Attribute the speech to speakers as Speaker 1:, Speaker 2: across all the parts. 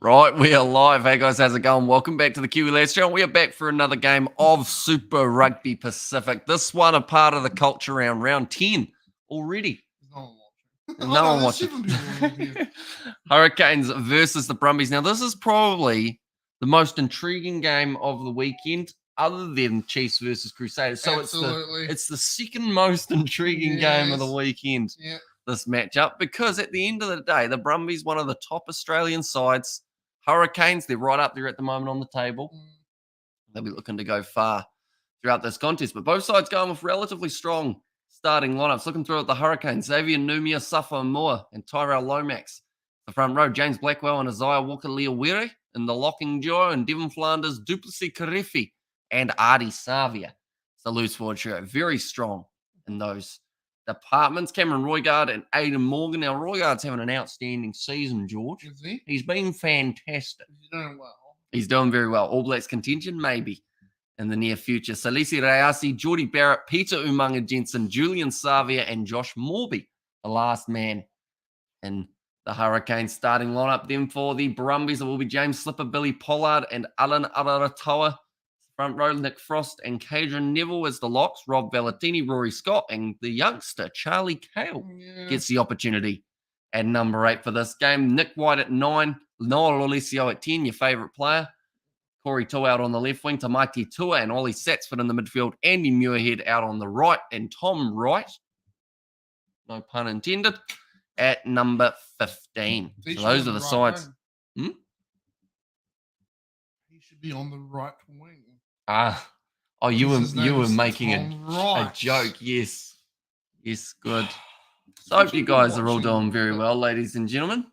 Speaker 1: Right, we are live. Hey guys, how's it going? Welcome back to the Kiwi Lads channel. We are back for another game of Super Rugby Pacific. This one a part of the culture round 10 already. No one watching. Hurricanes versus the Brumbies. Now, this is probably the most intriguing game of the weekend, other than Chiefs versus Crusaders. So it's the second most intriguing game of the weekend.
Speaker 2: Yeah.
Speaker 1: This matchup, because at the end of the day, the Brumbies, one of the top Australian sides. Hurricanes, they're right up there at the moment on the table. They'll be looking to go far throughout this contest, but both sides going with relatively strong starting lineups. Looking through at the Hurricanes, Xavier Numia, Safa Moore, and Tyrell Lomax. The front row, James Blackwell and Isaiah Walker-Leawere in the locking duo, and Devon Flanders, Duplessis Karefi, and Artie Savia. It's the loose forward trio. Very strong in those departments. Cameron Roigard and Aidan Morgan. Now, Roigard's having an outstanding season, George.
Speaker 2: Is he?
Speaker 1: He's been fantastic.
Speaker 2: He's doing well.
Speaker 1: He's doing very well. All Blacks contingent, maybe, in the near future. Salisi Rayasi, Geordie Barrett, Peter Umaga Jensen, Julian Savia, and Josh Morby, the last man in the Hurricanes starting lineup. Then for the Brumbies, it will be James Slipper, Billy Pollard, and Alan Araratoa. Front row, Nick Frost and Cadron Neville as the locks. Rob Valentini, Rory Scott, and the youngster, Charlie Cale, gets the opportunity at number 8 for this game. Nick White at 9, Noah Lolesio at 10, your favourite player. Corey Tua out on the left wing, Tamaiti Tua and Ollie Satsford in the midfield. Andy Muirhead out on the right, and Tom Wright, no pun intended, at number 15. So those are the sides.
Speaker 2: He should be on the right wing.
Speaker 1: You were making a joke. Yes, good. So I hope you guys are all doing very well, ladies and gentlemen.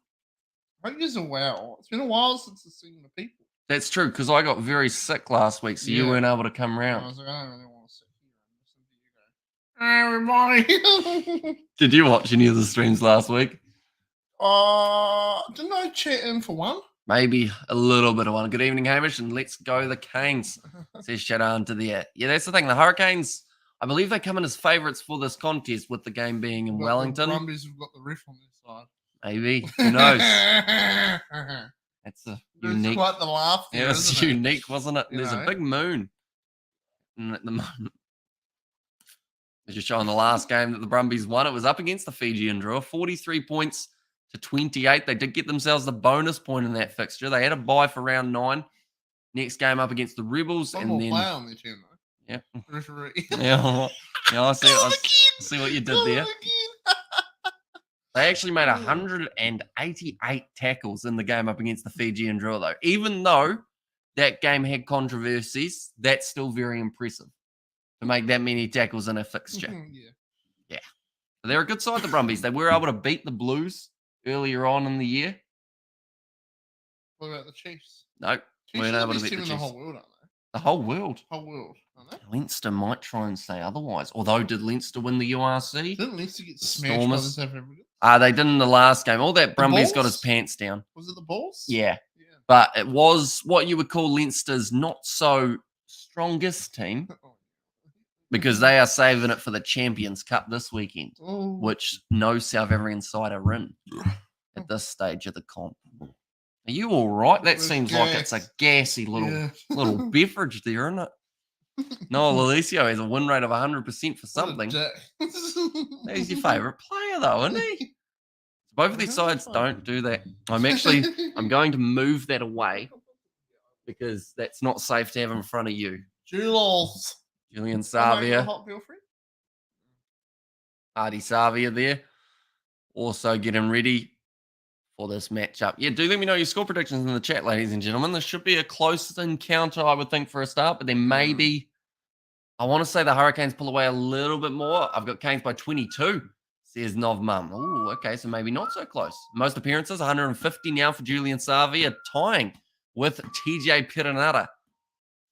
Speaker 2: I hope you're well. It's been a while since I've seen the people.
Speaker 1: That's true, because I got very sick last week, so you weren't able to come around.
Speaker 2: I was like, I don't really want to sit here and listen to you go. Hey, everybody.
Speaker 1: Did you watch any of the streams last week?
Speaker 2: Didn't I chat in for one?
Speaker 1: Maybe a little bit of one. Good evening, Hamish, and let's go the Canes. Says shout out to the Yeah, that's the thing. The Hurricanes, I believe they come in as favourites for this contest, with the game being in Wellington.
Speaker 2: The Brumbies have got the ref on their side.
Speaker 1: Maybe. Who knows? That's a unique.
Speaker 2: Quite the laugh.
Speaker 1: It was unique, wasn't it? There's a big moon at the moment. They're just showing the last game that the Brumbies won. It was up against the Fijian draw, 43 points to 28. They did get themselves the bonus point in that fixture. They had a bye for round 9. Next game up against the Rebels.
Speaker 2: One
Speaker 1: and
Speaker 2: more
Speaker 1: then
Speaker 2: player on their team, though.
Speaker 1: Yeah.
Speaker 2: Referee.
Speaker 1: Yeah, I see what you did there. They actually made 188 tackles in the game up against the Fijian draw, though. Even though that game had controversies, that's still very impressive to make that many tackles in a fixture. Yeah. They're a good side, the Brumbies. They were able to beat the Blues earlier on in the year.
Speaker 2: What about the Chiefs?
Speaker 1: No, we weren't able to beat the Chiefs.
Speaker 2: The whole world, aren't they?
Speaker 1: The whole world?
Speaker 2: Whole world, aren't they?
Speaker 1: Leinster might try and say otherwise. Although, did Leinster win the URC?
Speaker 2: Didn't Leinster get smashed by the South Africans?
Speaker 1: They did in the last game. All that Brumbies got his pants down.
Speaker 2: Was it the Bulls?
Speaker 1: Yeah. But it was what you would call Leinster's not so strongest team, because they are saving it for the Champions Cup this weekend, which no South African side are in at this stage of the comp. Are you all right? That seems like it's a gassy little beverage there, isn't it? Noah Lolesio has a win rate of 100% for something. He's your favourite player, though, isn't he? Both of these sides don't do that. I'm going to move that away, because that's not safe to have in front of you. Julian Savia. Artie Savia there. Also getting ready for this matchup. Yeah, do let me know your score predictions in the chat, ladies and gentlemen. This should be a close encounter, I would think, for a start, but then maybe I want to say the Hurricanes pull away a little bit more. I've got Canes by 22, says Novmum. Oh, okay, so maybe not so close. Most appearances, 150 now for Julian Savia, tying with TJ Perenara.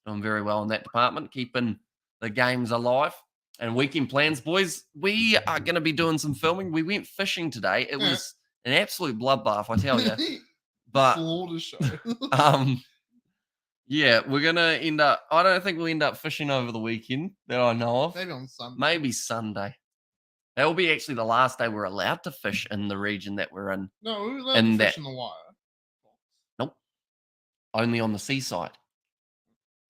Speaker 1: Doing very well in that department, keeping the games alive. And weekend plans, boys, we are going to be doing some filming. We went fishing today. It was an absolute bloodbath, I tell you. But yeah, we're going to end up, I don't think we'll end up fishing over the weekend that I know of.
Speaker 2: Maybe on Sunday.
Speaker 1: Maybe Sunday. That will be actually the last day we're allowed to fish in the region that we're in.
Speaker 2: No, we were allowed to fish in the wire.
Speaker 1: Nope. only on the seaside.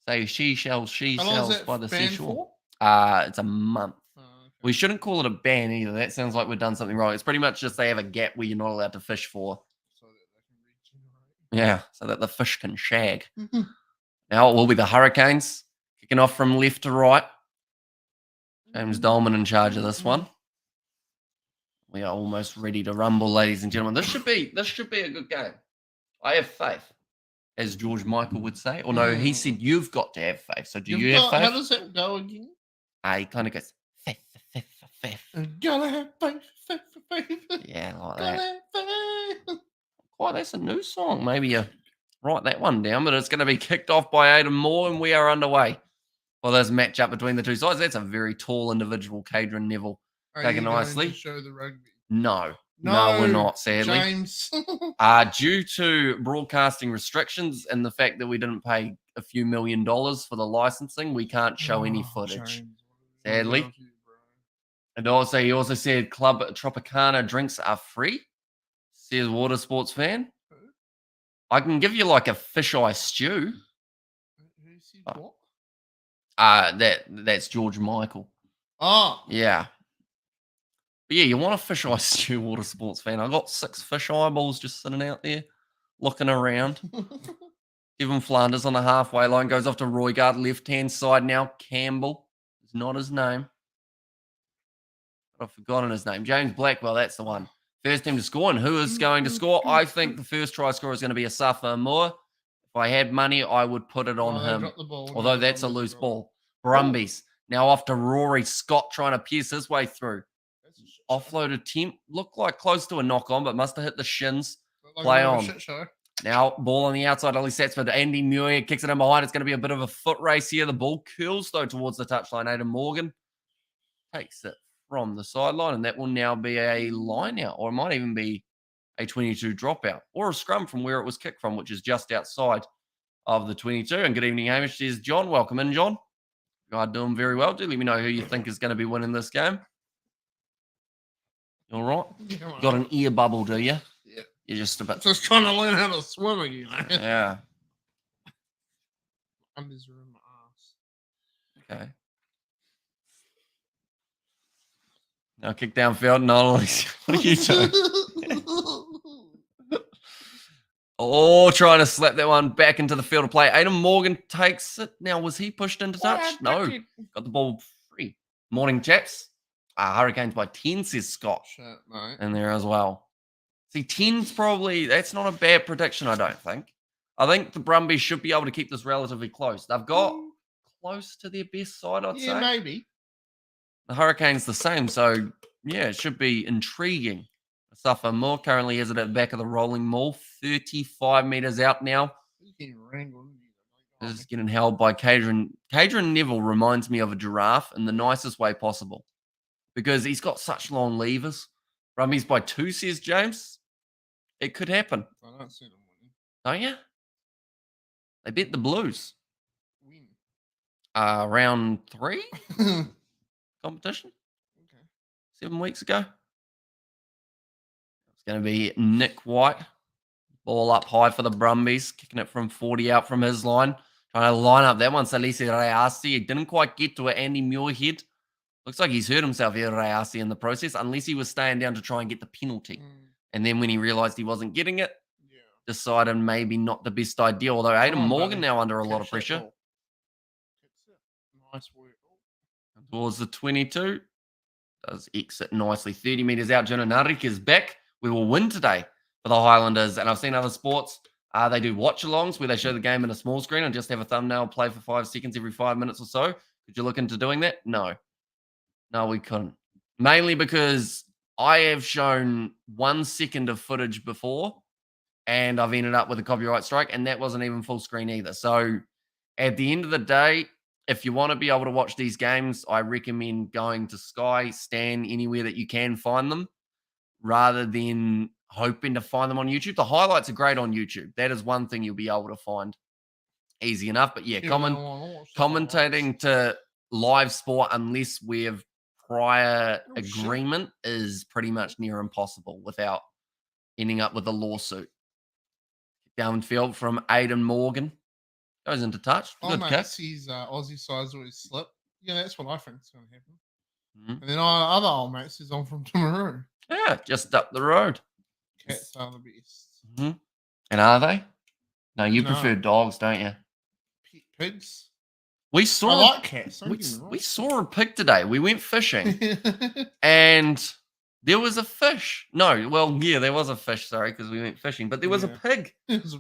Speaker 1: So she
Speaker 2: How long
Speaker 1: sells
Speaker 2: is that
Speaker 1: by the
Speaker 2: ban
Speaker 1: seashore.
Speaker 2: for?
Speaker 1: It's a month.
Speaker 2: Oh, okay.
Speaker 1: We shouldn't call it a ban either. That sounds like we've done something wrong. It's pretty much just they have a gap where you're not allowed to fish for.
Speaker 2: So that they can regenerate.
Speaker 1: Yeah, so that the fish can shag. Now it will be the Hurricanes kicking off from left to right. James Dolman in charge of this one. We are almost ready to rumble, ladies and gentlemen. This should be a good game. I have faith, as George Michael would say. Or no, he said you've got to have faith. So do you have faith?
Speaker 2: How does that go again?
Speaker 1: He kind of goes faith.
Speaker 2: Gotta have faith.
Speaker 1: Yeah, like
Speaker 2: Gotta
Speaker 1: that.
Speaker 2: have faith.
Speaker 1: Oh, that's a new song. Maybe you write that one down. But it's going to be kicked off by Aidan Moore, and we are underway. Well, there's a matchup between the two sides. That's a very tall individual, Cadron Neville.
Speaker 2: Are
Speaker 1: Taken
Speaker 2: you going
Speaker 1: nicely.
Speaker 2: to show the rugby?
Speaker 1: No, we're not, sadly.
Speaker 2: James.
Speaker 1: Due to broadcasting restrictions and the fact that we didn't pay a few $1 million for the licensing, we can't show any footage,
Speaker 2: James,
Speaker 1: sadly. And also, he also said Club Tropicana drinks are free, says Water Sports fan. I can give you like a fisheye stew.
Speaker 2: Who said what?
Speaker 1: That's George Michael.
Speaker 2: Oh.
Speaker 1: Yeah. But yeah, you want a fisheye stew, Water Sports fan. I got 6 fish eyeballs just sitting out there, looking around. Kevin Flanders on the halfway line goes off to Roygard, left-hand side now. Campbell is not his name. I've forgotten his name. James Blackwell, that's the one. First team to score, and who is going to score? I think the first try scorer is going to be Asafa Moore. If I had money, I would put it on him. Although that's a loose ball. Brumbies. Now off to Rory Scott trying to pierce his way through. Offload attempt. Looked like close to a knock on, but must have hit the shins. Play on. Now, ball on the outside. Ollie Satsford. Andy Muir kicks it in behind. It's going to be a bit of a foot race here. The ball curls, though, towards the touchline. Aidan Morgan takes it from the sideline, and that will now be a line out, or it might even be a 22 dropout, or a scrum from where it was kicked from, which is just outside of the 22. And good evening, Hamish. There's John. Welcome in, John. You are doing very well. Do let me know who you think is going to be winning this game. You all right?
Speaker 2: Yeah,
Speaker 1: got an ear bubble, do you?
Speaker 2: Yeah.
Speaker 1: You're just a bit...
Speaker 2: Just trying to learn how to swim again.
Speaker 1: Yeah.
Speaker 2: I'm just ruining my ass.
Speaker 1: Okay. Now kick downfield. No, what are you doing? Oh, trying to slap that one back into the field of play. Aidan Morgan takes it. Now, was he pushed into touch? No. Got the ball free. Morning, chaps. Hurricanes by 10, says Scott.
Speaker 2: Shit, mate.
Speaker 1: In there as well. See, 10's probably, that's not a bad prediction, I don't think. I think the Brumbies should be able to keep this relatively close. They've got close to their best side, I'd say.
Speaker 2: Yeah, maybe.
Speaker 1: The Hurricanes the same, so yeah, it should be intriguing. Suffer more currently has it at the back of the rolling maul, 35 meters out now.
Speaker 2: He's getting wrangled.
Speaker 1: This is getting held by Cadron. Cadron Neville reminds me of a giraffe in the nicest way possible because he's got such long levers. Brumbies by 2, says James. It could happen.
Speaker 2: I don't see them winning.
Speaker 1: Don't you? They bet the Blues.
Speaker 2: Win.
Speaker 1: Round 3 competition.
Speaker 2: Okay.
Speaker 1: 7 weeks ago. It's going to be Nick White. Ball up high for the Brumbies. Kicking it from 40 out from his line. Trying to line up that one. Salisi Rayasi. He didn't quite get to it. Andy Muirhead. Looks like he's hurt himself here, Rayasi, in the process, unless he was staying down to try and get the penalty. And then when he realised he wasn't getting it, decided maybe not the best idea. Although Aidan Morgan now under a lot of pressure.
Speaker 2: Nice work.
Speaker 1: Towards the 22. Does exit nicely. 30 metres out. Jonah Narik is back. We will win today for the Highlanders. And I've seen other sports. They do watch-alongs where they show the game in a small screen and just have a thumbnail play for 5 seconds every 5 minutes or so. Could you look into doing that? No. No, we couldn't. Mainly because I have shown 1 second of footage before and I've ended up with a copyright strike, and that wasn't even full screen either. So at the end of the day, if you want to be able to watch these games, I recommend going to Sky, Stan, anywhere that you can find them, rather than hoping to find them on YouTube. The highlights are great on YouTube. That is one thing you'll be able to find easy enough. But yeah, commentating to live sport, unless we have prior agreement, is pretty much near impossible without ending up with a lawsuit. Downfield from Aidan Morgan. Goes into touch.
Speaker 2: Oh,
Speaker 1: Good
Speaker 2: mate,
Speaker 1: kick.
Speaker 2: his Aussie sides always slip. Yeah, that's what I think is going to happen.
Speaker 1: Mhm.
Speaker 2: And then our other old mates is on from Timaru.
Speaker 1: Yeah, just up the road.
Speaker 2: Cats are the best.
Speaker 1: Mhm. And are they? No, you
Speaker 2: No.
Speaker 1: prefer dogs, don't you?
Speaker 2: Pet pigs.
Speaker 1: We
Speaker 2: I
Speaker 1: saw
Speaker 2: like cats. Don't
Speaker 1: we,
Speaker 2: get me wrong.
Speaker 1: we saw a pig today. We went fishing and there was a fish. No, well, yeah, there was a fish, sorry, because we went fishing, but there was a
Speaker 2: Yeah.
Speaker 1: pig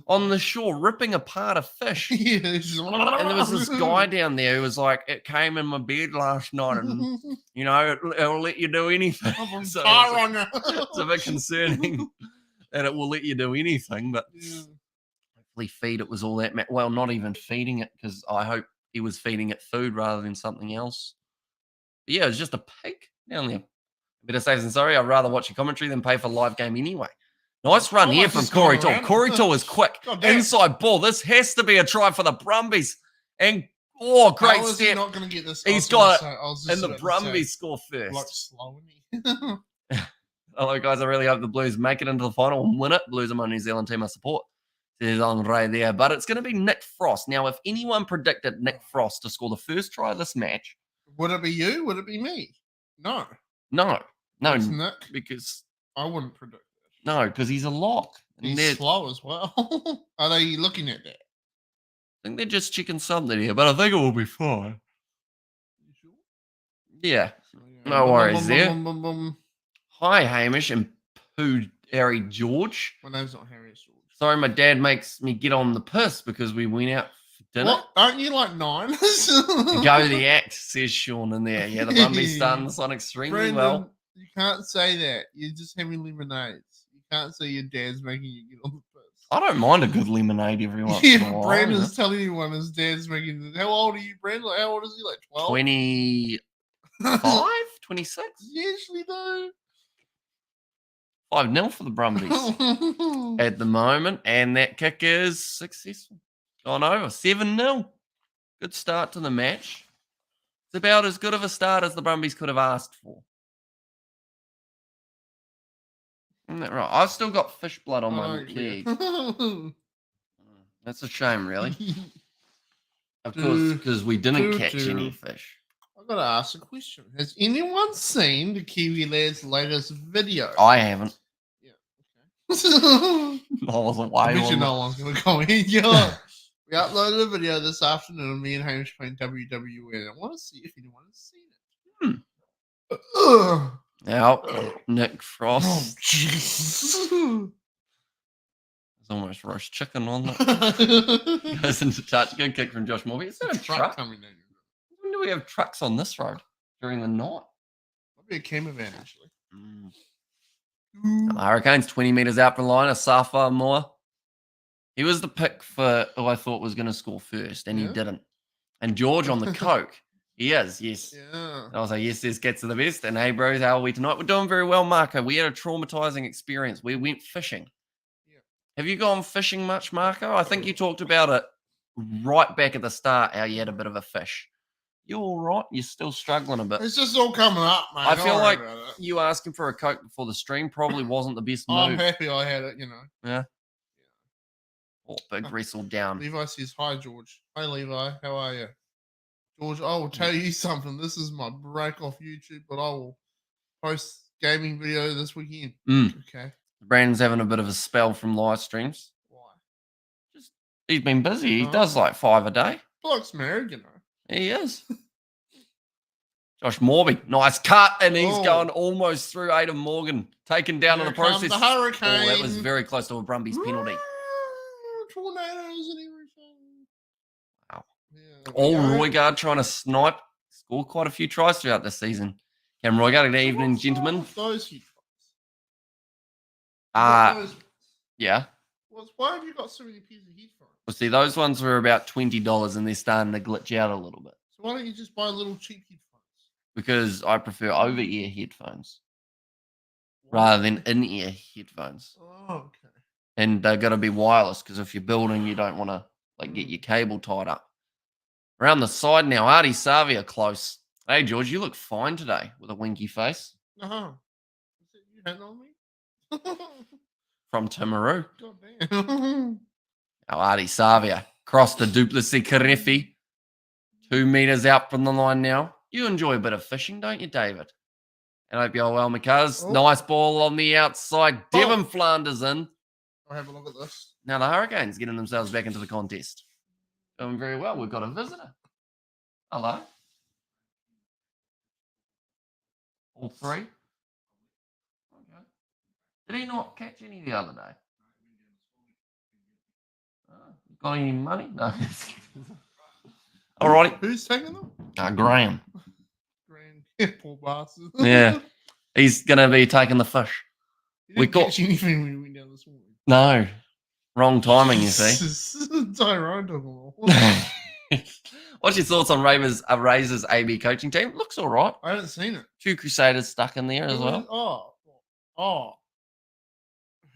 Speaker 1: on the shore ripping apart a fish.
Speaker 2: Yeah, it's just-
Speaker 1: And there was this guy down there who was like, it came in my bed last night and, you know, it'll let you do anything.
Speaker 2: I'm
Speaker 1: So
Speaker 2: fire on you.
Speaker 1: it's a bit concerning that it will let you do anything, but
Speaker 2: Yeah.
Speaker 1: hopefully feed it was all that. Well, not even feeding it because I hope he was feeding it food rather than something else. But yeah, it was just a pig down there. Better safe than sorry. I'd rather watch a commentary than pay for live game anyway. Nice run here from Corey Tall. Corey Tall is quick. Inside ball. This has to be a try for the Brumbies. And great
Speaker 2: How is
Speaker 1: step.
Speaker 2: he not going to get this?
Speaker 1: He's got it. And the Brumbies score
Speaker 2: Like
Speaker 1: first.
Speaker 2: slow, isn't he?
Speaker 1: Hello, guys. I really hope the Blues make it into the final and win it. Blues are my New Zealand team I support. There's Andre there. But it's going to be Nick Frost. Now, if anyone predicted Nick Frost to score the first try of this match.
Speaker 2: Would it be you? Would it be me? No.
Speaker 1: No. No.
Speaker 2: It's Nick.
Speaker 1: Because.
Speaker 2: I wouldn't predict that.
Speaker 1: No, because he's a lock. And
Speaker 2: He's slow as well. Are they looking at that?
Speaker 1: I think they're just checking something here, but I think it will be fine.
Speaker 2: You sure?
Speaker 1: Yeah.
Speaker 2: Yeah.
Speaker 1: No worries there.
Speaker 2: Bum.
Speaker 1: Hi, Hamish and Pooh Harry George.
Speaker 2: My name's not Harry, it's George.
Speaker 1: Sorry, my dad makes me get on the piss because we went out for dinner.
Speaker 2: What? Aren't you like 9?
Speaker 1: Go the axe, says Sean in there. Yeah, the Brumbies starting this on extremely
Speaker 2: Brandon,
Speaker 1: well.
Speaker 2: You can't say that. You're just having lemonades. You can't say your dad's making you get on the piss.
Speaker 1: I don't mind a good lemonade every once in a while.
Speaker 2: Brandon's telling you when his dad's making. How old are you, Brandon? Like, how old is he? Like 12?
Speaker 1: 25? 26?
Speaker 2: Usually, though.
Speaker 1: 5-0 for the Brumbies at the moment. And that kick is successful. Gone over. 7-0. Good start to the match. It's about as good of a start as the Brumbies could have asked for. Isn't that right? I've still got fish blood on my leg. That's a shame, really. Of course, because we didn't catch any fish.
Speaker 2: I've got to ask a question. Has anyone seen the Kiwi Lad's latest video?
Speaker 1: I haven't.
Speaker 2: Yeah. Okay.
Speaker 1: I wasn't
Speaker 2: I
Speaker 1: waiting.
Speaker 2: bet you no one's going to comment. Yeah. We uploaded a video this afternoon of me and Hamish playing WWE. I want to see if anyone has seen it.
Speaker 1: Now, Nick Frost.
Speaker 2: Oh, jeez.
Speaker 1: It's almost roast chicken on that. Goes into touch. Good kick from Josh Morby. Is that a truck?
Speaker 2: Coming down.
Speaker 1: When do we have trucks on this road? During the night?
Speaker 2: Might be a cam event, actually.
Speaker 1: The Hurricanes 20 metres out from the line. Asafa Moore. He was the pick for who I thought was going to score first, and he didn't. And George on the coke. He is, yes.
Speaker 2: Yeah.
Speaker 1: I was like, yes, this gets to the best. And hey, bros, how are we tonight? We're doing very well, Marco. We had a traumatizing experience. We went fishing.
Speaker 2: Yeah.
Speaker 1: Have you gone fishing much, Marco? I think you talked about it right back at the start, how you had a bit of a fish. You all right? You're still struggling a bit.
Speaker 2: It's just all coming up, mate.
Speaker 1: I feel like you asking for a Coke before the stream probably wasn't the best move.
Speaker 2: I'm happy I had it, you know.
Speaker 1: Yeah. Oh, big wrestle down.
Speaker 2: Levi says, hi, George. Hi, Levi. How are you? George, I will tell you something. This is my break off YouTube, but I will post gaming video this weekend. Okay.
Speaker 1: Brandon's having a bit of a spell from live streams.
Speaker 2: Why?
Speaker 1: Just he's been busy. He does like 5 a day.
Speaker 2: Bloke's married, you know.
Speaker 1: He is. Josh Morby, nice cut, and he's going almost through Aidan Morgan, taken down in the process.
Speaker 2: The Hurricane.
Speaker 1: That was very close to a Brumbies penalty.
Speaker 2: Tornadoes and everything.
Speaker 1: Wow.
Speaker 2: Yeah,
Speaker 1: All Roygard trying to snipe, score quite a few tries throughout this season. Cam Roygard, good evening, gentlemen.
Speaker 2: Those few tries.
Speaker 1: Yeah.
Speaker 2: Why have you got so many pieces of headphones?
Speaker 1: Well, see, those ones were about $20 and they're starting to glitch out a little bit.
Speaker 2: So why don't you just buy little cheap headphones?
Speaker 1: Because I prefer over-ear headphones rather than in-ear headphones.
Speaker 2: Oh, okay.
Speaker 1: And they've got to be wireless because if you're building, you don't want to get your cable tied up. Around the side now, Artie Savia close. Hey, George, you look fine today with a winky face.
Speaker 2: Uh-huh. Is it you hitting on me?
Speaker 1: From Timaru.
Speaker 2: God damn.
Speaker 1: Artie Savia crossed to Duplessis Karefi. 2 meters out from the line now. You enjoy a bit of fishing, don't you, David? And I hope you're well, McCuz.
Speaker 2: Oh.
Speaker 1: Nice ball on the outside. Devon Flanders in.
Speaker 2: I'll have a look at this.
Speaker 1: Now the Hurricanes getting themselves back into the contest. Doing very well. We've got a visitor. Hello. All 3? Okay. Did he not catch any the other day? Got any money? No. All righty.
Speaker 2: Who's taking them?
Speaker 1: Graham.
Speaker 2: Poor bastard.
Speaker 1: Yeah. He's going to be taking the fish.
Speaker 2: We catch anything when we went down this morning.
Speaker 1: No. Wrong timing, you see.
Speaker 2: Tyrone took them all.
Speaker 1: What's your thoughts on Razor's AB coaching team? Looks all right.
Speaker 2: I haven't seen it.
Speaker 1: 2 Crusaders stuck in there as well.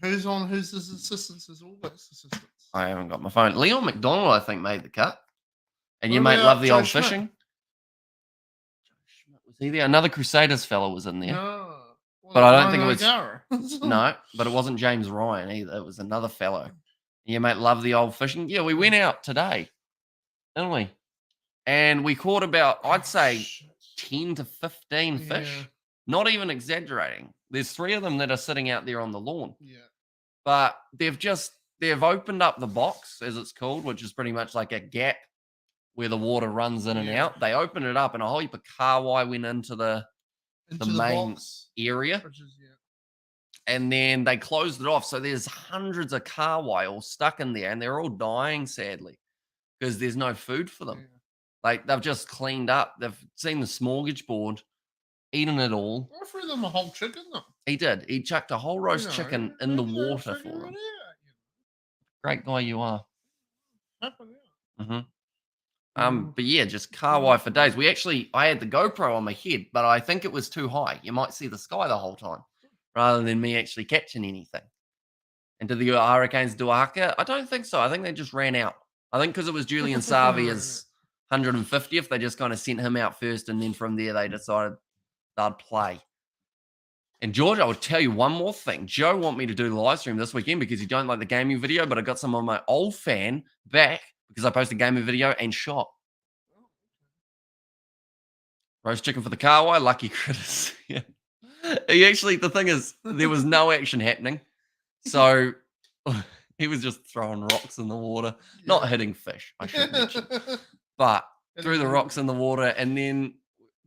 Speaker 2: Who's his assistants? His All Blacks assistants?
Speaker 1: I haven't got my phone. Leon McDonald, I think, made the cut. And you
Speaker 2: What
Speaker 1: might
Speaker 2: about
Speaker 1: love the
Speaker 2: Joe
Speaker 1: old
Speaker 2: Schmidt?
Speaker 1: fishing. Was he there? Another Crusaders fellow was in there.
Speaker 2: No.
Speaker 1: But I don't think it was.
Speaker 2: was.
Speaker 1: No, but it wasn't James Ryan either. It was another fellow. You might love the old fishing. Yeah, we went out today, didn't we? And we caught about, I'd say, 10 to 15 fish.
Speaker 2: Yeah.
Speaker 1: Not even exaggerating. There's 3 of them that are sitting out there on the lawn.
Speaker 2: Yeah.
Speaker 1: But they've opened up the box, as it's called, which is pretty much like a gap where the water runs in and out. They opened it up and a whole heap of kahawai went into the main
Speaker 2: box,
Speaker 1: area.
Speaker 2: which is,
Speaker 1: And then they closed it off. So there's hundreds of kahawai all stuck in there and they're all dying, sadly, because there's no food for them.
Speaker 2: Yeah.
Speaker 1: Like, they've just cleaned up. They've seen the smorgasbord, eaten it all.
Speaker 2: I threw them a whole chicken, though.
Speaker 1: He did. He chucked a whole roast chicken in the water for them. Great guy you are. But yeah, just kahawai for days. I had the GoPro on my head, but I think it was too high. You might see the sky the whole time rather than me actually catching anything. And did the Hurricanes do a haka? I don't think so. I think they just ran out. I think because it was Julian Savia's 150th, they just kind of sent him out first, and then from there they decided they'd play. And George, I would tell you one more thing. Joe want me to do the live stream this weekend because he don't like the gaming video, but I got some of my old fan back because I posted gaming video and shot. Roast chicken for the kahawai, lucky critters. Yeah. The thing is, there was no action happening. So he was just throwing rocks in the water, not hitting fish, I should mention. But threw the rocks in the water, and then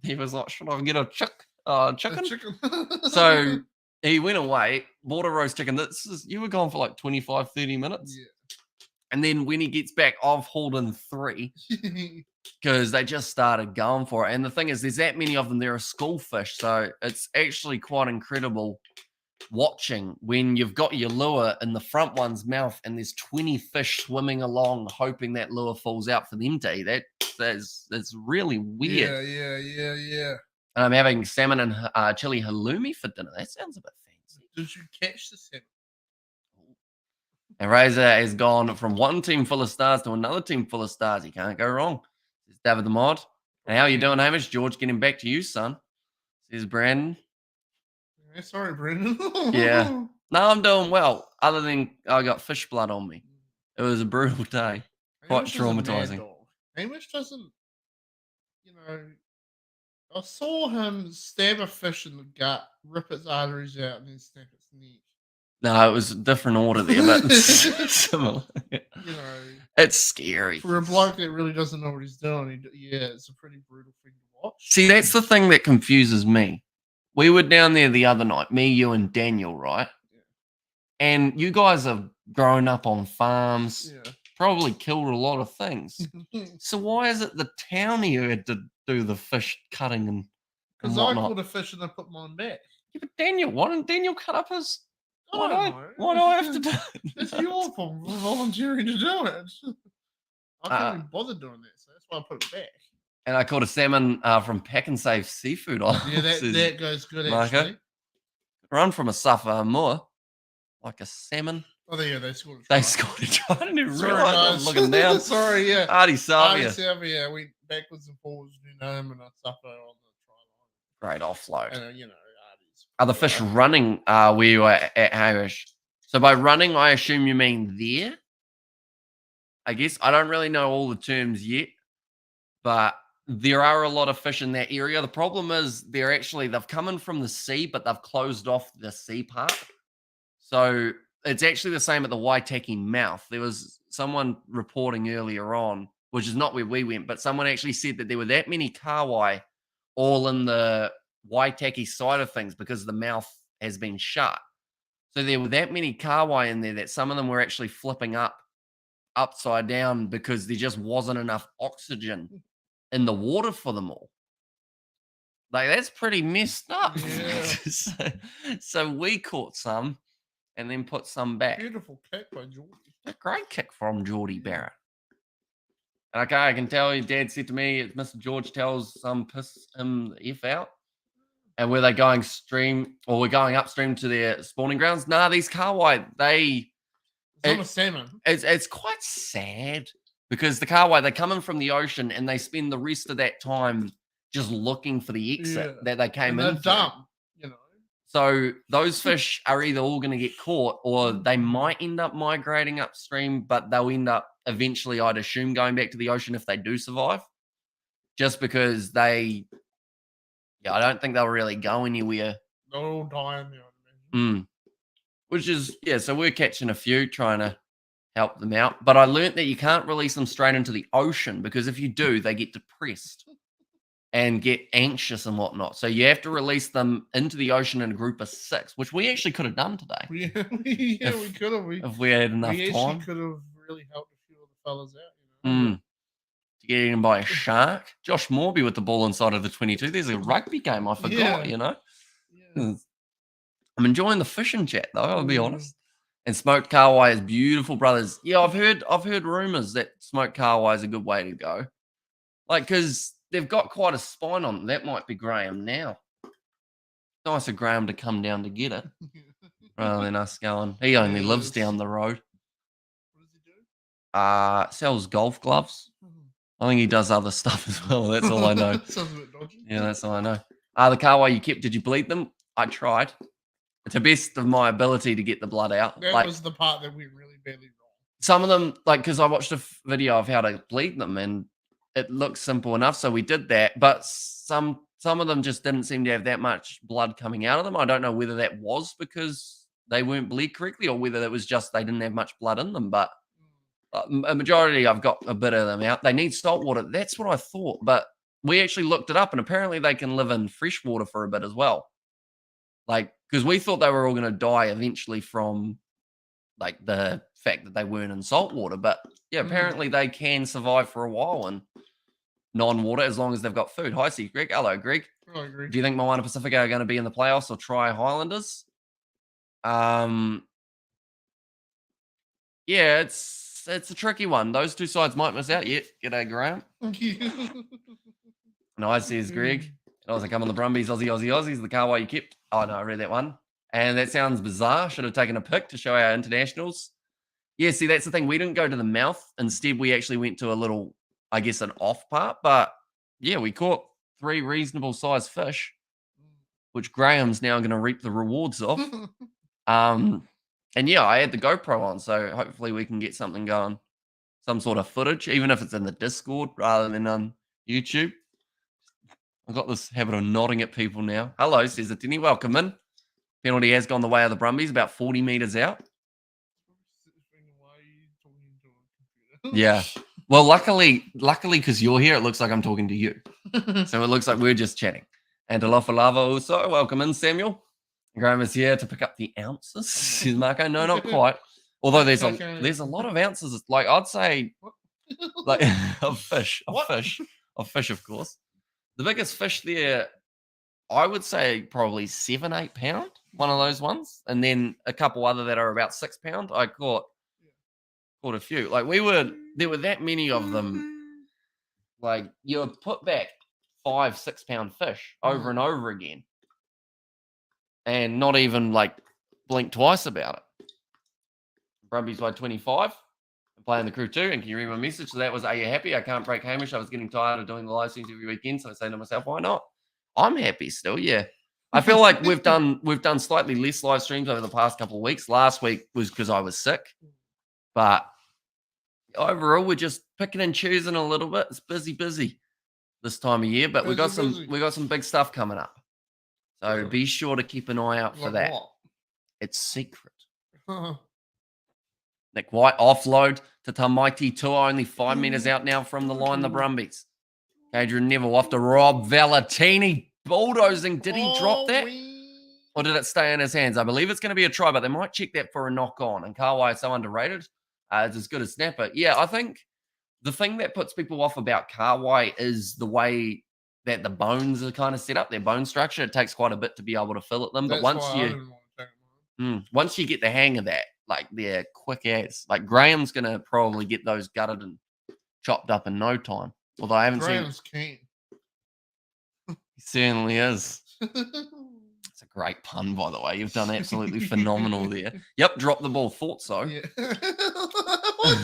Speaker 1: he was like, should I get a chicken? So he went away, bought a roast chicken. You were gone for like 25, 30 minutes.
Speaker 2: Yeah.
Speaker 1: And then when he gets back, I've hauled in 3 because they just started going for it. And the thing is, there's that many of them. They're a school fish. So it's actually quite incredible watching when you've got your lure in the front one's mouth and there's 20 fish swimming along, hoping that lure falls out for them to eat. That's really weird.
Speaker 2: Yeah.
Speaker 1: And I'm having salmon and chili halloumi for dinner. That sounds a bit fancy.
Speaker 2: Did you catch the salmon?
Speaker 1: And Razor has gone from one team full of stars to another team full of stars. He can't go wrong. Says David the Mod. And how are you doing, Hamish? George, getting back to you, son. Says Brandon.
Speaker 2: Yeah, sorry, Brandon.
Speaker 1: Yeah. No, I'm doing well. Other than I got fish blood on me. It was a brutal day. Quite traumatizing.
Speaker 2: Hamish doesn't, I saw him stab a fish in the gut, rip its arteries out, and then snap its neck.
Speaker 1: No, it was a different order there, but similar. It's scary.
Speaker 2: For a bloke that really doesn't know what he's doing, it's a pretty brutal thing to watch.
Speaker 1: See, that's the thing that confuses me. We were down there the other night, me, you, and Daniel, right?
Speaker 2: Yeah.
Speaker 1: And you guys have grown up on farms, probably killed a lot of things. So why is it the townie who had to do the fish cutting and
Speaker 2: Because I
Speaker 1: whatnot?
Speaker 2: caught a fish and I put mine back.
Speaker 1: Yeah, but Daniel, why didn't Daniel cut up his? Why do I have to do it?
Speaker 2: It's your problem for volunteering to do it. I couldn't be bothered doing that, so that's why I put it back.
Speaker 1: And I caught a salmon from Pack and Save Seafood.
Speaker 2: Yeah, that goes good,
Speaker 1: Marco.
Speaker 2: actually.
Speaker 1: Run from a suffer more. Like a salmon.
Speaker 2: Oh, yeah, they scored a try.
Speaker 1: They scored a try. I didn't even
Speaker 2: Sorry,
Speaker 1: realize I was looking down.
Speaker 2: Sorry, yeah.
Speaker 1: Artie Savia.
Speaker 2: Savia went backwards and forwards, home, and I suffer on the try line.
Speaker 1: Great offload.
Speaker 2: And,
Speaker 1: Artie's. Are the fish running where you are at Hamish? So by running, I assume you mean there? I guess. I don't really know all the terms yet, but there are a lot of fish in that area. The problem is they've come in from the sea, but they've closed off the sea part. So it's actually the same at the Waitaki mouth. There was someone reporting earlier on, which is not where we went, but someone actually said that there were that many kawai all in the Waitaki side of things because the mouth has been shut. So there were that many kawai in there that some of them were actually flipping upside down because there just wasn't enough oxygen in the water for them all. Like, that's pretty messed up.
Speaker 2: Yeah.
Speaker 1: so we caught some and then put some back.
Speaker 2: Beautiful kick by Geordie.
Speaker 1: A great kick from Geordie Barrett. Okay, I can tell your dad said to me, it's Mr. George tells some piss him the F out. And were they going we're going upstream to their spawning grounds? Nah, these kawai,
Speaker 2: It's not a salmon.
Speaker 1: It's quite sad because the kawai, they come in from the ocean and they spend the rest of that time just looking for the exit that they came in.
Speaker 2: Dumb, you know.
Speaker 1: So those fish are either all going to get caught or they might end up migrating upstream, but they'll end up eventually, I'd assume, going back to the ocean if they do survive. Just because I don't think they'll really go anywhere.
Speaker 2: They'll all die in there.
Speaker 1: Which is, so we're catching a few, trying to help them out. But I learned that you can't release them straight into the ocean because if you do, they get depressed and get anxious and whatnot. So you have to release them into the ocean in a group of 6, which we actually could have done today.
Speaker 2: We could have.
Speaker 1: If we had enough time.
Speaker 2: We could have really helped a few of the fellas out.
Speaker 1: To get eaten by a shark. Josh Morby with the ball inside of the 22. There's a rugby game I forgot,
Speaker 2: Yeah.
Speaker 1: I'm enjoying the fishing chat though, I'll be honest. And smoked kawai is beautiful, brothers. Yeah, I've heard rumors that smoked kawai is a good way to go. Like, because they've got quite a spine on them. That might be Graham now. Nice of Graham to come down to get it rather than us going. He only lives down the road.
Speaker 2: What does he do?
Speaker 1: Sells golf gloves. I think he does other stuff as well. That's all I know.
Speaker 2: Sounds a bit dodgy.
Speaker 1: Yeah, that's all I know. The kawai you kept, did you bleed them? I tried. To the best of my ability to get the blood out.
Speaker 2: That was the part that went really badly wrong.
Speaker 1: Some of them, because I watched a video of how to bleed them and it looks simple enough, so we did that. But some of them just didn't seem to have that much blood coming out of them. I don't know whether that was because they weren't bled correctly or whether it was just they didn't have much blood in them. But a majority, I've got a bit of them out. They need salt water. That's what I thought. But we actually looked it up and apparently they can live in fresh water for a bit as well. Like, because we thought they were all going to die eventually from like the fact that they weren't in salt water. But yeah, apparently they can survive for a while in non-water as long as they've got food. Hi, see Greg. Hello, Greg.
Speaker 2: I agree.
Speaker 1: Do you think Moana Pacific are going to be in the playoffs or try Highlanders? Yeah, it's a tricky one. Those two sides might miss out. Yeah, g'day, Graham. Nice, says Greg. It also come on the Brumbies, Aussies, the kawai you kept. Oh, no, I read that one. And that sounds bizarre. Should have taken a pic to show our internationals. Yeah, see, that's the thing. We didn't go to the mouth. Instead, we actually went to a little, I guess, an off part. But, yeah, we caught 3 reasonable sized fish, which Graham's now going to reap the rewards of. And, yeah, I had the GoPro on, so hopefully we can get something going. Some sort of footage, even if it's in the Discord rather than on YouTube. I've got this habit of nodding at people now. Hello, says Atini. Welcome in. Penalty has gone the way of the Brumbies, about 40 metres out. Yeah. Well, luckily, because you're here, it looks like I'm talking to you. So it looks like we're just chatting. And Alofalava also. Welcome in, Samuel. Graham is here to pick up the ounces, says Marco. No, not quite. Although there's a lot of ounces. Like, I'd say, like, of fish, of course. The biggest fish there, I would say probably 7-8 pound, one of those ones. And then a couple other that are about 6 pound. I caught a few. Like there were that many of them. Like you would put back 5-6 pound fish over and over again. And not even like blink twice about it. Brumbies by 25. Playing the crew too, and can you read my message? So that was, are you happy? I can't break Hamish. I was getting tired of doing the live streams every weekend, so I say to myself, why not? I'm happy still, yeah. I feel like we've done slightly less live streams over the past couple of weeks. Last week was because I was sick, but overall, we're just picking and choosing a little bit. It's busy this time of year, but we got some big stuff coming up. So be sure to keep an eye out for that.
Speaker 2: What?
Speaker 1: It's secret. Nick White offload to Tamaiti Tua, only 5 meters out now from the line, the Brumbies. Adrian Neville off to Rob Valentini, bulldozing. Did he drop that? Or did it stay in his hands? I believe it's going to be a try, but they might check that for a knock-on. And Kawhi is so underrated. It's as good as snapper. Yeah, I think the thing that puts people off about Kawhi is the way that the bones are kind of set up, their bone structure. It takes quite a bit to be able to fill at them. But once you get the hang of that, like they're quick as. Like Graham's going to probably get those gutted and chopped up in no time. Although I haven't
Speaker 2: Graham's keen.
Speaker 1: He certainly is. It's a great pun, by the way. You've done absolutely phenomenal there. Yep, drop the ball. Thought so.
Speaker 2: Yeah. What do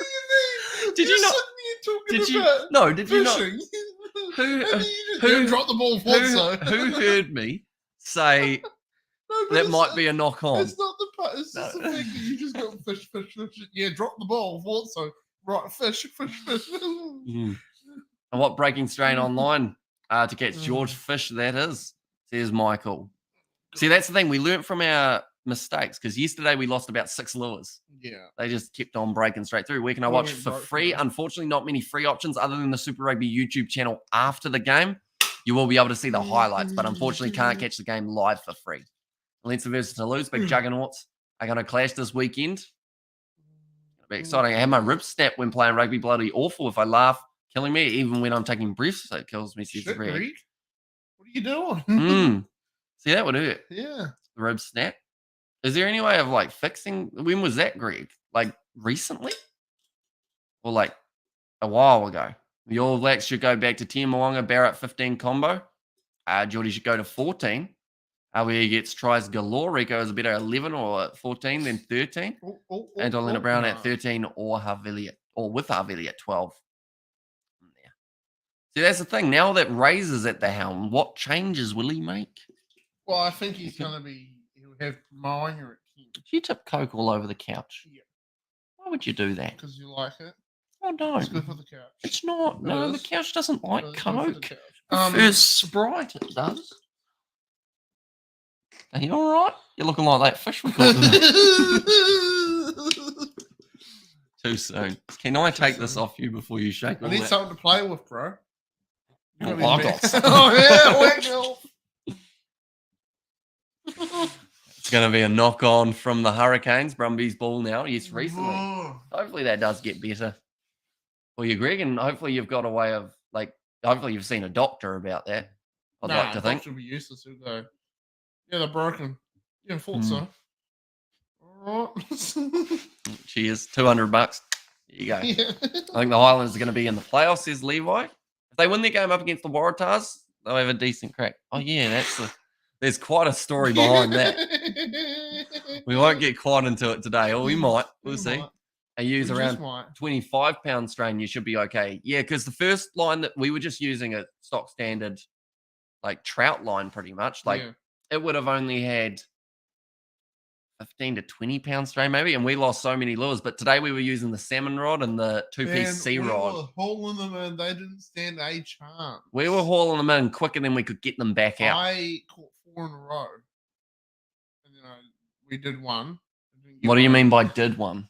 Speaker 2: you mean?
Speaker 1: Did you not? Did you not? Who
Speaker 2: dropped the ball?
Speaker 1: Who heard me say that might be a knock on?
Speaker 2: It's not the part. It's just the fact that you just got fish. Yeah, drop the ball. Thought so. Right, fish.
Speaker 1: And what breaking strain online to catch George Fish that is, says Michael. See, that's the thing. We learnt from our mistakes because yesterday we lost about 6 lures.
Speaker 2: Yeah.
Speaker 1: They just kept on breaking straight through. Where can I watch for free? Unfortunately, not many free options other than the Super Rugby YouTube channel after the game. You will be able to see the highlights, but unfortunately can't catch the game live for free. Valencia versus Toulouse, big juggernauts are going to clash this weekend. It'll be exciting. I had my ribs snapped when playing rugby, bloody awful. If I laugh, killing me. Even when I'm taking breaths, it kills me.
Speaker 2: Shit, Greg. What are you doing?
Speaker 1: See, that would hurt.
Speaker 2: Yeah.
Speaker 1: The rib snap. Is there any way of like fixing? When was that, Greg? Like recently? Or like a while ago? The All Blacks should go back to 10 Moanga, Barrett 15 combo. Geordie should go to 14. Where he gets tries galore. Rico is a better 11 or 14 than 13. And Orlando Brown at 13 or Havili with Havili at 12. Yeah. See, that's the thing. Now that Razor's at the helm, what changes will he make?
Speaker 2: Well, I think he'll have Moanga at 10.
Speaker 1: Did you tip Coke all over the couch?
Speaker 2: Yeah.
Speaker 1: Why would you do that?
Speaker 2: Because you like it.
Speaker 1: Oh, no.
Speaker 2: It's good for the couch.
Speaker 1: It's not. No, the couch doesn't like Coke.
Speaker 2: It
Speaker 1: Prefers Sprite, it does. Are you all right? You're looking like that fish we caught today. Too soon. Can I take this off you before you shake
Speaker 2: I need something to play with, bro.
Speaker 1: I got something.
Speaker 2: Oh, yeah, whack off.
Speaker 1: It's going to be a knock-on from the Hurricanes. Brumbies ball now. Yes, recently. Hopefully that does get better for you, Greg, and hopefully you've got a way of, like, hopefully you've seen a doctor about that. I'd like to think.
Speaker 2: Should be useless. Though. Yeah, they're broken. Yeah, I thought so. All right.
Speaker 1: Cheers. $200. There you go.
Speaker 2: Yeah.
Speaker 1: I think the Highlanders are going to be in the playoffs, says Levi. If they win their game up against the Waratahs, they'll have a decent crack. Oh, yeah, there's quite a story behind that. We won't get quite into it today, or we might. We'll see. I use around 25-pound strain, you should be okay. Yeah, because the first line that we were just using a stock standard, like trout line pretty much. Like it would have only had 15 to 20-pound strain maybe, and we lost so many lures. But today we were using the salmon rod and the two-piece sea rod.
Speaker 2: We were hauling them in. They didn't stand a chance.
Speaker 1: We were hauling them in quicker than we could get them back out.
Speaker 2: I caught 4 in a row. And, we did one.
Speaker 1: What do you mean by did one?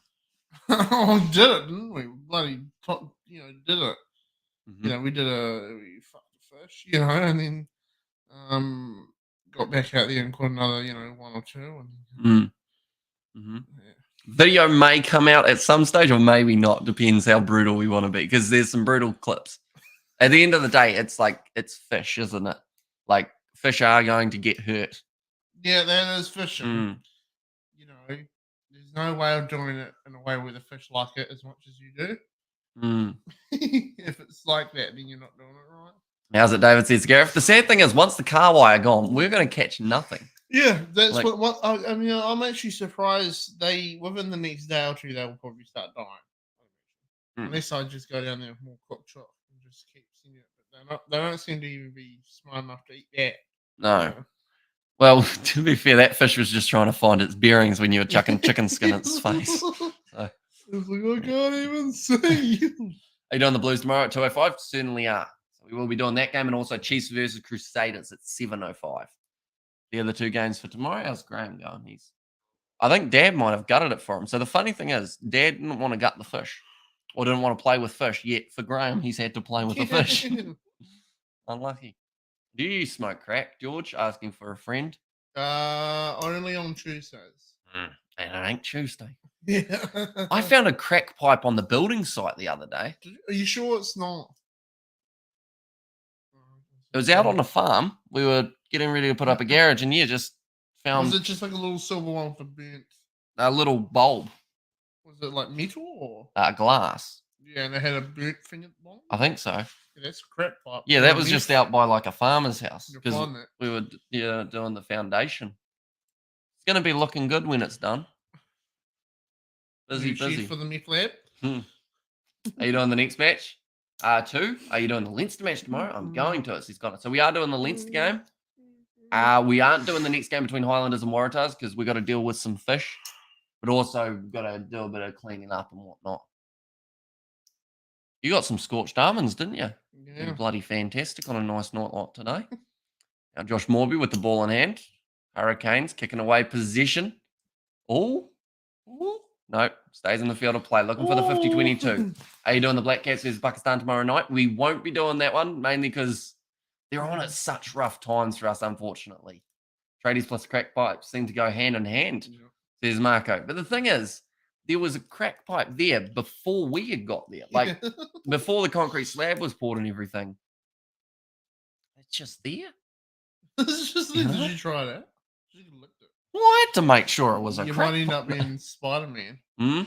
Speaker 2: Oh, did it, didn't we? Bloody, did it.
Speaker 1: Mm-hmm.
Speaker 2: We fucked the fish, and then got back out there and caught another, 1 or 2. And,
Speaker 1: Video may come out at some stage or maybe not. Depends how brutal we want to be because there's some brutal clips. At the end of the day, it's like, it's fish, isn't it? Like, fish are going to get hurt.
Speaker 2: Yeah, that is fishing. There's no way of doing it in a way where the fish like it as much as you do. If it's like that, then you're not doing it right.
Speaker 1: How's it, David says, Gareth? The sad thing is, once the car wire gone, we're going to catch nothing.
Speaker 2: Yeah, that's what I mean. I'm actually surprised within the next day or 2, they will probably start dying. Unless I just go down there with more cooked chop and just keep seeing it. But they don't seem to even be smart enough to eat that.
Speaker 1: No. Well, to be fair, that fish was just trying to find its bearings when you were chucking chicken skin at its face. So.
Speaker 2: It's like, I can't even see.
Speaker 1: Are you doing the Blues tomorrow at 2:05? Certainly are. So we will be doing that game, and also Chiefs versus Crusaders at 7:05. The other two games for tomorrow. How's Graham going? I think Dad might have gutted it for him. So the funny thing is, Dad didn't want to gut the fish, or didn't want to play with fish. Yet for Graham, he's had to play with the fish. Unlucky. Do you smoke crack, George? Asking for a friend.
Speaker 2: Only on Tuesdays.
Speaker 1: And it ain't Tuesday.
Speaker 2: Yeah.
Speaker 1: I found a crack pipe on the building site the other day.
Speaker 2: Are you sure it's not?
Speaker 1: It was out on a farm. We were getting ready to put up a garage, and just found.
Speaker 2: Was it just like a little silver one for burnt?
Speaker 1: A little bulb.
Speaker 2: Was it like metal or?
Speaker 1: Glass.
Speaker 2: Yeah, and it had a burnt thing at the bottom.
Speaker 1: I think so.
Speaker 2: Yeah, that's a crack pipe.
Speaker 1: Yeah, that was just out by like a farmer's house because
Speaker 2: find that.
Speaker 1: we were doing the foundation. It's going to be looking good when it's done. Busy.
Speaker 2: For the meth lab.
Speaker 1: Are you doing the next match? 2. Are you doing the Leinster match tomorrow? I'm going to it. So he's got it. So we are doing the Leinster game. We aren't doing the next game between Highlanders and Waratahs because we've got to deal with some fish, but also we've got to do a bit of cleaning up and whatnot. You got some scorched almonds, didn't you?
Speaker 2: Yeah.
Speaker 1: You're bloody fantastic on a nice night like today. Now Josh Morby with the ball in hand. Hurricanes kicking away possession. Oh, no, stays in the field of play. Looking for the 50-22. Are you doing the Black Cats versus Pakistan tomorrow night? We won't be doing that one, mainly because they're on at such rough times for us, unfortunately. Tradies plus crack pipes seem to go hand in hand, says Marco. But the thing is, there was a crack pipe there before we had got there. Like, before the concrete slab was poured and everything. It's just there.
Speaker 2: It's just there. Did you try that? You licked it.
Speaker 1: Well, I had to make sure it was a
Speaker 2: you
Speaker 1: crack
Speaker 2: might end
Speaker 1: pipe.
Speaker 2: up being Spider-Man.
Speaker 1: Hmm?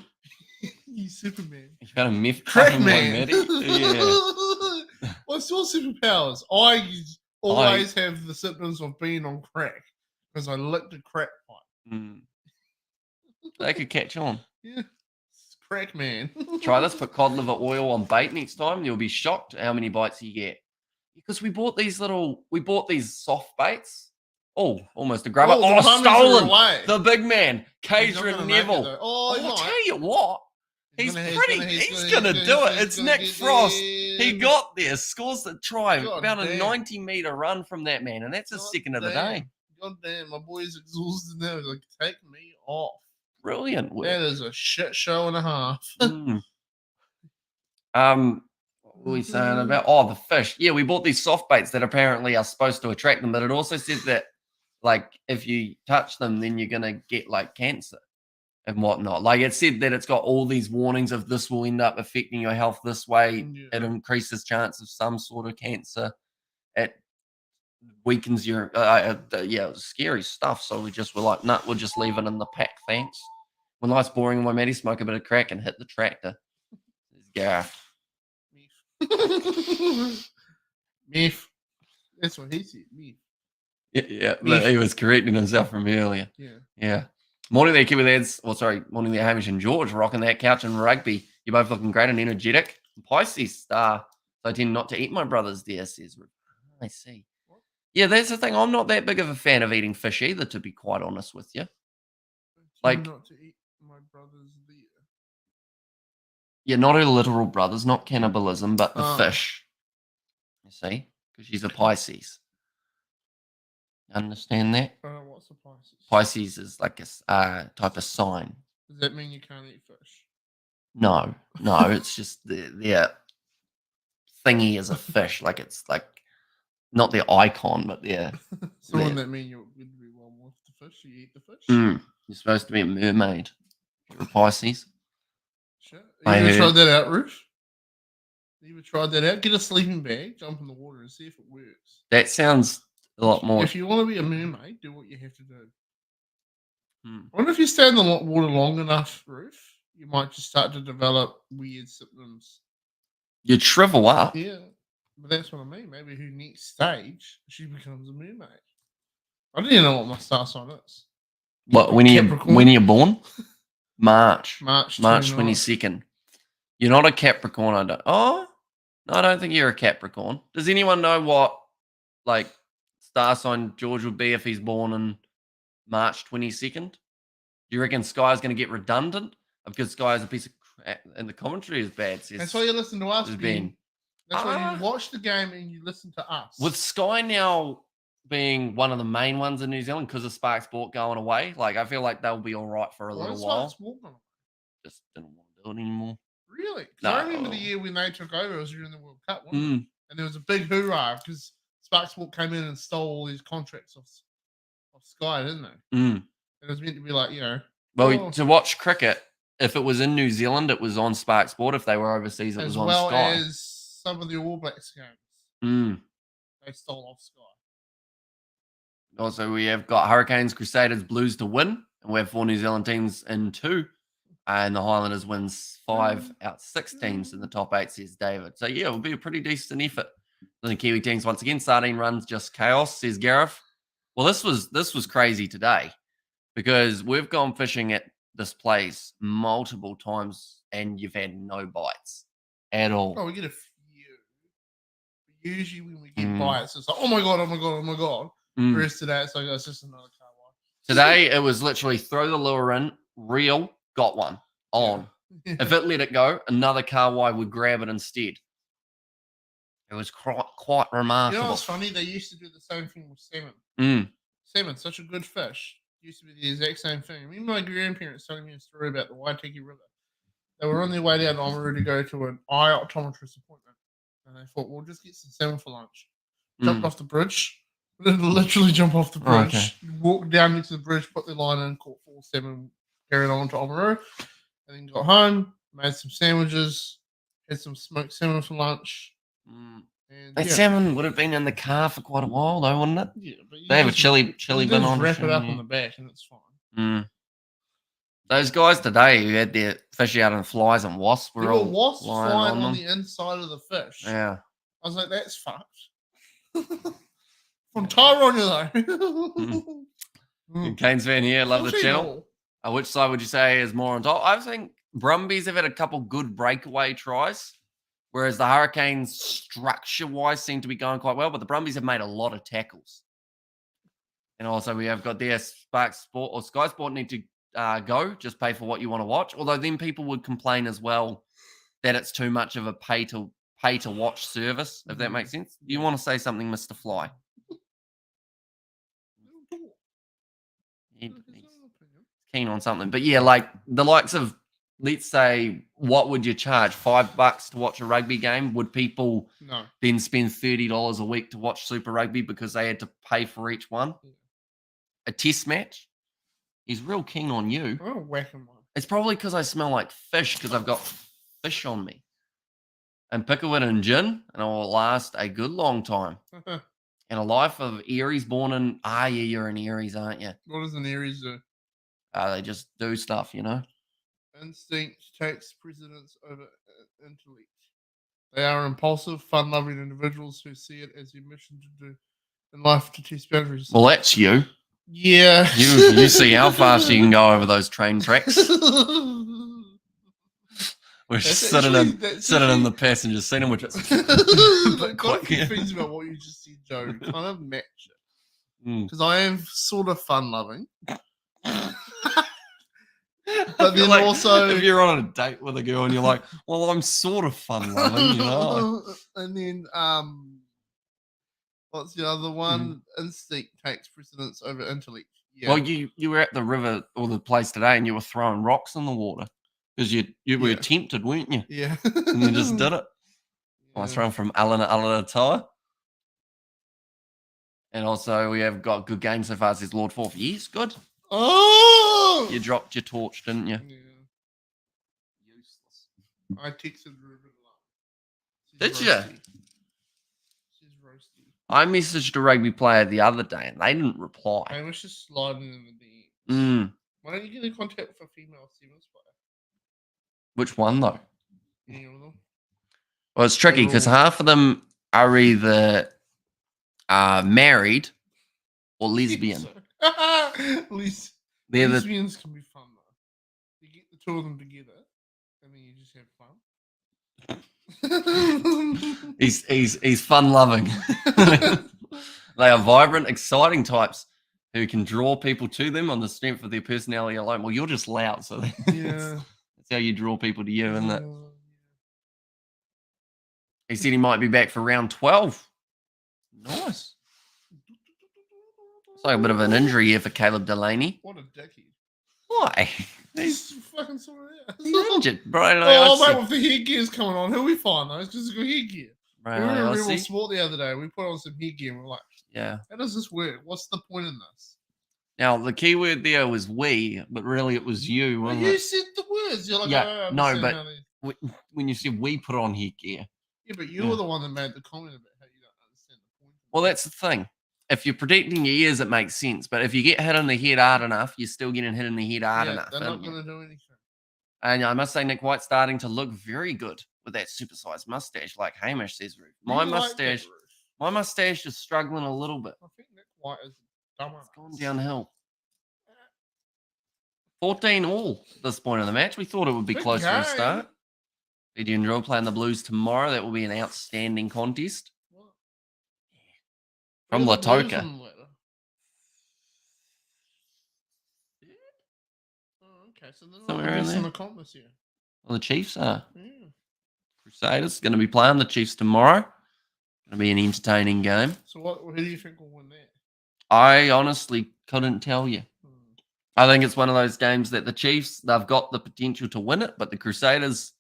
Speaker 2: You Superman.
Speaker 1: You got a myth
Speaker 2: Crack man.
Speaker 1: Yeah.
Speaker 2: What's your superpowers? I always have the symptoms of being on crack because I licked a crack pipe.
Speaker 1: They could catch on.
Speaker 2: Yeah. It's crack man.
Speaker 1: Try this. Put cod liver oil on bait next time. You'll be shocked at how many bites you get. Because we bought these soft baits. Oh, almost a grubber. Oh, stolen. The big man, Cadron Neville. I'll tell you what. He's going to do it. It's Nick Frost. He got there, scores the try. About a 90-meter run from that man, and that's his second of the day.
Speaker 2: God damn, my boy's exhausted now. He's like, take me off.
Speaker 1: Brilliant work.
Speaker 2: That is a shit show and a half.
Speaker 1: What were we saying about? Oh, the fish. Yeah, we bought these soft baits that apparently are supposed to attract them, but it also says that, like, if you touch them, then you're going to get, like, cancer and whatnot. Like, it said that it's got all these warnings of this will end up affecting your health this way. Yeah. It increases chance of some sort of cancer. It weakens your... yeah, it was scary stuff. So we just were like, nah, we'll just leave it in the pack, thanks. When life's boring and my matey smoke a bit of crack and hit the tractor. Yeah.
Speaker 2: Meef. That's what he said. Meef.
Speaker 1: Yeah. He was correcting himself from earlier. Yeah. Morning there, Kiwi lads. Morning there, Hamish and George, rocking that couch and rugby. You're both looking great and energetic. Pisces star. So I tend not to eat my brothers there, says. I see. What? Yeah, that's the thing. I'm not that big of a fan of eating fish either, to be quite honest with you. Like,
Speaker 2: not to eat my brothers there.
Speaker 1: Yeah, not her literal brothers, not cannibalism, but the fish. You see? Because she's a Pisces. Understand that?
Speaker 2: What's a Pisces?
Speaker 1: Pisces is like a type of sign.
Speaker 2: Does that mean you can't eat fish?
Speaker 1: No, it's just their thingy is a fish. Like, it's like not their icon, but their...
Speaker 2: So wouldn't that mean you're going to be one with the fish? You eat the fish?
Speaker 1: You're supposed to be a mermaid. You're a Pisces.
Speaker 2: Sure. You ever tried that out, Ruth? You ever tried that out? Get a sleeping bag, jump in the water, and see if it works.
Speaker 1: That sounds a lot more.
Speaker 2: If you want to be a mermaid, do what you have to do. I wonder if you stay in the water long enough, Ruth, you might just start to develop weird symptoms.
Speaker 1: You'd shrivel up.
Speaker 2: Yeah, but that's what I mean. Maybe her next stage, she becomes a mermaid. I don't even know what my star sign is.
Speaker 1: What, when are you born? March
Speaker 2: 29th.
Speaker 1: 22nd. You're not a Capricorn, I don't. Oh, no, I don't think you're a Capricorn. Does anyone know what, like, star sign George would be if he's born in March 22nd? Do you reckon Sky's going to get redundant? Because Sky is a piece of And the commentary is bad. Says,
Speaker 2: That's why you listen to us,
Speaker 1: says
Speaker 2: Ben. That's why you watch the game and you listen to us.
Speaker 1: With Sky now being one of the main ones in New Zealand because of Spark Sport going away, like I feel like they'll be all right for a little while. Just didn't want to do it anymore.
Speaker 2: Really?
Speaker 1: No.
Speaker 2: I remember the year when they took over, it was during the World Cup, wasn't it? And there was a big hoorah because Spark Sport came in and stole all these contracts off Sky, didn't they? It was meant to be like,
Speaker 1: Well, to watch cricket, if it was in New Zealand, it was on Spark Sport. If they were overseas, it was on Sky.
Speaker 2: As well as some of the All Blacks games. They stole off Sky.
Speaker 1: Also, we have got Hurricanes, Crusaders, Blues to win. And we have 4 New Zealand teams in 2. And the Highlanders wins 5 out 6 teams in the top 8, says David. So, yeah, it will be a pretty decent effort. The Kiwi teams, once again, sardine runs, just chaos, says Gareth. Well, this was crazy today because we've gone fishing at this place multiple times and you've had no bites at all.
Speaker 2: Oh, we get a few. Usually when we get bites, it's like, oh my God, oh my God, oh my God. The rest of that, it's like, it's just another car one.
Speaker 1: Today, it was literally throw the lure in, reel, got one, on. Yeah. If it let it go, another Kawai would grab it instead. It was quite remarkable.
Speaker 2: You know what's funny? They used to do the same thing with salmon. Salmon, such a good fish. Used to be the exact same thing. I remember my grandparents telling me a story about the Waitaki River. They were on their way down to Oamaru to go to an eye optometrist appointment. And they thought, we'll just get some salmon for lunch. Jumped off the bridge. Literally jump off the bridge. Walked down next to the bridge, put the line in, caught 4 salmon, carried on to Oamaru. And then got home, made some sandwiches, had some smoked salmon for lunch.
Speaker 1: That salmon would have been in the car for quite a while, though, wouldn't it?
Speaker 2: Yeah, but
Speaker 1: they have a chili bin on.
Speaker 2: Wrap it up on the back, and it's fine.
Speaker 1: Those guys today who had their fish out and flies and wasps were all
Speaker 2: wasps flying on the inside of the fish.
Speaker 1: Yeah,
Speaker 2: I was like, that's fucked. From Tyrone, though.
Speaker 1: Canes fan here, love the channel. Which side would you say is more on top? I think Brumbies have had a couple good breakaway tries. Whereas the Hurricanes, structure-wise, seem to be going quite well, but the Brumbies have made a lot of tackles. And also, we have got their Spark Sport or Sky Sport need to go, just pay for what you want to watch. Although then people would complain as well that it's too much of a pay to watch service, if that makes sense. You want to say something, Mr. Fly? He's keen on something, but yeah, like the likes of. Let's say, what would you charge? $5 to watch a rugby game? Would people then spend $30 a week to watch Super Rugby because they had to pay for each one? Yeah. A test match? He's real keen on you.
Speaker 2: I'll whack him on.
Speaker 1: It's probably because I smell like fish because I've got fish on me. And pickle it in gin, and it will last a good long time. And a life of Aries born in... yeah, you're an Aries, aren't you?
Speaker 2: What does an Aries do?
Speaker 1: They just do stuff, you know?
Speaker 2: Instinct takes precedence over intellect. They are impulsive, fun-loving individuals who see it as their mission to do in life to test boundaries.
Speaker 1: Well, that's you.
Speaker 2: Yeah.
Speaker 1: You see how fast you can go over those train tracks. We're sitting in the passenger seat, which is
Speaker 2: quite a few things about what you just said, Joe. Kind of match it. Because I am sort of fun-loving. But then also,
Speaker 1: if you're on a date with a girl and you're like, well, I'm sort of fun loving, you know.
Speaker 2: And then what's the other one? Instinct takes precedence over intellect. Yeah.
Speaker 1: Well, you were at the river or the place today and you were throwing rocks in the water because you were tempted, weren't you?
Speaker 2: Yeah.
Speaker 1: And you just did it. Yeah. I was thrown from Alana Toa. And also we have got good games so far, says Lord Forth. Yes, good.
Speaker 2: Oh!
Speaker 1: You dropped your torch, didn't you?
Speaker 2: Yeah. Useless. I texted Ruben a lot.
Speaker 1: Did you?
Speaker 2: She's roasty.
Speaker 1: I messaged a rugby player the other day and they didn't reply.
Speaker 2: I was just sliding in the DMs. Why don't you get in contact with a female Sevens player?
Speaker 1: Which one, though?
Speaker 2: Any of them?
Speaker 1: Well, it's tricky because half of them are either married or lesbian.
Speaker 2: Lesbians can be fun though. You get the two of them together, and then you just have fun.
Speaker 1: he's fun loving. They are vibrant, exciting types who can draw people to them on the strength of their personality alone. Well, you're just loud, so that's That's how you draw people to you, isn't it?
Speaker 2: Oh,
Speaker 1: He said he might be back for round 12. Nice. It's like a bit of an injury here for Caleb Delaney.
Speaker 2: what a dickhead.
Speaker 1: Why?
Speaker 2: He's fucking sorted out.
Speaker 1: He's injured, bro.
Speaker 2: Oh, mate, with the headgear's coming on, who we find those? Because it's got headgear.
Speaker 1: Right,
Speaker 2: We were in
Speaker 1: I
Speaker 2: Rebel
Speaker 1: see.
Speaker 2: Sport the other day. We put on some headgear and we're like,
Speaker 1: Yeah.
Speaker 2: how does this work? What's the point in this?
Speaker 1: Now, the key word there was we, but really it was you,
Speaker 2: Well,
Speaker 1: wasn't
Speaker 2: you
Speaker 1: it?
Speaker 2: said the words. You're like,
Speaker 1: Yeah,
Speaker 2: I don't
Speaker 1: no,
Speaker 2: understand
Speaker 1: but-
Speaker 2: how they-
Speaker 1: When you said we put on headgear.
Speaker 2: Yeah, but you
Speaker 1: Yeah.
Speaker 2: were the one that made the comment about how you don't understand the point.
Speaker 1: Well, that's the thing. If you're protecting your ears, it makes sense. But if you get hit in the head hard enough, you're still getting hit in the head hard enough.
Speaker 2: They're not
Speaker 1: aren't you?
Speaker 2: going to do anything.
Speaker 1: And I must say, Nick White's starting to look very good with that supersized mustache, like Hamish says, Ruth.
Speaker 2: Do you like that, Ruth?
Speaker 1: My mustache is struggling a little bit.
Speaker 2: I think Nick White is dumber.
Speaker 1: It's gone downhill. 14 all at this point in the match. We thought it would be
Speaker 2: Big
Speaker 1: closer to
Speaker 2: game.
Speaker 1: start. Did you enjoy playing the Blues tomorrow? That will be an outstanding contest.
Speaker 2: What?
Speaker 1: From
Speaker 2: Where are the Blues
Speaker 1: Latoka.
Speaker 2: on the ladder? Oh, okay, so they're not
Speaker 1: Somewhere
Speaker 2: going
Speaker 1: in
Speaker 2: to
Speaker 1: there.
Speaker 2: some comp this year.
Speaker 1: Well, the Chiefs are.
Speaker 2: Yeah.
Speaker 1: Crusaders going to be playing the Chiefs tomorrow. Going to be an entertaining game.
Speaker 2: So who do you think will win that?
Speaker 1: I honestly couldn't tell you.
Speaker 2: Hmm.
Speaker 1: I think it's one of those games that the Chiefs, they've got the potential to win it, but the Crusaders,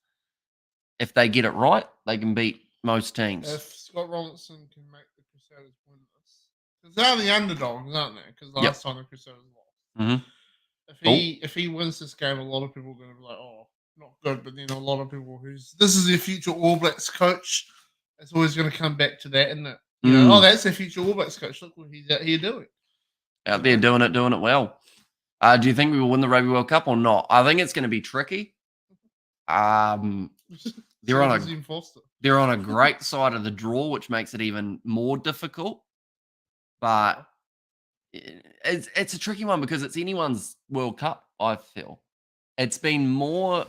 Speaker 1: if they get it right, they can beat most teams.
Speaker 2: If Scott Robinson can make the Crusaders win this, because they're the underdogs, aren't they? Because last time the Crusaders lost.
Speaker 1: Mhm.
Speaker 2: If he wins this game, a lot of people are going to be like, "Oh, not good." But then a lot of people this is their future All Blacks coach. It's always going to come back to that, isn't it? You know, oh, that's their future All Blacks coach. Look what he's out here doing.
Speaker 1: Out there doing it well. Do you think we will win the Rugby World Cup or not? I think it's going to be tricky. They're on
Speaker 2: Zim Foster.
Speaker 1: they're on a great side of the draw, which makes it even more difficult. But it's a tricky one because it's anyone's World Cup, I feel. It's been more,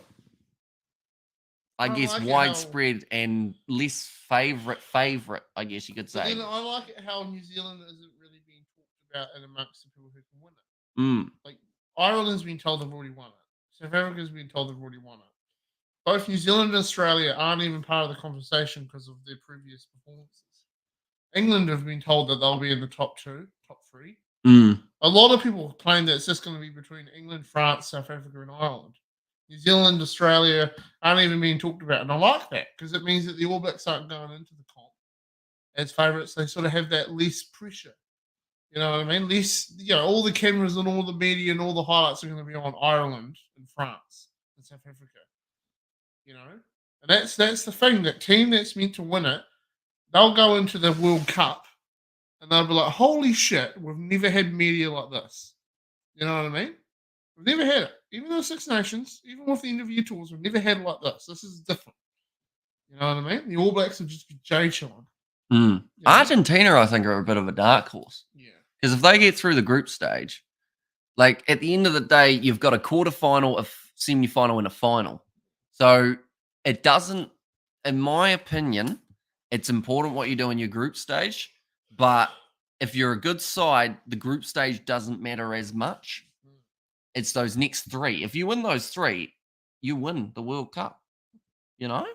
Speaker 1: I guess,
Speaker 2: like it how-
Speaker 1: widespread and less favorite, I guess you could
Speaker 2: But
Speaker 1: say.
Speaker 2: then I like it how New Zealand isn't really being talked about and amongst the people who can win it.
Speaker 1: Mm,
Speaker 2: Like Ireland's been told they've already won it. South Africa's been told they've already won it. Both New Zealand and Australia aren't even part of the conversation because of their previous performances. England have been told that they'll be in the top 3.
Speaker 1: mm,
Speaker 2: A lot of people claim that it's just going to be between England, France, South Africa, and Ireland. New Zealand, Australia aren't even being talked about. And I like that because it means that the All Blacks aren't going into the comp as favourites. They sort of have that less pressure. You know what I mean? Less, all the cameras and all the media and all the highlights are going to be on Ireland and France and South Africa. And that's the thing. That team that's meant to win it, they'll go into the World Cup and they'll be like, "Holy shit, we've never had media like this." You know what I mean? We've never had it. Even though Six Nations, even with the interview tours, we've never had it like this. This is different. You know what I mean? The All Blacks will just be jay-chilling.
Speaker 1: mm.
Speaker 2: Yeah.
Speaker 1: Argentina, I think, are a bit of a dark horse.
Speaker 2: Yeah.
Speaker 1: Because if they get through the group stage, like at the end of the day, you've got a quarterfinal, a semi-final, and a final. So it doesn't, in my opinion, it's important what you do in your group stage. But if you're a good side, the group stage doesn't matter as much. It's those next 3. If you win those 3, you win the World Cup. You know?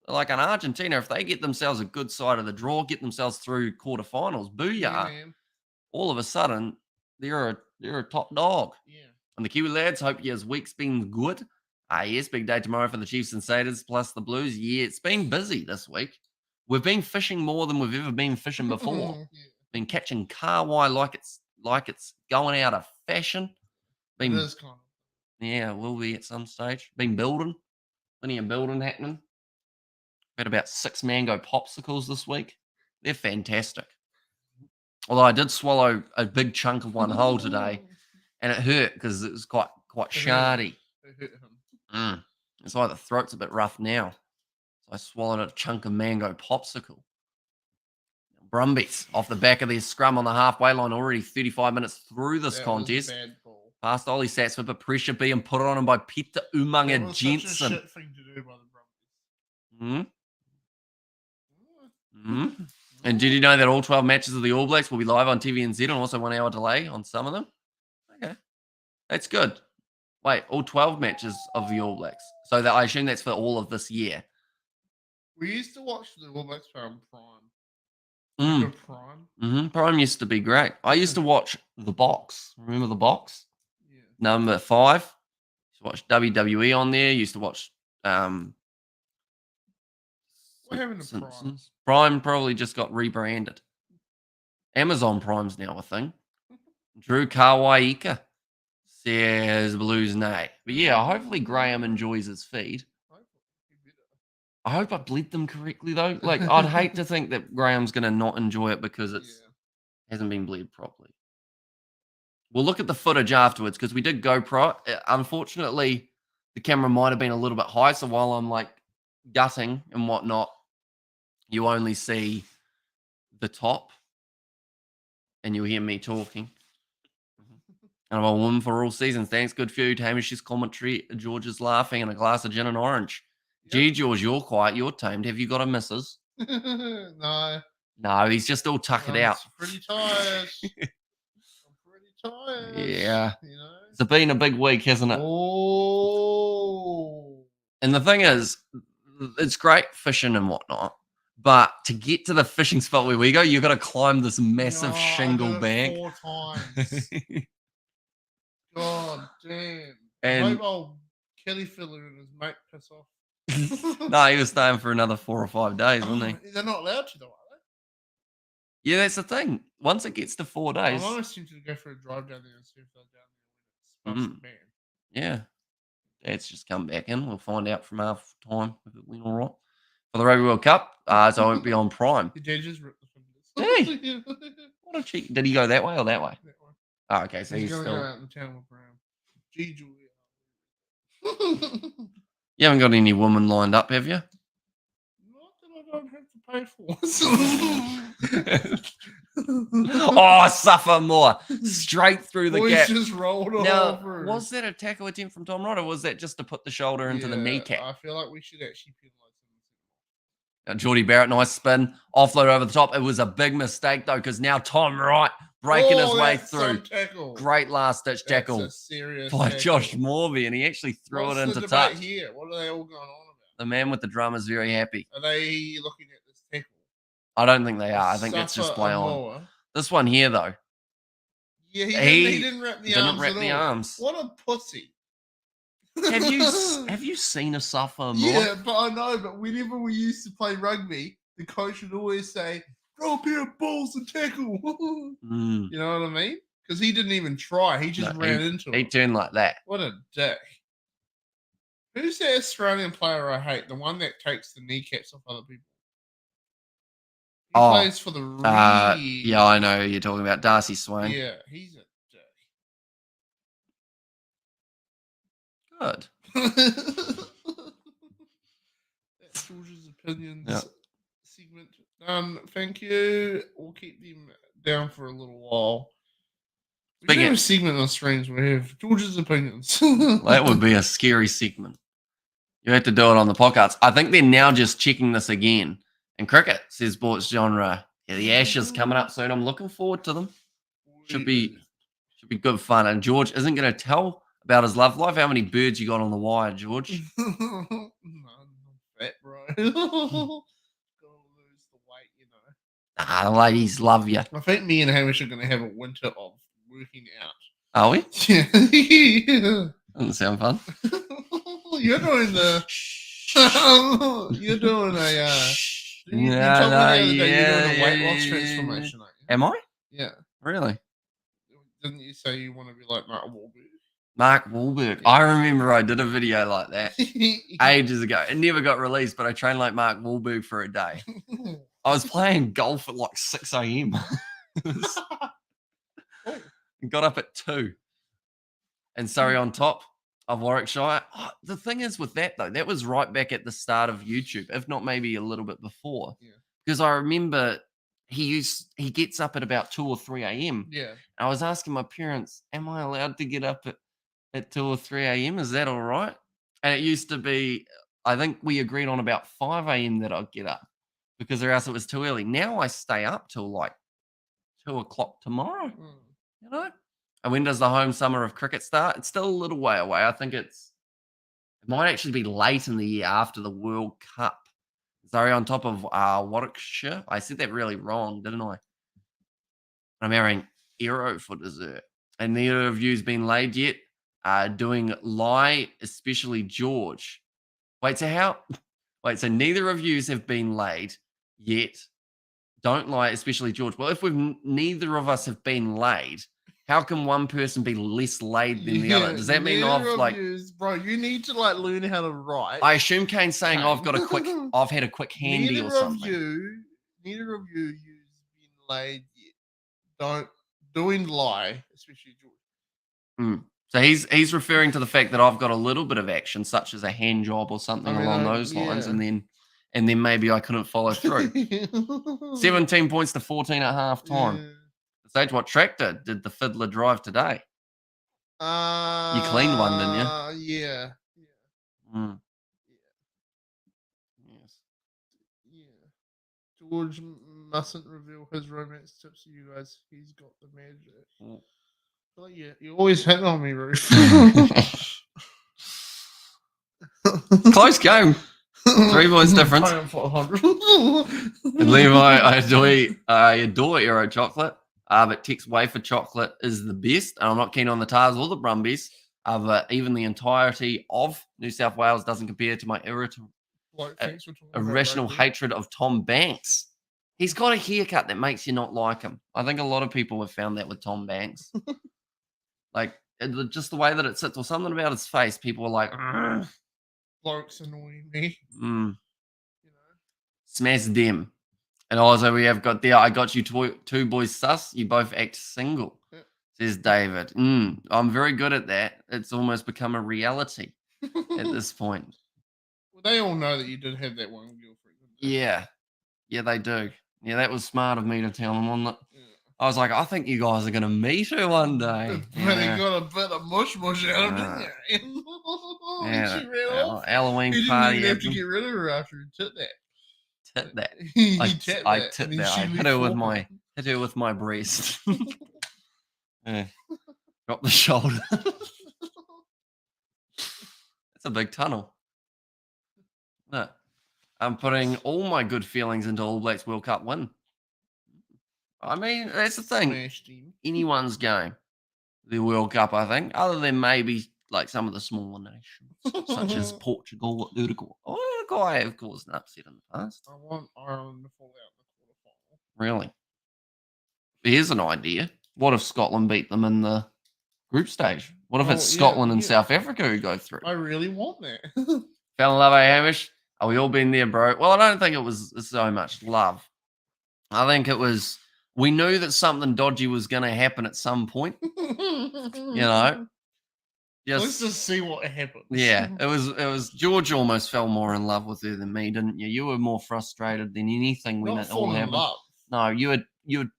Speaker 1: Like an Argentina, if they get themselves a good side of the draw, get themselves through quarterfinals, booyah,
Speaker 2: Yeah, man.
Speaker 1: all of a sudden, they're a top dog.
Speaker 2: Yeah.
Speaker 1: And the Kiwi lads, hope your week's been good. Yes, big day tomorrow for the Chiefs and Satyrs plus the Blues. Yeah, it's been busy this week. We've been fishing more than we've ever been fishing before.
Speaker 2: Yeah.
Speaker 1: Been catching carwai like it's going out of fashion.
Speaker 2: It is kind of.
Speaker 1: Yeah, will be at some stage. Been building. Plenty of building happening. Had about 6 mango popsicles this week. They're fantastic. Although I did swallow a big chunk of one whole today, and it hurt because it was quite shardy.
Speaker 2: It hurt him.
Speaker 1: It's like the throat's a bit rough now. So I swallowed a chunk of mango popsicle. Brumbies off the back of their scrum on the halfway line, already 35 minutes through this
Speaker 2: That
Speaker 1: contest.
Speaker 2: was a bad ball.
Speaker 1: Past Ollie Satswipper, pressure being put on him by Peter Umaga
Speaker 2: That was such a
Speaker 1: Jensen.
Speaker 2: shit thing to do by the Brumbies.
Speaker 1: And did you know that all 12 matches of the All Blacks will be live on TVNZ and also 1 hour delay on some of them? Okay. That's good. Wait, all 12 matches of the All Blacks. So that I assume that's for all of this year.
Speaker 2: We used to watch the All Blacks on Prime.
Speaker 1: Mm.
Speaker 2: Remember Prime?
Speaker 1: Prime used to be great. I used to watch The Box. Remember The Box?
Speaker 2: Yeah.
Speaker 1: Number 5. Used to watch WWE on there. Used to watch
Speaker 2: What happened to Prime?
Speaker 1: Simpsons. Prime probably just got rebranded. Amazon Prime's now a thing. Drew Kawaika says Blues nay. But yeah, hopefully Graham enjoys his feed. I hope I bled them correctly though. Like I'd hate to think that Graham's gonna not enjoy it because it hasn't been bled properly. We'll look at the footage afterwards because we did GoPro. Unfortunately, the camera might have been a little bit high, so while I'm like gutting and whatnot, you only see the top, and you'll hear me talking. And I'm a woman for all seasons. Thanks, good food. Hamish's commentary. George is laughing, and a glass of gin and orange. Yep. Gee, George, you're quiet. You're tamed. Have you got a missus?
Speaker 2: No.
Speaker 1: No, he's just all tuckered out.
Speaker 2: Pretty tired. I'm pretty tired.
Speaker 1: Yeah.
Speaker 2: You know?
Speaker 1: It's been a big week, hasn't it?
Speaker 2: Oh.
Speaker 1: And the thing is, it's great fishing and whatnot. But to get to the fishing spot where we go, you've got to climb this massive shingle bank.
Speaker 2: 4 times. God damn.
Speaker 1: And
Speaker 2: I hope old Kelly Filler and his mate piss off.
Speaker 1: No, he was staying for another 4 or 5 days, wasn't he?
Speaker 2: They're not allowed to, though, are they?
Speaker 1: Yeah, that's the thing. Once it gets to 4 days.
Speaker 2: I almost seem to go for a drive down there and see if they're down there when it's man.
Speaker 1: Yeah. Dad's just come back in. We'll find out from half time if it went all right. For the Rugby World Cup, so I won't be on Prime.
Speaker 2: Did Dad just rip the fingers?
Speaker 1: Hey! What a cheek. Did he go that way or that way?
Speaker 2: That one.
Speaker 1: Oh, okay, so he's
Speaker 2: going
Speaker 1: still...
Speaker 2: to go out in the town with Graham. Gee, Julia.
Speaker 1: You haven't got any women lined up, have you?
Speaker 2: Not that I don't have to pay for.
Speaker 1: Oh, suffer more. Straight through the gap.
Speaker 2: Just rolled
Speaker 1: now,
Speaker 2: over.
Speaker 1: Was that a tackle attempt from Tom Wright, or was that just to put the shoulder into the kneecap?
Speaker 2: I feel like we should actually penalise him.
Speaker 1: Geordie Barrett, nice spin. Offload over the top. It was a big mistake, though, because now Tom Wright breaking his way through. Great last-ditch tackle by Josh Morby, and he actually threw it into touch.
Speaker 2: Here? What are they all going on about?
Speaker 1: The man with the drum is very happy.
Speaker 2: Are they looking at this tackle?
Speaker 1: I don't think they are. I think it's just play on. This one here, though.
Speaker 2: Yeah, he didn't wrap the arms
Speaker 1: wrap the arms.
Speaker 2: What a pussy.
Speaker 1: Have you seen a suffer more?
Speaker 2: Yeah, but I know. But whenever we used to play rugby, the coach would always say, "Throw a pair of balls and tackle." You know what I mean? Because he didn't even try. He just ran into it.
Speaker 1: He turned like that.
Speaker 2: What a dick. Who's that Australian player I hate? The one that takes the kneecaps off other people. He plays for the
Speaker 1: yeah, I know who you're talking about. Darcy Swain.
Speaker 2: Yeah, he's a dick.
Speaker 1: Good.
Speaker 2: That's George's opinions segment. Thank you. We'll keep them down for a little while. We should have a segment on streams where we have George's opinions.
Speaker 1: That would be a scary segment. You have to do it on the podcast. I think they're now just checking this again. And cricket, says sports genre. Yeah, the Ashes coming up soon. I'm looking forward to them. Should be good fun. And George isn't going to tell about his love life. How many birds you got on the wire, George?
Speaker 2: None. Fat, bro. Gotta lose the weight, you know.
Speaker 1: The ladies love you.
Speaker 2: I think me and Hamish are going to have a winter of working out.
Speaker 1: Are we?
Speaker 2: Yeah.
Speaker 1: Doesn't sound fun.
Speaker 2: You're doing the... You're doing a...
Speaker 1: You're doing
Speaker 2: a weight loss transformation, aren't you?
Speaker 1: Am I?
Speaker 2: Yeah.
Speaker 1: Really?
Speaker 2: Didn't you say you want to be like Mark Wahlberg?
Speaker 1: Mark Wahlberg. Yeah. I remember I did a video like that ages ago. It never got released, but I trained like Mark Wahlberg for a day. I was playing golf at like 6 a.m. Got up at 2. And Surrey on top of Warwickshire. Oh, the thing is with that, though, that was right back at the start of YouTube, if not maybe a little bit before. Yeah. Because I remember he gets up at about 2 or 3 a.m.
Speaker 2: Yeah.
Speaker 1: I was asking my parents, am I allowed to get up at 2 or 3 a.m.? Is that all right? And it used to be, I think we agreed on about 5 a.m. that I'd get up because or else it was too early. Now I stay up till like 2 o'clock tomorrow. You know? And when does the home summer of cricket start? It's still a little way away. I think it might actually be late in the year after the World Cup. Sorry, on top of Warwickshire. I said that really wrong, didn't I? I'm having Aero for dessert. And neither of you's been laid yet. Doing lie, especially George. Wait, so neither of yous have been laid yet. Don't lie, especially George. Well, if neither of us have been laid, how can one person be less laid than the other? Does that mean
Speaker 2: bro? You need to like learn how to write.
Speaker 1: I assume Kane's saying I've had a quick handy or something.
Speaker 2: Neither of you's been laid yet. Don't lie, especially George.
Speaker 1: So he's referring to the fact that I've got a little bit of action, such as a hand job or something along those lines, and then maybe I couldn't follow through. 17 points to 14 at half time. Yeah. Sage, what tractor did the fiddler drive today? You cleaned one, didn't
Speaker 2: you? Yeah.
Speaker 1: Mm.
Speaker 2: Yes. Yeah. George mustn't reveal his romance tips to you guys. He's got the magic. Mm. Well, yeah, you always hit on me, Ruth.
Speaker 1: Close game. 3 points difference. Levi, I adore Aero chocolate, but Tex wafer chocolate is the best. And I'm not keen on the Tars or the Brumbies, but even the entirety of New South Wales doesn't compare to my irrational hatred of Tom Banks. He's got a haircut that makes you not like him. I think a lot of people have found that with Tom Banks. Like, just the way that it sits or something about his face, people are like,
Speaker 2: blokes annoying me.
Speaker 1: You know? Smash them. And also we have got there, I got you two boys sus. You both act single, says David. I'm very good at that. It's almost become a reality at this point.
Speaker 2: Well, they all know that you did have that one girlfriend.
Speaker 1: Yeah. Yeah, they do. Yeah, that was smart of me to tell them on that. I was like, I think you guys are going to meet her one day.
Speaker 2: But he got a bit of mush out of it, didn't you?
Speaker 1: Yeah,
Speaker 2: she ran off.
Speaker 1: Halloween
Speaker 2: he
Speaker 1: party.
Speaker 2: Didn't even have to get rid of her after he tit that.
Speaker 1: Tit that.
Speaker 2: I
Speaker 1: tit that. I hit her with my breast. Yeah. Drop the shoulder. That's a big tunnel. No. I'm putting all my good feelings into All Blacks World Cup win. I mean, that's the thing. Anyone's game. The World Cup, I think, other than maybe like some of the smaller nations, such as Portugal, Uruguay, have caused an upset in the past.
Speaker 2: I want Ireland to fall out in the quarterfinal.
Speaker 1: Really? Here's an idea. What if Scotland beat them in the group stage? What if it's Scotland and South Africa who go through?
Speaker 2: I really want that.
Speaker 1: Fell in love, Hamish? Oh, we all been there, bro. Well, I don't think it was so much love. I think it was, we knew that something dodgy was going to happen at some point. You know?
Speaker 2: Let's just see what happens.
Speaker 1: Yeah, it was George almost fell more in love with her than me, didn't you? You were more frustrated than anything when it all happened. Love. No, you had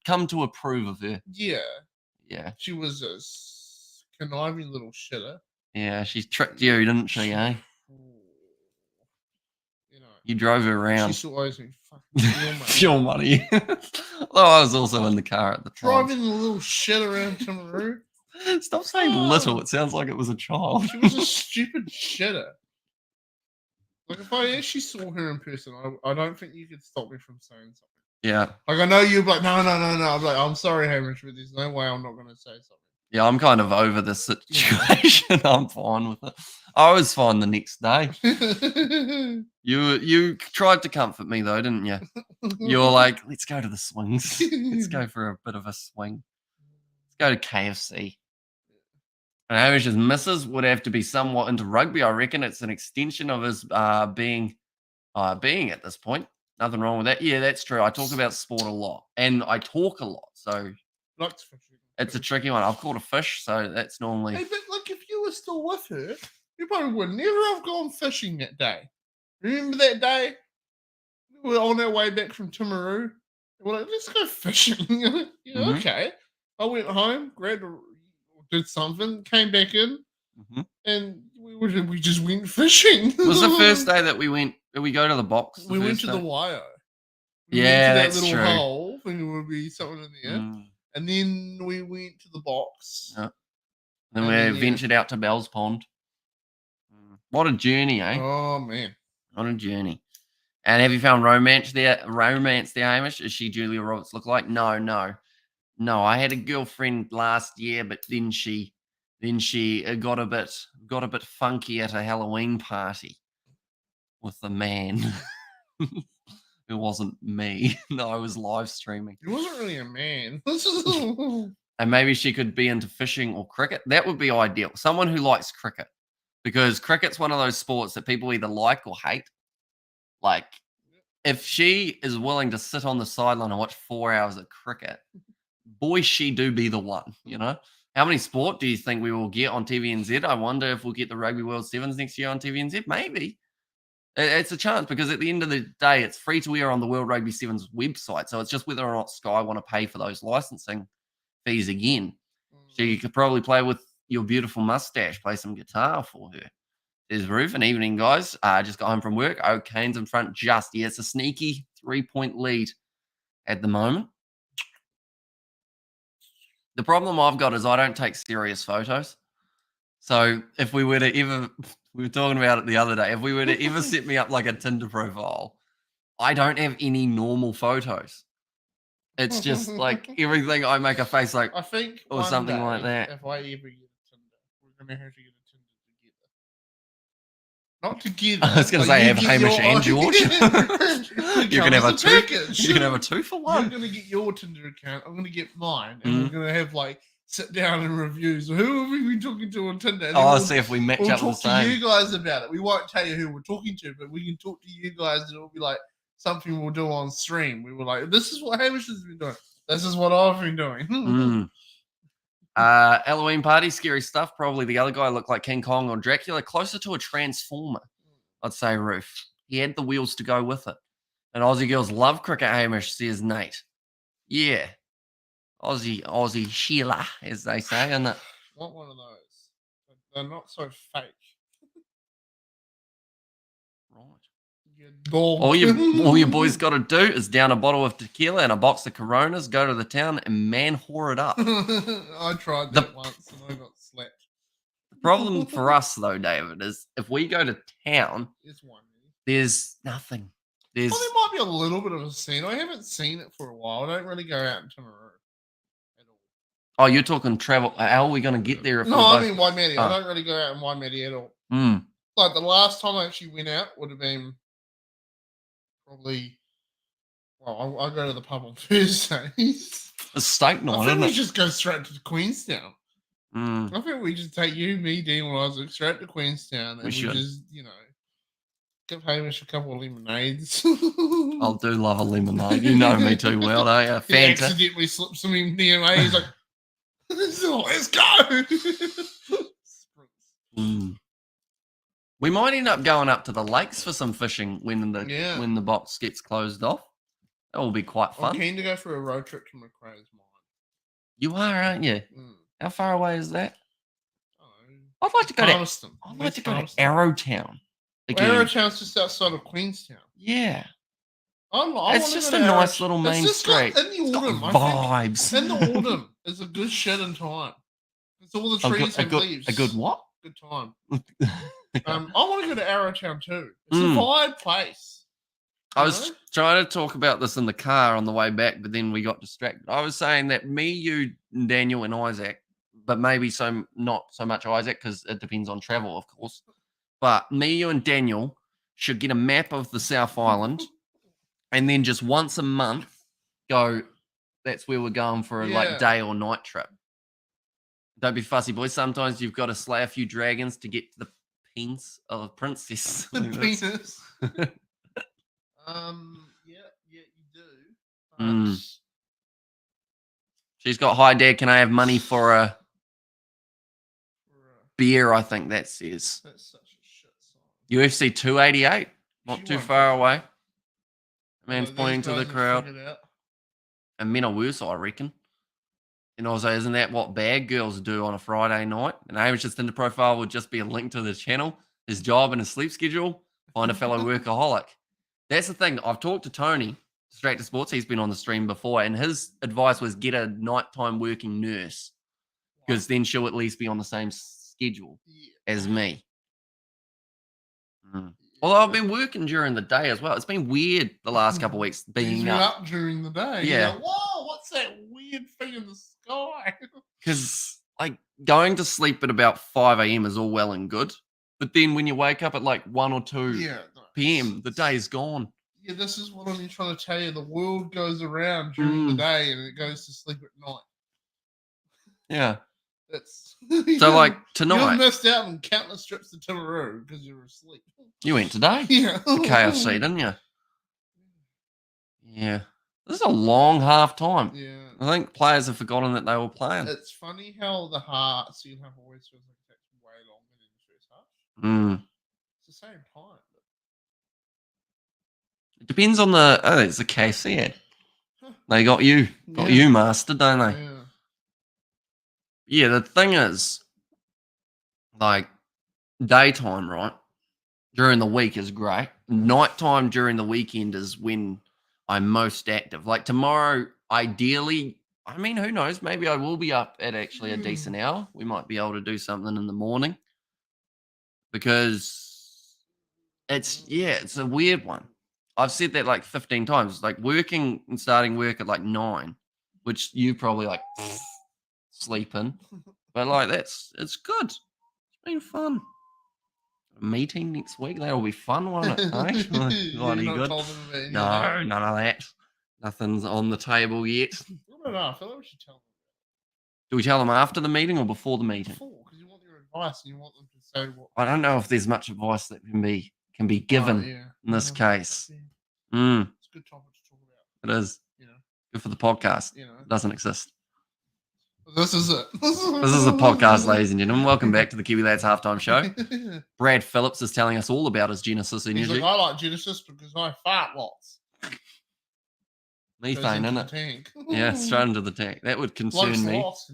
Speaker 1: come to approve of her.
Speaker 2: Yeah.
Speaker 1: Yeah.
Speaker 2: She was a conniving little shitter.
Speaker 1: Yeah, she tricked you, didn't she, eh? You drove her around.
Speaker 2: She always me fucking
Speaker 1: fuel money. Well, I was also in the car at the time.
Speaker 2: Driving the little shit around Timaru.
Speaker 1: Stop saying little. It sounds like it was a child.
Speaker 2: She was a stupid shitter. Like, if I actually saw her in person, I don't think you could stop me from saying something.
Speaker 1: Yeah.
Speaker 2: Like, I know you'd be like, no. I'm like, I'm sorry, Hamish, but there's no way I'm not going to say something.
Speaker 1: Yeah, I'm kind of over this situation. I'm fine with it. I was fine the next day. You tried to comfort me though, didn't you? You were like, let's go to the swings. Let's go for a bit of a swing. Let's go to KFC. And Hamish's missus would have to be somewhat into rugby. I reckon it's an extension of his being at this point. Nothing wrong with that. Yeah, that's true. I talk about sport a lot. And I talk a lot. So it's a tricky one. I've caught a fish, so that's normally...
Speaker 2: Hey, but like if you were still with her, you probably would never have gone fishing that day. Remember that day? We were on our way back from Timaru. We're like, let's go fishing. Okay. I went home, did something, came back in, and we just went fishing.
Speaker 1: It was the first day that we went. Did we go to the box?
Speaker 2: We went to the Wyo.
Speaker 1: Yeah, that's true.
Speaker 2: Hole, thinking it would be something in there. And then we went to the box.
Speaker 1: Yeah. Then
Speaker 2: And
Speaker 1: we ventured out to Bell's Pond. What a journey, eh?
Speaker 2: Oh, man.
Speaker 1: What a journey. And have you found romance there, Hamish? Is she Julia Roberts look like? No. I had a girlfriend last year, but then she got a bit funky at a Halloween party with a man. It wasn't me. No, I was live streaming.
Speaker 2: He wasn't really a man.
Speaker 1: And maybe she could be into fishing or cricket. That would be ideal. Someone who likes cricket. Because cricket's one of those sports that people either like or hate. Like, if she is willing to sit on the sideline and watch 4 hours of cricket, boy, she do be the one, you know? How many sport do you think we will get on TVNZ? I wonder if we'll get the Rugby World Sevens next year on TVNZ. Maybe. It's a chance because at the end of the day, it's free to air on the World Rugby Sevens website. So it's just whether or not Sky want to pay for those licensing fees again. So you could probably play with your beautiful mustache, play some guitar for her. There's Ruth. An evening, guys. Just got home from work. Canes in front just. Yeah, it's a sneaky 3-point lead at the moment. The problem I've got is I don't take serious photos. So if we were to ever, we were talking about it the other day, if we were to ever set me up like a Tinder profile, I don't have any normal photos. It's just like everything I make a face like,
Speaker 2: I think,
Speaker 1: or something like that.
Speaker 2: If I ever get a Tinder, we're going to have to get a Tinder together. Not together.
Speaker 1: I was going to say, have Hamish and George. You can have a two. You can have a 2 for 1.
Speaker 2: You're going to get your Tinder account. I'm going to get mine, and we're going to have like sit down and reviews. Who have we been talking to on Tinder?
Speaker 1: I'll see if we match up the
Speaker 2: We'll
Speaker 1: same.
Speaker 2: talk to you guys about it. We won't tell you who we're talking to, but we can talk to you guys, and it'll be like something we'll do on stream. We were like, this is what Hamish has been doing. This is what I've been doing.
Speaker 1: Halloween party, scary stuff. Probably the other guy looked like King Kong or Dracula, closer to a Transformer, I'd say, Ruth. He had the wheels to go with it. And Aussie girls love cricket, Hamish, says Nate. Yeah. Aussie Sheila, as they say, isn't it?
Speaker 2: Want one of those. They're not so fake.
Speaker 1: Right. All your boys got to do is down a bottle of tequila and a box of Coronas, go to the town and man whore it up.
Speaker 2: I tried that once and I got slapped.
Speaker 1: The problem for us, though, David, is if we go to town, there's nothing.
Speaker 2: There might be a little bit of a scene. I haven't seen it for a while. I don't really go out into Timaru at all.
Speaker 1: Oh, you're talking travel. How are we going to get there?
Speaker 2: I mean Waimea. I don't really go out in Waimea at all. Like the last time I actually went out would have been probably. Well, I go to the pub on Thursdays.
Speaker 1: A steak night.
Speaker 2: I think we just go straight to Queenstown. I think we just take you, me, Dean, when I was straight to Queenstown, and we just, give Hamish a couple of lemonades.
Speaker 1: I do love a lemonade. You know me too well, don't you?
Speaker 2: He accidentally slips some MDMA. He's like, let's go.
Speaker 1: We might end up going up to the lakes for some fishing when the box gets closed off. That will be quite fun.
Speaker 2: I'm keen to go for a road trip to McRae's mine.
Speaker 1: You are, aren't you? How far away is that? I'd like to go to Arrowtown.
Speaker 2: Arrowtown's just outside of Queenstown.
Speaker 1: Yeah. It's just a nice little main street.
Speaker 2: In the autumn,
Speaker 1: vibes.
Speaker 2: In the autumn, it's a good shedding time. It's all the trees have leaves.
Speaker 1: A good what?
Speaker 2: Good time. I want to go to Arrowtown too. It's a vibe place.
Speaker 1: I was trying to talk about this in the car on the way back, but then we got distracted. I was saying that me, you, Daniel, and Isaac, but maybe not so much Isaac because it depends on travel, of course. But me, you, and Daniel should get a map of the South Island, and then just once a month go. That's where we're going for a day or night trip. Don't be fussy, boys. Sometimes you've got to slay a few dragons to get to the penis of a princess.
Speaker 2: The penis. You do.
Speaker 1: She's got, hi, Dad, can I have money for a beer? I think that says.
Speaker 2: That's such a shit song.
Speaker 1: UFC 288, not too far away. Man's pointing to the crowd. And men are worse, I reckon. And also, isn't that what bad girls do on a Friday night? And Hamish's Tinder profile would just be a link to the channel, his job and his sleep schedule. Find a fellow workaholic. That's the thing. I've talked to Tony, Straight to Sports. He's been on the stream before, and his advice was get a nighttime working nurse because then she'll at least be on the same schedule as me. Although I've been working during the day as well. It's been weird the last couple of weeks being
Speaker 2: up during the day.
Speaker 1: Yeah.
Speaker 2: Like, whoa, what's that weird thing in the sky?
Speaker 1: Because like going to sleep at about 5 a.m. is all well and good. But then when you wake up at like 1 or 2 p.m., the day's gone.
Speaker 2: Yeah, this is what I'm trying to tell you. The world goes around during the day and it goes to sleep at night.
Speaker 1: Yeah.
Speaker 2: That's
Speaker 1: so like tonight.
Speaker 2: You missed out on countless trips to Timaru because you were asleep.
Speaker 1: You went today?
Speaker 2: Yeah.
Speaker 1: To KFC, didn't you? Yeah. This is a long half time.
Speaker 2: Yeah.
Speaker 1: I think players have forgotten that they were playing.
Speaker 2: It's funny how the second half always feels like it takes way longer than the first half. It's the same time.
Speaker 1: It depends on the... Oh, it's a KFC ad. They got you. Got you mastered, don't they?
Speaker 2: Yeah.
Speaker 1: Yeah, the thing is, like, daytime, right, during the week is great. Nighttime during the weekend is when I'm most active. Like, tomorrow, ideally, I mean, who knows? Maybe I will be up at actually a decent hour. We might be able to do something in the morning. Because it's a weird one. I've said that like 15 times. Like, working and starting work at like 9, which you probably like... sleeping, but like it's good. It's been fun. A meeting next week, that'll be fun, won't it? Bloody good. No, none of that. Nothing's on the table yet.
Speaker 2: I don't know. I feel like we should tell them.
Speaker 1: Do we tell them after the meeting or before the meeting?
Speaker 2: Before, because you want their advice and you want them to say what.
Speaker 1: I don't know if there's much advice that can be given in this case.
Speaker 2: It's a good topic to talk about.
Speaker 1: It is. Good for the podcast. It doesn't exist.
Speaker 2: This is it.
Speaker 1: This is a podcast, ladies and gentlemen. Welcome back to the Kiwi Lads Halftime Show. Brad Phillips is telling us all about his Genesis energy.
Speaker 2: He's like, I like Genesis because I fart lots.
Speaker 1: Methane, isn't it?
Speaker 2: Tank.
Speaker 1: Yeah, straight into the tank. That would concern me.
Speaker 2: Lots,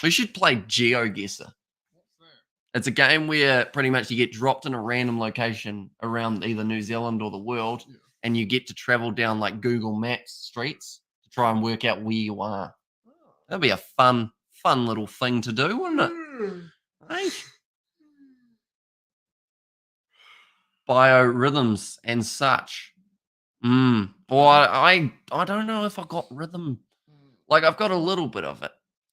Speaker 1: We should play GeoGuessr.
Speaker 2: What's that?
Speaker 1: It's a game where pretty much you get dropped in a random location around either New Zealand or the world, and you get to travel down like Google Maps streets. Try and work out where you are. That'd be a fun little thing to do, wouldn't it? Hey? Biorhythms and such. Or I don't know if I got rhythm. Like, I've got a little bit of it.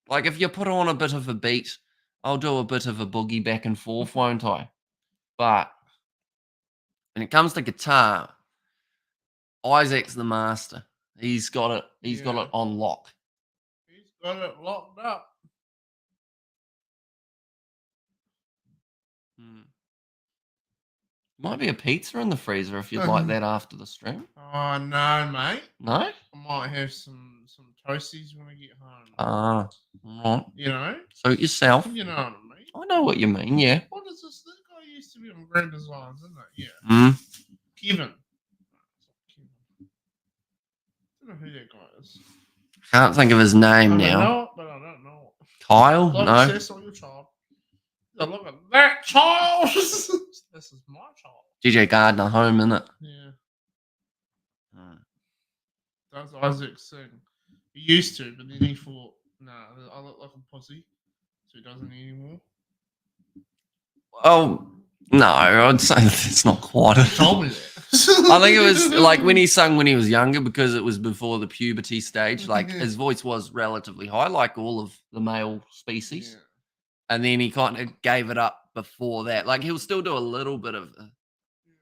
Speaker 1: Like, if you put on a bit of a beat, I'll do a bit of a boogie back and forth, won't I? But when it comes to guitar, Isaac's the master. He's got it. He's got it on lock.
Speaker 2: He's got it locked up.
Speaker 1: Might be a pizza in the freezer if you'd like that after the stream.
Speaker 2: Oh no, mate.
Speaker 1: No?
Speaker 2: I might have some toasties when I get home.
Speaker 1: Ah, right.
Speaker 2: You know?
Speaker 1: Suit yourself.
Speaker 2: You know what I mean?
Speaker 1: I know what you mean, yeah.
Speaker 2: What is this? This guy used to be on Grand Designs, isn't it?
Speaker 1: Yeah.
Speaker 2: Kevin. I don't know who that guy is.
Speaker 1: Can't think of his name now.
Speaker 2: I know it, but I don't know it.
Speaker 1: Kyle?
Speaker 2: Don't
Speaker 1: No.
Speaker 2: obsess on your child. Look at that child. This is my child.
Speaker 1: DJ Gardner home, innit?
Speaker 2: Yeah. Does Isaac sing? He used to, but then he thought, nah, I look like a pussy, so he doesn't anymore.
Speaker 1: Oh, no, I'd say it's not quite it.
Speaker 2: He told me that.
Speaker 1: I think it was like when he sung when he was younger because it was before the puberty stage. Like his voice was relatively high, like all of the male species. Yeah. And then he kind of gave it up before that. Like he'll still do a little bit of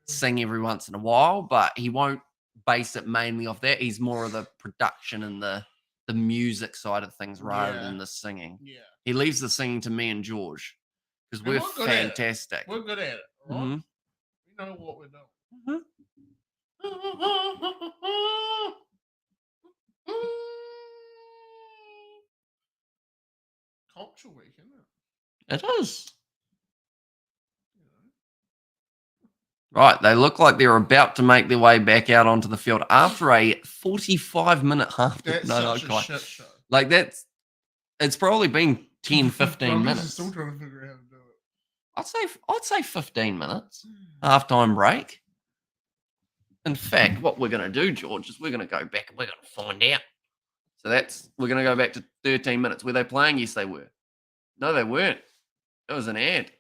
Speaker 1: sing every once in a while, but he won't base it mainly off that. He's more of the production and the music side of things rather than the singing. Yeah. He leaves the singing to me and George because we're fantastic.
Speaker 2: We're good at it, right? We know what we're doing. Culture week, isn't it?
Speaker 1: It is. Right, they look like they're about to make their way back out onto the field after a 45-minute half.
Speaker 2: That's such a shit show.
Speaker 1: Like it's probably been 10, 15 minutes.
Speaker 2: I'm still trying to figure out how to do it.
Speaker 1: I'd say 15 minutes. Halftime break. In fact, what we're going to do, George, is we're going to go back and we're going to find out. So we're going to go back to 13 minutes. Were they playing? Yes, they were. No, they weren't. It was an ad.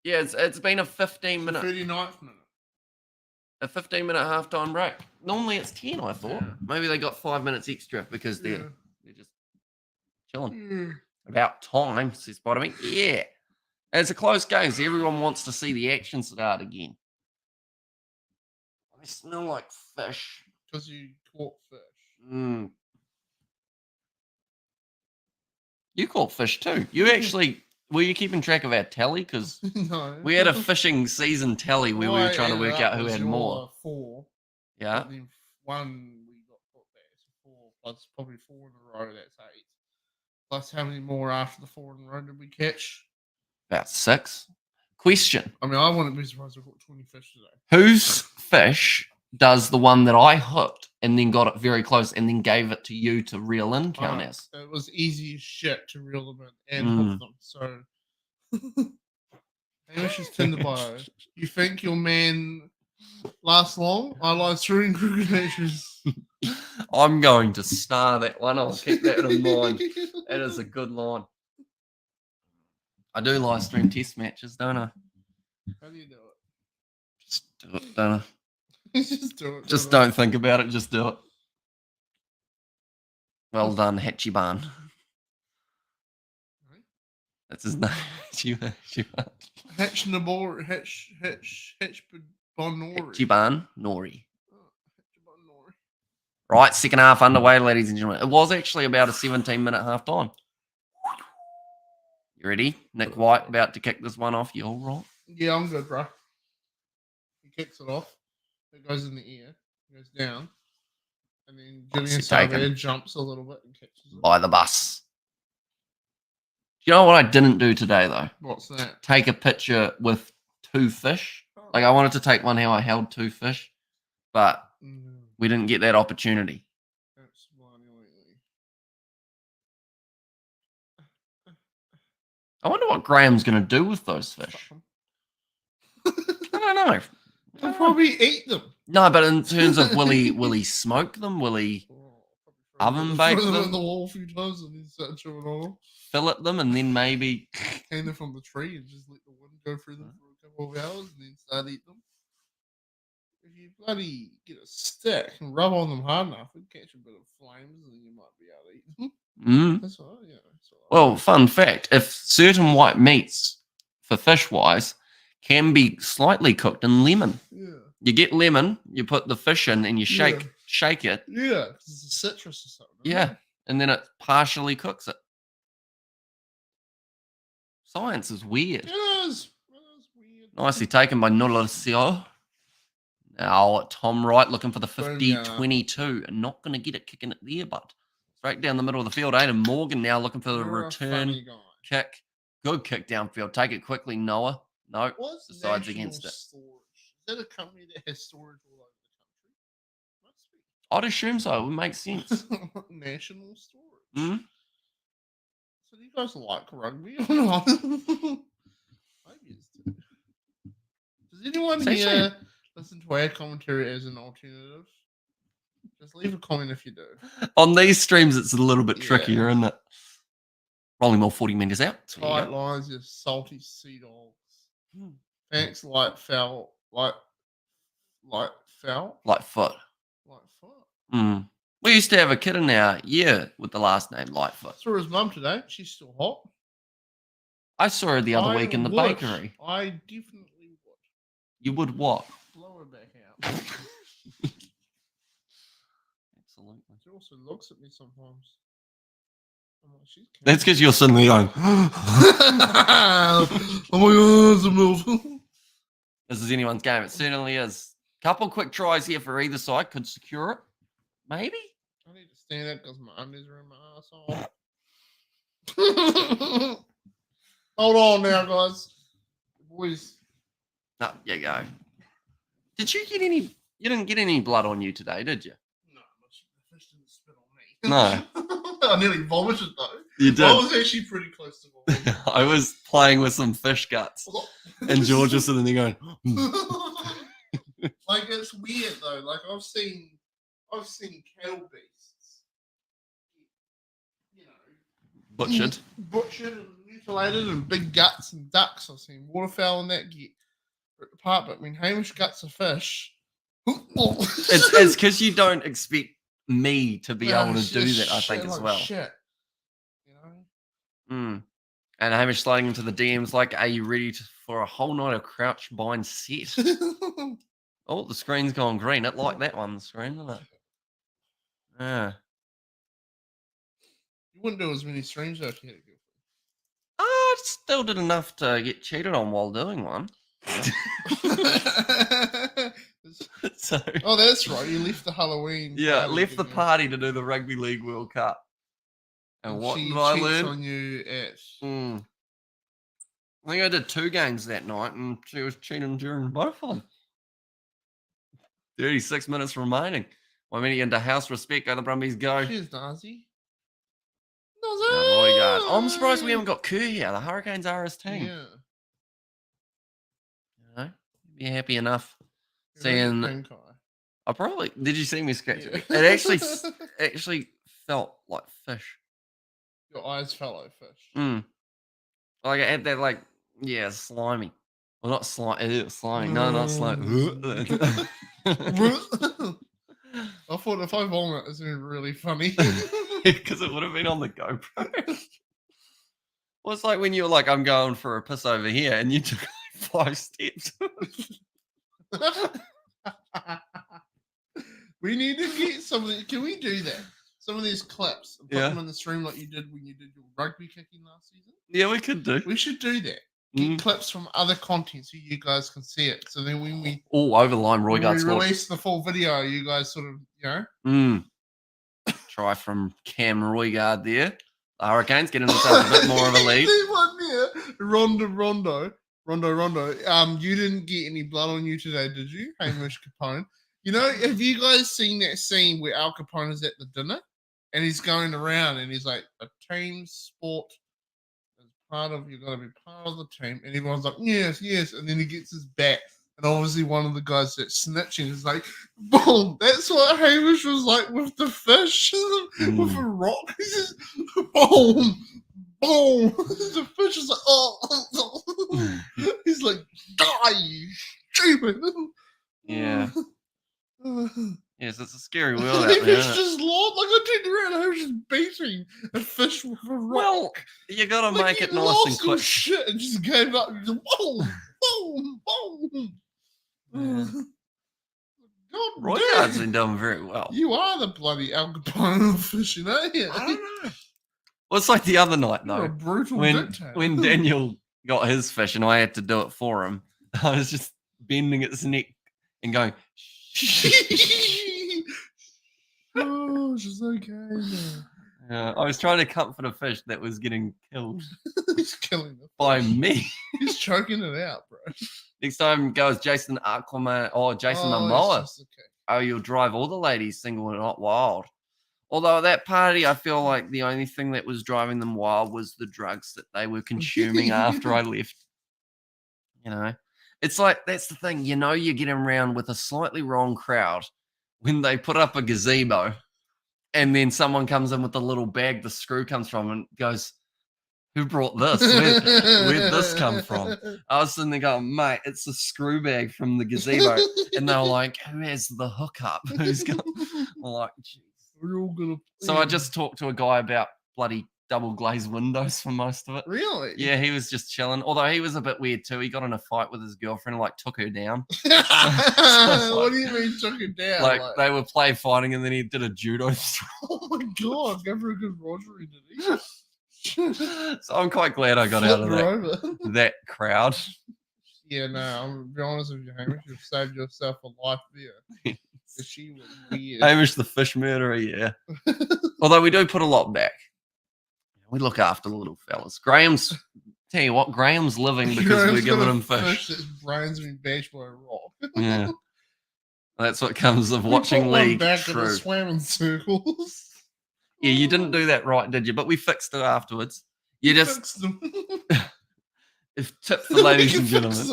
Speaker 1: Yeah, it's been a 15-minute.
Speaker 2: 39th minute.
Speaker 1: A 15-minute halftime break. Normally it's 10, I thought.
Speaker 2: Yeah.
Speaker 1: Maybe they got 5 minutes extra because they're just chilling.
Speaker 2: Yeah.
Speaker 1: About time, says Bottoming. Yeah. It's a close game, so everyone wants to see the action start again. They smell like fish.
Speaker 2: Because you caught fish.
Speaker 1: Mm. You caught fish too. You actually, were you keeping track of our tally? Because
Speaker 2: No.
Speaker 1: we had a fishing season tally where we were trying to work out who had more.
Speaker 2: 4.
Speaker 1: Yeah.
Speaker 2: Then one we got put back. So 4 plus probably 4 in a row. That's 8. Plus how many more after the 4 in a row did we catch?
Speaker 1: About 6. Question.
Speaker 2: I mean, I wouldn't be surprised if I caught 20 fish today.
Speaker 1: Whose fish does the one that I hooked and then got it very close and then gave it to you to reel in count as?
Speaker 2: It was easy as shit to reel them in and hook them. So, Hamish's Tinder bio. You think your man lasts long? I live streaming cricket matches.
Speaker 1: I'm going to star that one. I'll keep that in mind. That is a good line. I do live stream test matches, don't I?
Speaker 2: How do you do it?
Speaker 1: Just do it, don't I?
Speaker 2: Just do it.
Speaker 1: Just don't think about it. Just do it. Well done, Hatchiban. That's his name.
Speaker 2: Hatchnabor, Hatchbonori.
Speaker 1: Hatchiban Nori. Right, second half underway, ladies and gentlemen. It was actually about a 17-minute half time. You ready? Nick White about to kick this one off. You all right?
Speaker 2: Yeah, I'm good, bro. He kicks it off. It goes in the air. It goes down. And then Julian Savia jumps a little bit and catches it.
Speaker 1: By the bus. You know what I didn't do today, though?
Speaker 2: What's that?
Speaker 1: Take a picture with 2 fish. Like, I wanted to take one how I held 2 fish, but we didn't get that opportunity. I wonder what Graham's going to do with those fish. I don't know.
Speaker 2: He'll probably eat them.
Speaker 1: No, but in terms of will he smoke them? Will he oven bake them?
Speaker 2: On the wall a few times and then start chewing on them.
Speaker 1: Fillet them and then maybe
Speaker 2: hang them from the tree and just let the wind go through them for a couple of hours and then start eating them. If you bloody get a stick and rub on them hard enough, it'll catch a bit of flames and you might be able to eat them. That's all right, yeah.
Speaker 1: Well, fun fact, if certain white meats, for fish-wise, can be slightly cooked in lemon.
Speaker 2: Yeah.
Speaker 1: You get lemon, you put the fish in and you shake it.
Speaker 2: Yeah, because it's a citrus or something.
Speaker 1: Yeah, and then it partially cooks it. Science is weird.
Speaker 2: It is weird.
Speaker 1: Nicely taken by Nolacio. Now, Tom Wright looking for the 50-22 and not going to get it kicking it there, but straight down the middle of the field. Aidan Morgan now looking for the return kick. Good kick downfield. Take it quickly, Noah. No, decides against it.
Speaker 2: Storage? Is that a company that has storage all over the country? Must be.
Speaker 1: I'd assume so. It would make sense.
Speaker 2: National storage.
Speaker 1: Hmm?
Speaker 2: So do you guys like rugby or not? Maybe it's too. Does anyone here listen to our commentary as an alternative? Just leave a comment if you do.
Speaker 1: On these streams, it's a little bit trickier, isn't it? Rolling more 40 meters out.
Speaker 2: Tight lines, you salty sea dogs. Thanks, light foot.
Speaker 1: We used to have a kid in our year with the last name Lightfoot.
Speaker 2: Saw his mum today. She's still hot.
Speaker 1: I saw her the other week in the bakery.
Speaker 2: I definitely would.
Speaker 1: You would what?
Speaker 2: Blow her back out.
Speaker 1: Absolutely.
Speaker 2: She also looks at me sometimes.
Speaker 1: That's because you're suddenly going,
Speaker 2: oh my God, it's a milk.
Speaker 1: This is anyone's game. It certainly is. Couple quick tries here for either side. Could secure it. Maybe?
Speaker 2: I need to stand up because my undies are in my asshole. Hold on now, guys. Boys.
Speaker 1: No, you go. Did you get any? You didn't get any blood on you today, did you?
Speaker 2: No, the fish didn't spit on me.
Speaker 1: No.
Speaker 2: I nearly vomited though.
Speaker 1: You did.
Speaker 2: I was actually pretty close to vomiting.
Speaker 1: I was playing with some fish guts. And George was sitting there going,
Speaker 2: Like it's weird though. Like I've seen cattle beasts, you know, butchered and mutilated, and big guts and ducks. I've seen waterfowl and that get ripped apart. But when Hamish guts a fish,
Speaker 1: it's because you don't expect me to be able to do that. I think as well.
Speaker 2: Shit, you know.
Speaker 1: And Hamish sliding into the DMs like, "Are you ready for a whole night of crouch bind set?" Oh, the screen's gone green. It like that one, the screen, isn't it? Yeah.
Speaker 2: You wouldn't do as many streams though if you had a girlfriend.
Speaker 1: I still did enough to get cheated on while doing one. So,
Speaker 2: oh, that's right. You left the Halloween.
Speaker 1: Yeah, left the party to do the Rugby League World Cup. And what did I learn?
Speaker 2: On you at...
Speaker 1: I think I did 2 games that night, and she was cheating during both of them. 36 minutes remaining. 1 minute into house respect. Go the Brumbies go.
Speaker 2: Cheers, Nazi.
Speaker 1: Roigard. I'm surprised we haven't got Kerr here. The Hurricanes are his team.
Speaker 2: Yeah.
Speaker 1: You know, be happy enough seeing. I probably did. You see me scratch it? It actually felt like fish.
Speaker 2: Your eyes felt like fish.
Speaker 1: Like it had that slimy. Well, not slimy. Slimy. No, not slimy.
Speaker 2: I thought if I vomit, it's been really funny.
Speaker 1: Because it would have been on the GoPro. Well, it's like when you were like, "I'm going for a piss over here," and you took 5 steps.
Speaker 2: We need to get something. Can we do that? Some of these clips and put them in the stream like you did when you did your rugby kicking last season?
Speaker 1: Yeah, we could do.
Speaker 2: We should do that. Get clips from other content so you guys can see it. So then when we
Speaker 1: over the line, Roigard scored.
Speaker 2: Release the full video, you guys sort of,
Speaker 1: Try from Cam Roigard there. The Hurricanes getting themselves a bit more of a lead.
Speaker 2: Rondo. You didn't get any blood on you today, did you, Hamish Capone? You know, have you guys seen that scene where Al Capone is at the dinner and he's going around and he's like, a team sport is you've got to be part of the team, and everyone's like, yes, and then he gets his bat, and obviously one of the guys that's snitching is like, boom, that's what Hamish was like with the fish, with a rock. He's just, boom. The fish is like, oh. He's like, die, you stupid.
Speaker 1: Yeah. Yes, it's a scary world out there.
Speaker 2: It's just lost. Like I turned around, I was just beating a fish with a rock. Well,
Speaker 1: you gotta make it nice and quick.
Speaker 2: Shit, and just gave up. And just, boom. God,
Speaker 1: Roigard's been doing very well.
Speaker 2: You are the bloody Al Capone of fishing, ain't you?
Speaker 1: I don't know. Well, it's like the other night though.
Speaker 2: You're a brutal
Speaker 1: when Daniel got his fish and I had to do it for him. I was just bending its neck and going.
Speaker 2: Oh, she's okay now.
Speaker 1: Yeah, I was trying to comfort a fish that was getting killed.
Speaker 2: He's killing it
Speaker 1: by me.
Speaker 2: He's choking it out, bro.
Speaker 1: Next time goes Jason Aquaman or Jason Momoa.
Speaker 2: Okay.
Speaker 1: Oh, you'll drive all the ladies single and not wild. Although at that party, I feel like the only thing that was driving them wild was the drugs that they were consuming after I left. You know, it's like, that's the thing. You know, you're getting around with a slightly wrong crowd when they put up a gazebo and then someone comes in with the little bag the screw comes from and goes, who brought this? Where'd this come from? I was sitting there going, mate, it's a screw bag from the gazebo. And they were like, who has the hookup? Who's got? I'm like, geez.
Speaker 2: We're all gonna.
Speaker 1: So I just talked to a guy about bloody double glazed windows for most of it.
Speaker 2: Really?
Speaker 1: Yeah, he was just chilling. Although he was a bit weird too. He got in a fight with his girlfriend and like took her down.
Speaker 2: What do you mean took her down?
Speaker 1: Like they were play fighting and then he did a judo throw.
Speaker 2: Oh my god, go for a good Rogery, did he?
Speaker 1: So I'm quite glad I got out of that crowd.
Speaker 2: Yeah, no, I'm gonna be honest with you, Hamish. You've saved yourself a life there. She was weird.
Speaker 1: Hamish the fish murderer, yeah. Although we do put a lot back. We look after the little fellas. Graham's, tell you what, Graham's living because we're giving him fish.
Speaker 2: His brain's been bashed by a rock.
Speaker 1: Yeah. That's what comes of watching league.
Speaker 2: Back and it swam in circles.
Speaker 1: Yeah, you didn't do that right, did you? But we fixed it afterwards. You just
Speaker 2: fixed them.
Speaker 1: If tip for ladies and gentlemen.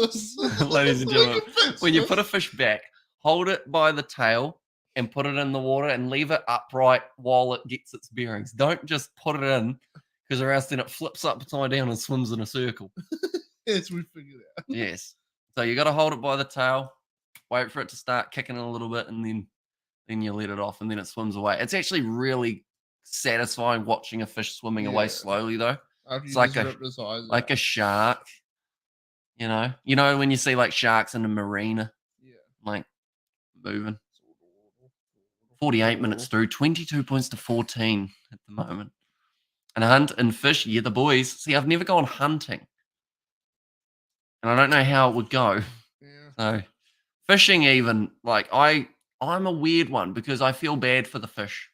Speaker 1: Ladies and gentlemen, when you put a fish back, hold it by the tail and put it in the water and leave it upright while it gets its bearings. Don't just put it in, because or else then it flips upside down and swims in a circle.
Speaker 2: Yes, we figured it out.
Speaker 1: Yes. So you got to hold it by the tail, wait for it to start kicking a little bit, and then you let it off, and then it swims away. It's actually really satisfying watching a fish swimming away slowly, though.
Speaker 2: After
Speaker 1: It's
Speaker 2: you
Speaker 1: like
Speaker 2: just rip his eyes
Speaker 1: like
Speaker 2: out.
Speaker 1: a shark. You know when you see like sharks in a marina, like moving. 48 minutes through, 22 points to 14 at the moment. And hunt and fish, the boys. See, I've never gone hunting, and I don't know how it would go.
Speaker 2: Yeah.
Speaker 1: So fishing, even like I'm a weird one because I feel bad for the fish,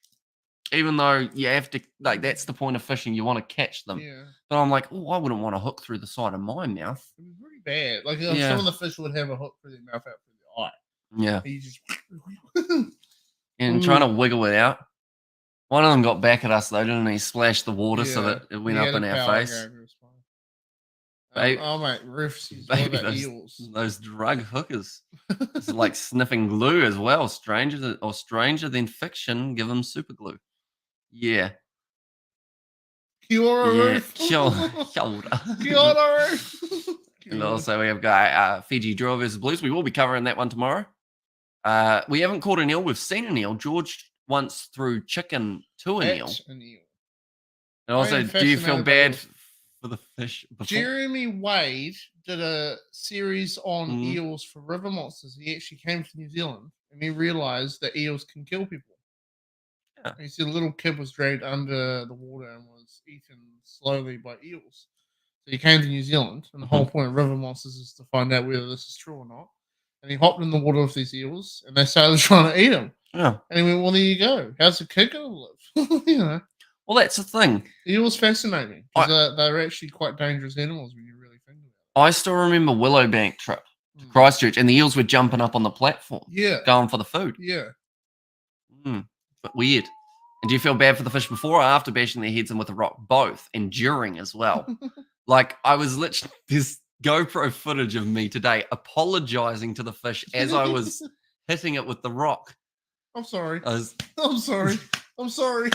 Speaker 1: even though you have to, like, that's the point of fishing. You want to catch them.
Speaker 2: Yeah.
Speaker 1: But I'm like, oh, I wouldn't want to hook through the side of my mouth.
Speaker 2: It was pretty bad. Like
Speaker 1: Yeah.
Speaker 2: some of the fish would have a hook through their mouth out through the eye.
Speaker 1: Yeah.
Speaker 2: And you just
Speaker 1: And trying to wiggle it out. One of them got back at us though, didn't he? Splashed the water so that it went up in our face.
Speaker 2: Oh mate, riffs. What about eels?
Speaker 1: Those drug hookers. It's like sniffing glue as well. Stranger than fiction. Give them super glue. Yeah.
Speaker 2: Kia ora,
Speaker 1: Yeah.
Speaker 2: Ruth.
Speaker 1: Kia ora.
Speaker 2: Kia ora, Ruth.
Speaker 1: And also we have got Fiji Drua versus Blues. We will be covering that one tomorrow. We haven't caught an eel. We've seen an eel. George once threw chicken to an eel. And also, do you feel bad for the fish before?
Speaker 2: Jeremy Wade did a series on eels for River Monsters. He actually came to New Zealand and he realized that eels can kill people. Yeah. He said a little kid was dragged under the water and was eaten slowly by eels. So he came to New Zealand, and the whole point of River Monsters is to find out whether this is true or not. And he hopped in the water with these eels, and they started trying to eat him. Yeah. And he went, well, there you go. How's the kid going to live?
Speaker 1: Well, that's the thing.
Speaker 2: Eels fascinate me. They're actually quite dangerous animals when you really think about it.
Speaker 1: I still remember Willowbank trip to Christchurch, and the eels were jumping up on the platform.
Speaker 2: Yeah.
Speaker 1: Going for the food.
Speaker 2: Yeah.
Speaker 1: But weird. And do you feel bad for the fish before or after bashing their heads in with a rock? Both. And during as well. Like, I was literally, this GoPro footage of me today apologizing to the fish as I was hitting it with the rock.
Speaker 2: I'm sorry. I'm sorry. I'm sorry.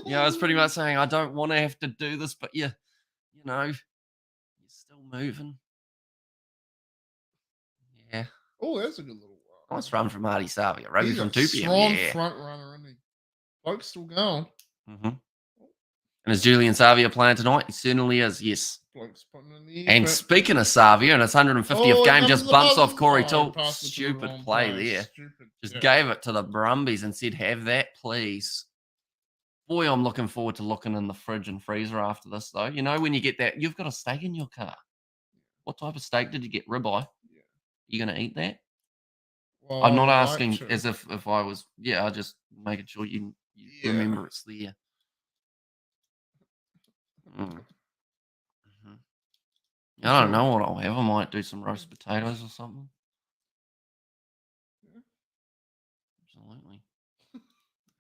Speaker 1: I was pretty much saying, I don't want to have to do this, but you're still moving. Yeah.
Speaker 2: Oh, that's a good little one.
Speaker 1: Nice run from Marty Savia. Rugby from 2 p.m.
Speaker 2: Strong front runner, isn't he? Bloke's still going.
Speaker 1: And is Julian Savia playing tonight? He certainly is, yes.
Speaker 2: Bloke's putting in the
Speaker 1: and speaking of Savia, and his 150th game just bumps off Corey Toole. Stupid play there. Just gave it to the Brumbies and said, have that, please. Boy, I'm looking forward to looking in the fridge and freezer after this, though. You know, when you get that, you've got a steak in your car. What type of steak did you get? Ribeye? You going to eat that? Well, I'm not asking as if I was, I'm just making sure you remember it's there. I don't know what I'll have. I might do some roast potatoes or something. Absolutely.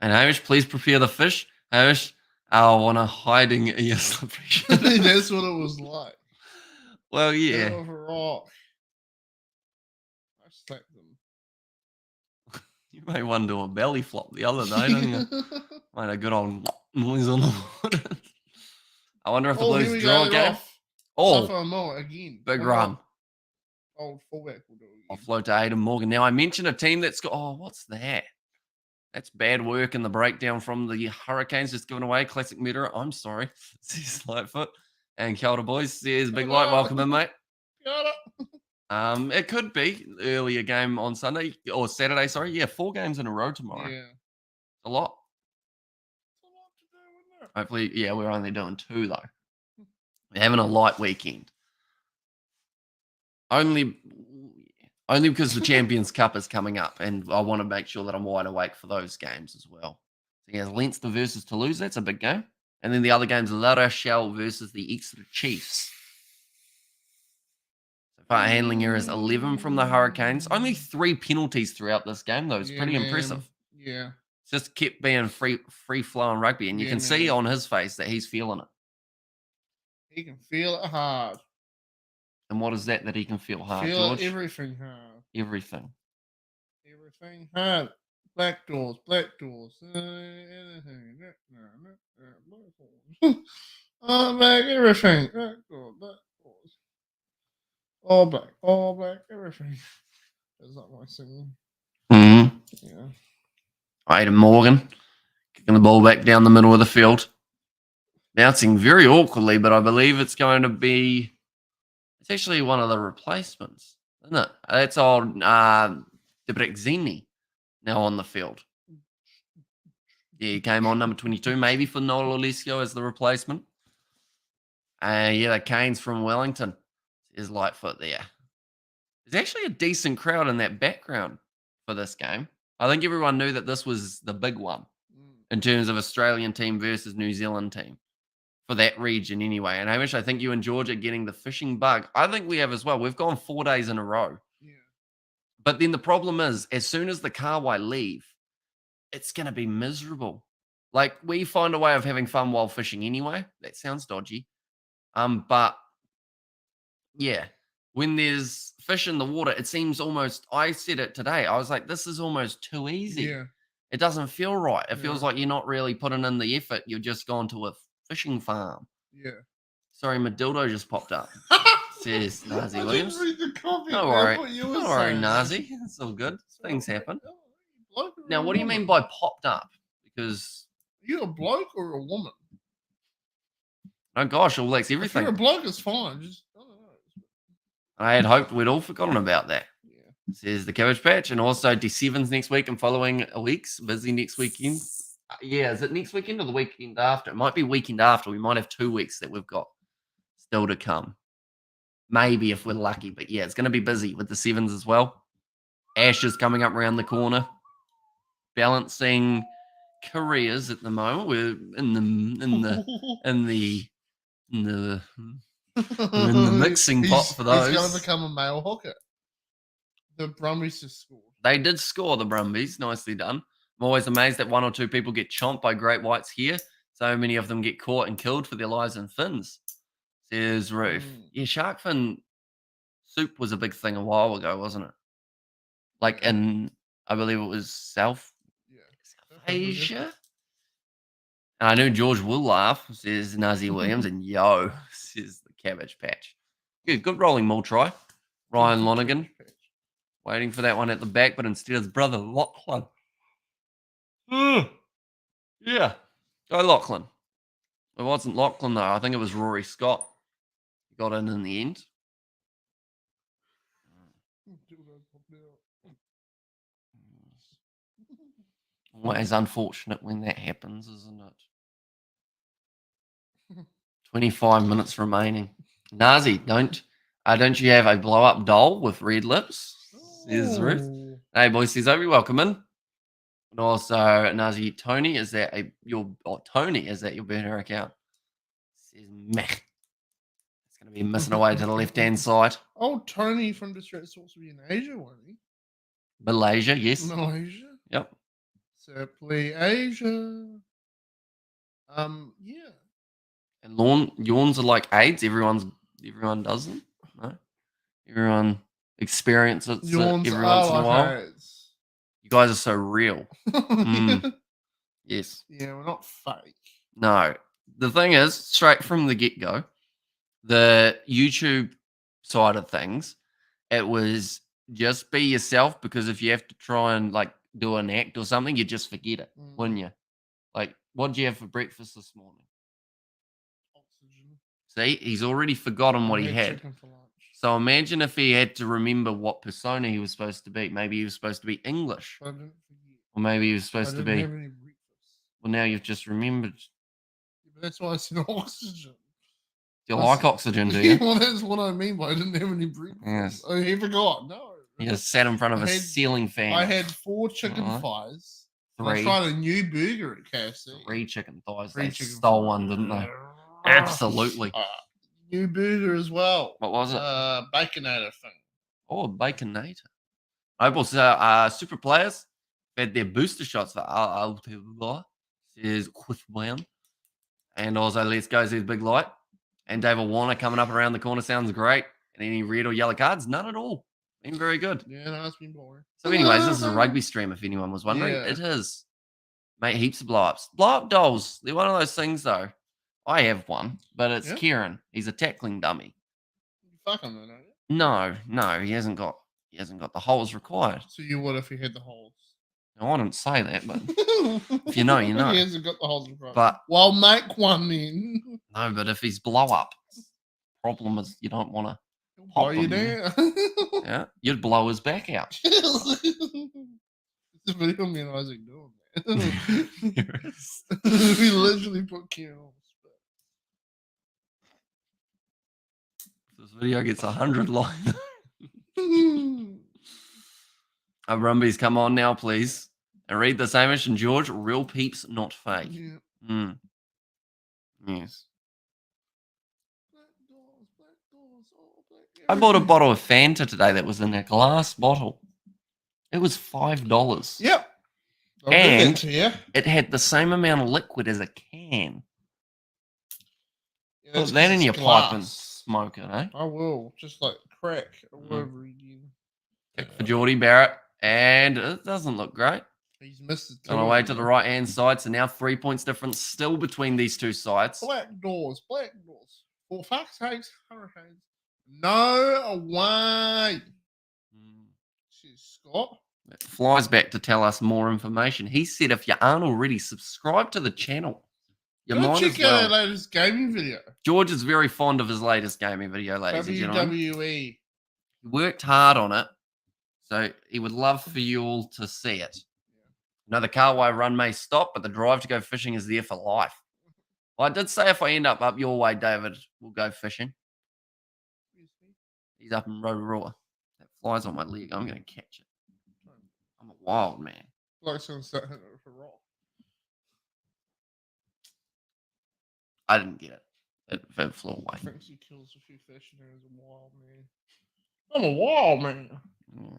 Speaker 1: And Hamish, please prepare the fish. Hamish, I want a hiding ear slippery.
Speaker 2: That's what it was like.
Speaker 1: Well, yeah.
Speaker 2: Overall, I slapped them.
Speaker 1: You may want to do a belly flop the other day, don't you? Made a good old noise on the water. I wonder if the Blues draw game.
Speaker 2: Again.
Speaker 1: Big run.
Speaker 2: Old fullback will do it.
Speaker 1: I'll float to Aidan Morgan. Now, I mentioned a team that's got, what's that? That's bad work in the breakdown from the Hurricanes just giving away. Classic murderer. I'm sorry. Says Lightfoot. And Kia ora, boys. Says Big Light. Welcome in, mate. It could be earlier game on Sunday or Saturday. Sorry. Yeah, 4 games in a row tomorrow.
Speaker 2: Yeah.
Speaker 1: A lot. Hopefully, we're only doing 2 though. We're having a light weekend. Only because the Champions Cup is coming up, and I want to make sure that I'm wide awake for those games as well. So yeah, Leinster versus Toulouse, that's a big game. And then the other game's La Rochelle versus the Exeter Chiefs. So far, handling errors 11 from the Hurricanes. Only 3 penalties throughout this game, though. It's pretty impressive.
Speaker 2: Yeah.
Speaker 1: Just kept being free-flowing rugby, and you can see on his face that he's feeling it.
Speaker 2: He can feel it hard.
Speaker 1: And what is that he can feel hard, George?
Speaker 2: Everything hard.
Speaker 1: Everything.
Speaker 2: everything hard. Black doors, black doors. All black, everything. Black doors, black doors. All black, everything. That's not my singing.
Speaker 1: Mm-hmm.
Speaker 2: Yeah.
Speaker 1: Aidan Morgan kicking the ball back down the middle of the field. Bouncing very awkwardly, but I believe it's going to be... It's actually one of the replacements, isn't it? That's old Debreczini now on the field. Yeah, he came on number 22, maybe for Noel Olesio as the replacement. Yeah, the Canes from Wellington is Lightfoot there. There's actually a decent crowd in that background for this game. I think everyone knew that this was the big one in terms of Australian team versus New Zealand team for that region anyway. And Hamish, I think you and George are getting the fishing bug. I think we have as well. We've gone 4 days in a row.
Speaker 2: Yeah.
Speaker 1: But then the problem is, as soon as the Kawai leave, it's going to be miserable. Like, we find a way of having fun while fishing anyway. That sounds dodgy. But yeah, when there's fish in the water, it seems almost, I said it today, I was like, this is almost too easy.
Speaker 2: Yeah.
Speaker 1: It doesn't feel right. It feels
Speaker 2: Yeah.
Speaker 1: like you're not really putting in the effort. You've just gone to a fishing farm.
Speaker 2: Yeah.
Speaker 1: Sorry, my dildo just popped up. Says Nazi
Speaker 2: I
Speaker 1: Williams.
Speaker 2: didn't read the comment.
Speaker 1: Don't worry. Don't worry, Nazi. It's all good. Things happen. Now, what do you mean by popped up? Because...
Speaker 2: Are you a bloke or a woman?
Speaker 1: Oh gosh, all Blacks
Speaker 2: If
Speaker 1: everything.
Speaker 2: you're a bloke, it's fine. Just, I don't know.
Speaker 1: I had hoped we'd all forgotten about that.
Speaker 2: Yeah.
Speaker 1: Says the Cabbage Patch. And also D7's next week and following weeks. Busy next weekend. Yeah, is it next weekend or the weekend after? It might be weekend after. We might have 2 weeks that we've got still to come. Maybe if we're lucky. But yeah, it's going to be busy with the sevens as well. Ash is coming up around the corner. Balancing careers at the moment. We're in the mixing pot for those.
Speaker 2: He's going to become a male hooker. The Brumbies just scored.
Speaker 1: They did score, the Brumbies. Nicely done. I'm always amazed that 1 or 2 people get chomped by great whites here. So many of them get caught and killed for their lives in fins. Says Ruth. Yeah, shark fin soup was a big thing a while ago, wasn't it? Like in, I believe it was South Asia. And I know George will laugh, says Nazi Williams, and yo, says the Cabbage Patch. Good rolling maul try. Ryan Lonergan waiting for that one at the back, but instead his brother Lachlan. Yeah, go Lachlan. It wasn't Lachlan though. I think it was Rory Scott. He got in the end. Always unfortunate when that happens, isn't it? 25 minutes remaining. Nazi, don't you have a blow-up doll with red lips? Says Ruth. Hey, boys, says Obi, welcome in. And also, Nazi, Tony, is that your burner account? Says meh. It's going to be missing away to the left-hand side.
Speaker 2: Oh, Tony from Distress supposed to be in Asia, wasn't he?
Speaker 1: Malaysia, yes.
Speaker 2: Malaysia.
Speaker 1: Yep.
Speaker 2: Simply Asia. Yeah.
Speaker 1: And yawns are like AIDS. Everyone does them. No? Everyone experiences it
Speaker 2: Yawns
Speaker 1: every once in a while.
Speaker 2: AIDS.
Speaker 1: You guys are so real. Yes.
Speaker 2: Yeah, we're not fake.
Speaker 1: No. The thing is, straight from the get-go, the YouTube side of things, it was just be yourself, because if you have to try and like do an act or something, you just forget it, wouldn't you? Like, what did you have for breakfast this morning?
Speaker 2: Oxygen.
Speaker 1: See, he's already forgotten what he had.
Speaker 2: Chicken for lunch.
Speaker 1: So imagine if he had to remember what persona he was supposed to be. Maybe he was supposed to be English.
Speaker 2: I didn't forget.
Speaker 1: Or maybe he was supposed to be...
Speaker 2: Have any breakfast.
Speaker 1: Well, now you've just remembered.
Speaker 2: Yeah, but that's why I said oxygen.
Speaker 1: Do you like oxygen, do you?
Speaker 2: Well, that's what I mean by I didn't have any breakfast.
Speaker 1: Yes.
Speaker 2: Oh, he forgot. No.
Speaker 1: You just sat in front of a ceiling fan.
Speaker 2: I had 4 chicken thighs.
Speaker 1: 3.
Speaker 2: I tried a new burger at KFC.
Speaker 1: 3 chicken thighs.
Speaker 2: 3
Speaker 1: They
Speaker 2: chicken
Speaker 1: stole
Speaker 2: thighs.
Speaker 1: one, didn't they? Absolutely.
Speaker 2: New burger as well.
Speaker 1: What was it?
Speaker 2: Baconator thing.
Speaker 1: Oh, Baconator. I also, Super Players had their booster shots for Aotearoa. Says Chris Brown. And also, Let's Go, says Big Light. And David Warner coming up around the corner sounds great. And any red or yellow cards? None at all. Been very good.
Speaker 2: Yeah, no, it's been boring.
Speaker 1: So, anyways, this is a rugby stream, if anyone was wondering.
Speaker 2: Yeah.
Speaker 1: It is. Mate, heaps of blow-ups. Blow-up dolls. They're one of those things, though. I have one, but it's
Speaker 2: Yeah?
Speaker 1: Kieran. He's a tackling dummy.
Speaker 2: You fuck him, though, don't you?
Speaker 1: No, he hasn't got the holes required.
Speaker 2: So you would if he had the holes.
Speaker 1: No, I didn't say that, but if you know, you know.
Speaker 2: He hasn't got the holes required.
Speaker 1: But
Speaker 2: well, make one then.
Speaker 1: no, but if he's blow-up, problem is you don't want to.
Speaker 2: Blow you down.
Speaker 1: Yeah, you'd blow his back out.
Speaker 2: It's a video of me and Isaac doing that. We literally put Kieran on the spot.
Speaker 1: This video gets 100 likes. Brumbies, come on now, please. And read this, Hamish and George. Real peeps, not fake.
Speaker 2: Yeah.
Speaker 1: Yes.
Speaker 2: Black doors, oh, black
Speaker 1: I bought a bottle of Fanta today that was in a glass bottle. It was $5.
Speaker 2: Yep.
Speaker 1: And it had the same amount of liquid as a can.
Speaker 2: Yeah,
Speaker 1: Put that in your pipe and smoke it, eh?
Speaker 2: I will. Just like crack all over again.
Speaker 1: Kick for Geordie Barrett. And it doesn't look great.
Speaker 2: He's missed it.
Speaker 1: On our way to the right-hand side. So now 3 points difference still between these two sides.
Speaker 2: Black doors. For fuck's sakes, Hurricanes. No way. Cheers, Scott.
Speaker 1: It flies back to tell us more information. He said if you aren't already subscribed to the channel, you might
Speaker 2: check
Speaker 1: as well.
Speaker 2: out our latest gaming video.
Speaker 1: George is very fond of his latest gaming video, ladies and gentlemen.
Speaker 2: WWE.
Speaker 1: He worked hard on it, so he would love for you all to see it. You know, the Carway run may stop, but the drive to go fishing is there for life. Well, I did say if I end up your way, David, we'll go fishing. He's up in Rotorua. That flies on my leg. I'm going to catch it. I'm a wild man.
Speaker 2: Like someone start hitting it with a rock.
Speaker 1: I didn't get it. It flew away.
Speaker 2: Thinks he kills a few fish and he's a wild man. I'm a wild man.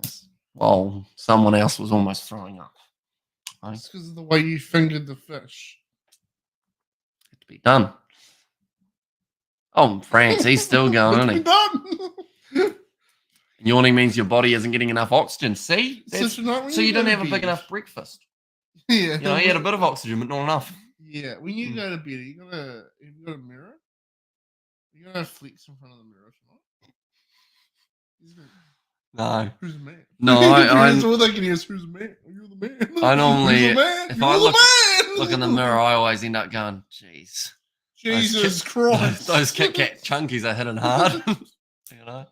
Speaker 1: Yes. Well, someone else was almost throwing up.
Speaker 2: It's because of the way you fingered the fish.
Speaker 1: Had to be done. Oh, France, he's still going, isn't he?
Speaker 2: Done.
Speaker 1: Yawning means your body isn't getting enough oxygen. See? So you didn't have a big enough breakfast.
Speaker 2: Yeah.
Speaker 1: You know, you had a bit of oxygen, but not enough.
Speaker 2: Yeah. When you go to bed, you got a mirror? You gonna flex in front of the mirror tonight?
Speaker 1: No.
Speaker 2: Who's the man?
Speaker 1: No,
Speaker 2: all they can hear is who's the man? You're the man.
Speaker 1: I normally,
Speaker 2: if I
Speaker 1: look in the mirror, I always end up going, jeez.
Speaker 2: Jesus Christ.
Speaker 1: Those Kit Kat chunkies are hitting hard. You know?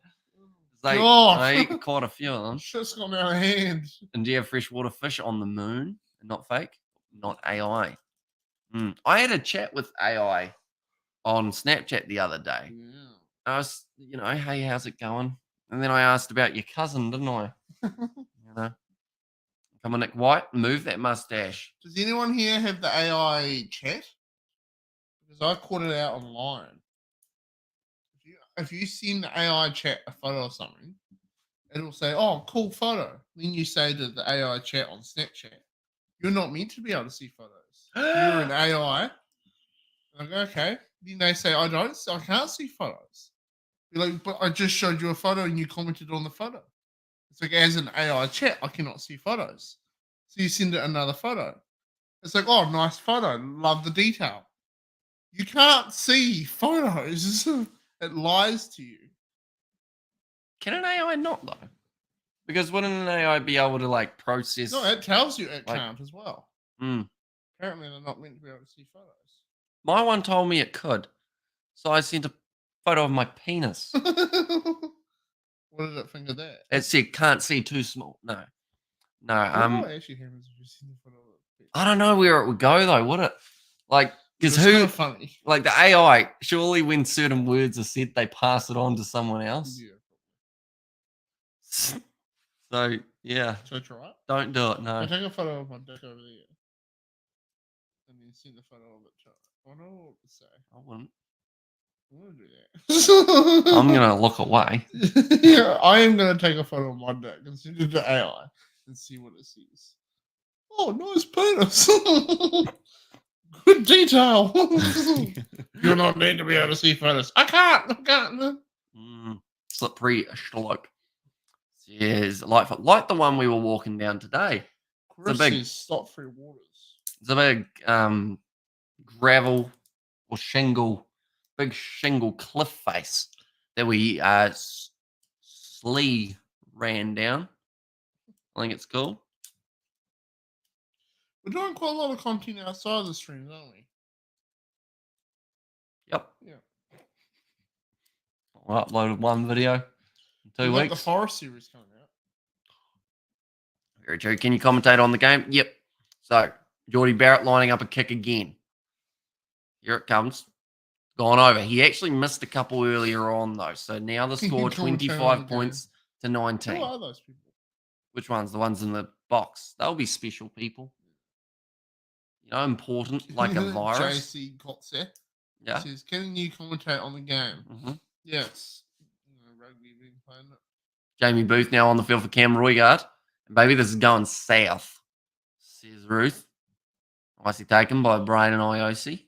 Speaker 1: I eat quite a few of them.
Speaker 2: Shit's gone out of hand.
Speaker 1: And do you have freshwater fish on the moon? Not fake? Not AI. I had a chat with AI on Snapchat the other day.
Speaker 2: Yeah.
Speaker 1: I was, hey, how's it going? And then I asked about your cousin, didn't I? Come on, Nick White, move that mustache.
Speaker 2: Does anyone here have the AI chat? Because I caught it out online. If you send the AI chat a photo of something, it'll say, "Oh, cool photo." Then you say to the AI chat on Snapchat, "You're not meant to be able to see photos. You're an AI." I go, "Okay." Then they say, I can't see photos." You're like, "But I just showed you a photo and you commented on the photo." It's like, as an AI chat, I cannot see photos. So you send it another photo. It's like, "Oh, nice photo. Love the detail." You can't see photos. It lies to you.
Speaker 1: Can an AI not, though? Because wouldn't an AI be able to, process...
Speaker 2: No, it tells you it can't as well.
Speaker 1: Apparently,
Speaker 2: they're not meant to be able to see photos.
Speaker 1: My one told me it could. So I sent a photo of my penis.
Speaker 2: What did it think of that?
Speaker 1: It said, can't see too small. No.
Speaker 2: What actually happens if you send a photo of it?
Speaker 1: I don't know where it would go, though, would it? Because
Speaker 2: funny.
Speaker 1: The AI, surely when certain words are said, they pass it on to someone else.
Speaker 2: Yeah.
Speaker 1: So, yeah.
Speaker 2: Should I try it?
Speaker 1: Don't do it, no.
Speaker 2: I take a photo of my dick over there. And then send the photo of it to it. I know what to say.
Speaker 1: I wouldn't.
Speaker 2: I want to do that.
Speaker 1: I'm going to look away.
Speaker 2: Yeah, I am going to take a photo of my dick and send it to AI and see what it says. Oh, nice penis. Good detail. You're not meant to be able to see photos. I can't.
Speaker 1: Slippery slope. Yes, like the one we were walking down today.
Speaker 2: Chris says stop free waters.
Speaker 1: It's a big gravel or big shingle cliff face that we slee ran down. I think it's cool.
Speaker 2: We're doing quite a lot of content outside the streams, aren't we?
Speaker 1: Yep.
Speaker 2: Yeah.
Speaker 1: I uploaded one video in 2
Speaker 2: We've
Speaker 1: weeks.
Speaker 2: got the Forest series coming out.
Speaker 1: Very true. Can you commentate on the game? Yep. So, Geordie Barrett lining up a kick again. Here it comes. Gone over. He actually missed a couple earlier on, though. So now the score 25 points to 19.
Speaker 2: Who are those people?
Speaker 1: Which ones? The ones in the box. They'll be special people. You know, important, like a virus.
Speaker 2: JC Kotze.
Speaker 1: Yeah.
Speaker 2: Says, can you commentate on the game?
Speaker 1: Mm-hmm.
Speaker 2: Yes. Rugby being played.
Speaker 1: Jamie Booth now on the field for Cam Roygard. And baby, this is going south, says Ruth. Nicely taken by Brian and IOC.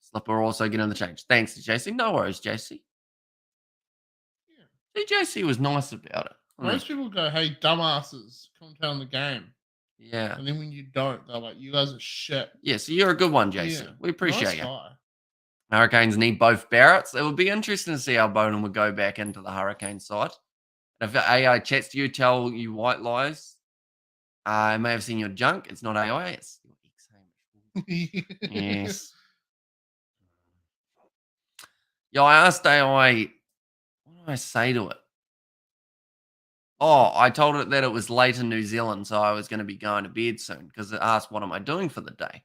Speaker 1: Slipper also getting the change. Thanks to JC. No worries, JC. Yeah. See, JC was nice about it.
Speaker 2: Most people go, hey, dumbasses, commentate on the game.
Speaker 1: Yeah.
Speaker 2: And then when you don't, they're like, you guys are shit.
Speaker 1: Yeah, so you're a good one, JC.
Speaker 2: Yeah.
Speaker 1: We appreciate
Speaker 2: Nice
Speaker 1: you.
Speaker 2: guy.
Speaker 1: Hurricanes need both Barretts. It would be interesting to see how Bowden would go back into the Hurricane side. And if AI chats to you, tell you white lies. I may have seen your junk. It's not AI. It's your ex. Yes. Yeah, I asked AI, what did I say to it? Oh, I told it that it was late in New Zealand, so I was going to be going to bed soon because it asked, what am I doing for the day?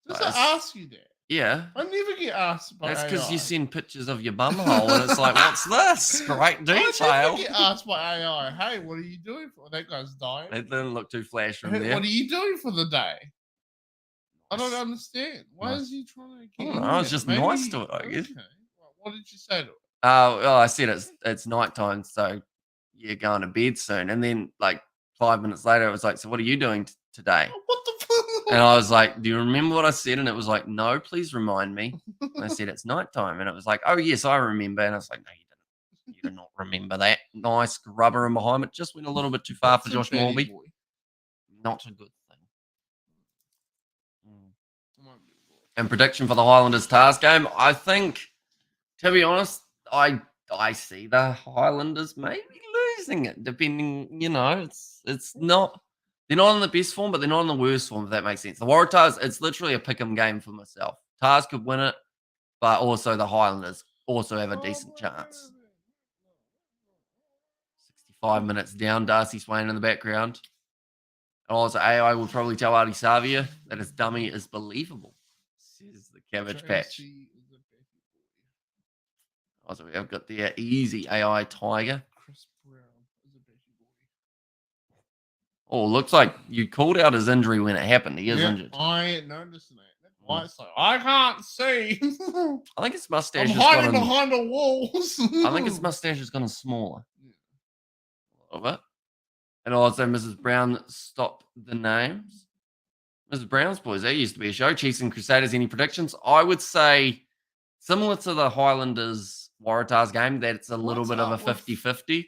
Speaker 2: Does it ask you that?
Speaker 1: Yeah.
Speaker 2: I never get asked by
Speaker 1: That's because
Speaker 2: AI.
Speaker 1: you send pictures of your bumhole and it's like, what's this? Great detail.
Speaker 2: I never get asked by AI, hey, what are you doing for that guy's dying?
Speaker 1: It didn't look too flash from
Speaker 2: Hey,
Speaker 1: there.
Speaker 2: what are you doing for the day? I don't understand. Why is he trying to get
Speaker 1: I was just nice to it, I guess.
Speaker 2: Okay. What did you say to it?
Speaker 1: Well, I said it's nighttime, so you're going to bed soon. And then like 5 minutes later, it was like, so what are you doing today?
Speaker 2: What the fuck?
Speaker 1: And I was like, do you remember what I said? And it was like, no, please remind me. And I said, it's nighttime. And it was like, oh, yes, I remember. And I was like, no, you didn't. You did not remember that. Nice rubber in behind it. Just went a little bit too far for Josh Morby. Not a good thing. And prediction for the Highlanders Tars game. I think, to be honest, I see the Highlanders maybe losing it, depending, it's not. They're not in the best form, but they're not in the worst form, if that makes sense. The Waratahs, it's literally a pick-em game for myself. Tars could win it, but also the Highlanders also have a decent chance. 65 minutes down, Darcy Swain in the background. And also, AI will probably tell Artie Savia that his dummy is believable, says the Cabbage Patch. Also, we have got the easy AI Tiger. Oh, looks like you called out his injury when it happened. He is injured.
Speaker 2: I noticed that. That's why it's like, I can't see.
Speaker 1: I think his mustache
Speaker 2: I'm hiding behind the walls.
Speaker 1: I think his mustache has gotten smaller. A little bit. And also, Mrs. Brown stopped the names. Mrs. Brown's boys, that used to be a show. Chiefs and Crusaders, any predictions? I would say, similar to the Highlanders Waratahs game, that it's a little bit of a 50-50.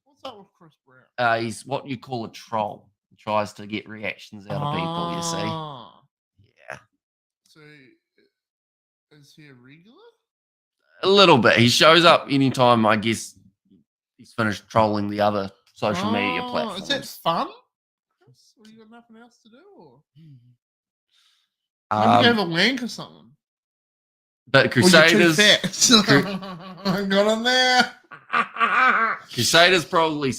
Speaker 2: What's up with Chris Brown?
Speaker 1: He's what you call a troll. He tries to get reactions out of people, you see. Yeah.
Speaker 2: So, is he a regular?
Speaker 1: A little bit. He shows up anytime, I guess, he's finished trolling the other social media platforms.
Speaker 2: Is that fun? Chris? Or you got nothing else to do? Or? Maybe you have a wank or something.
Speaker 1: But Crusaders...
Speaker 2: I got on there.
Speaker 1: Crusaders probably...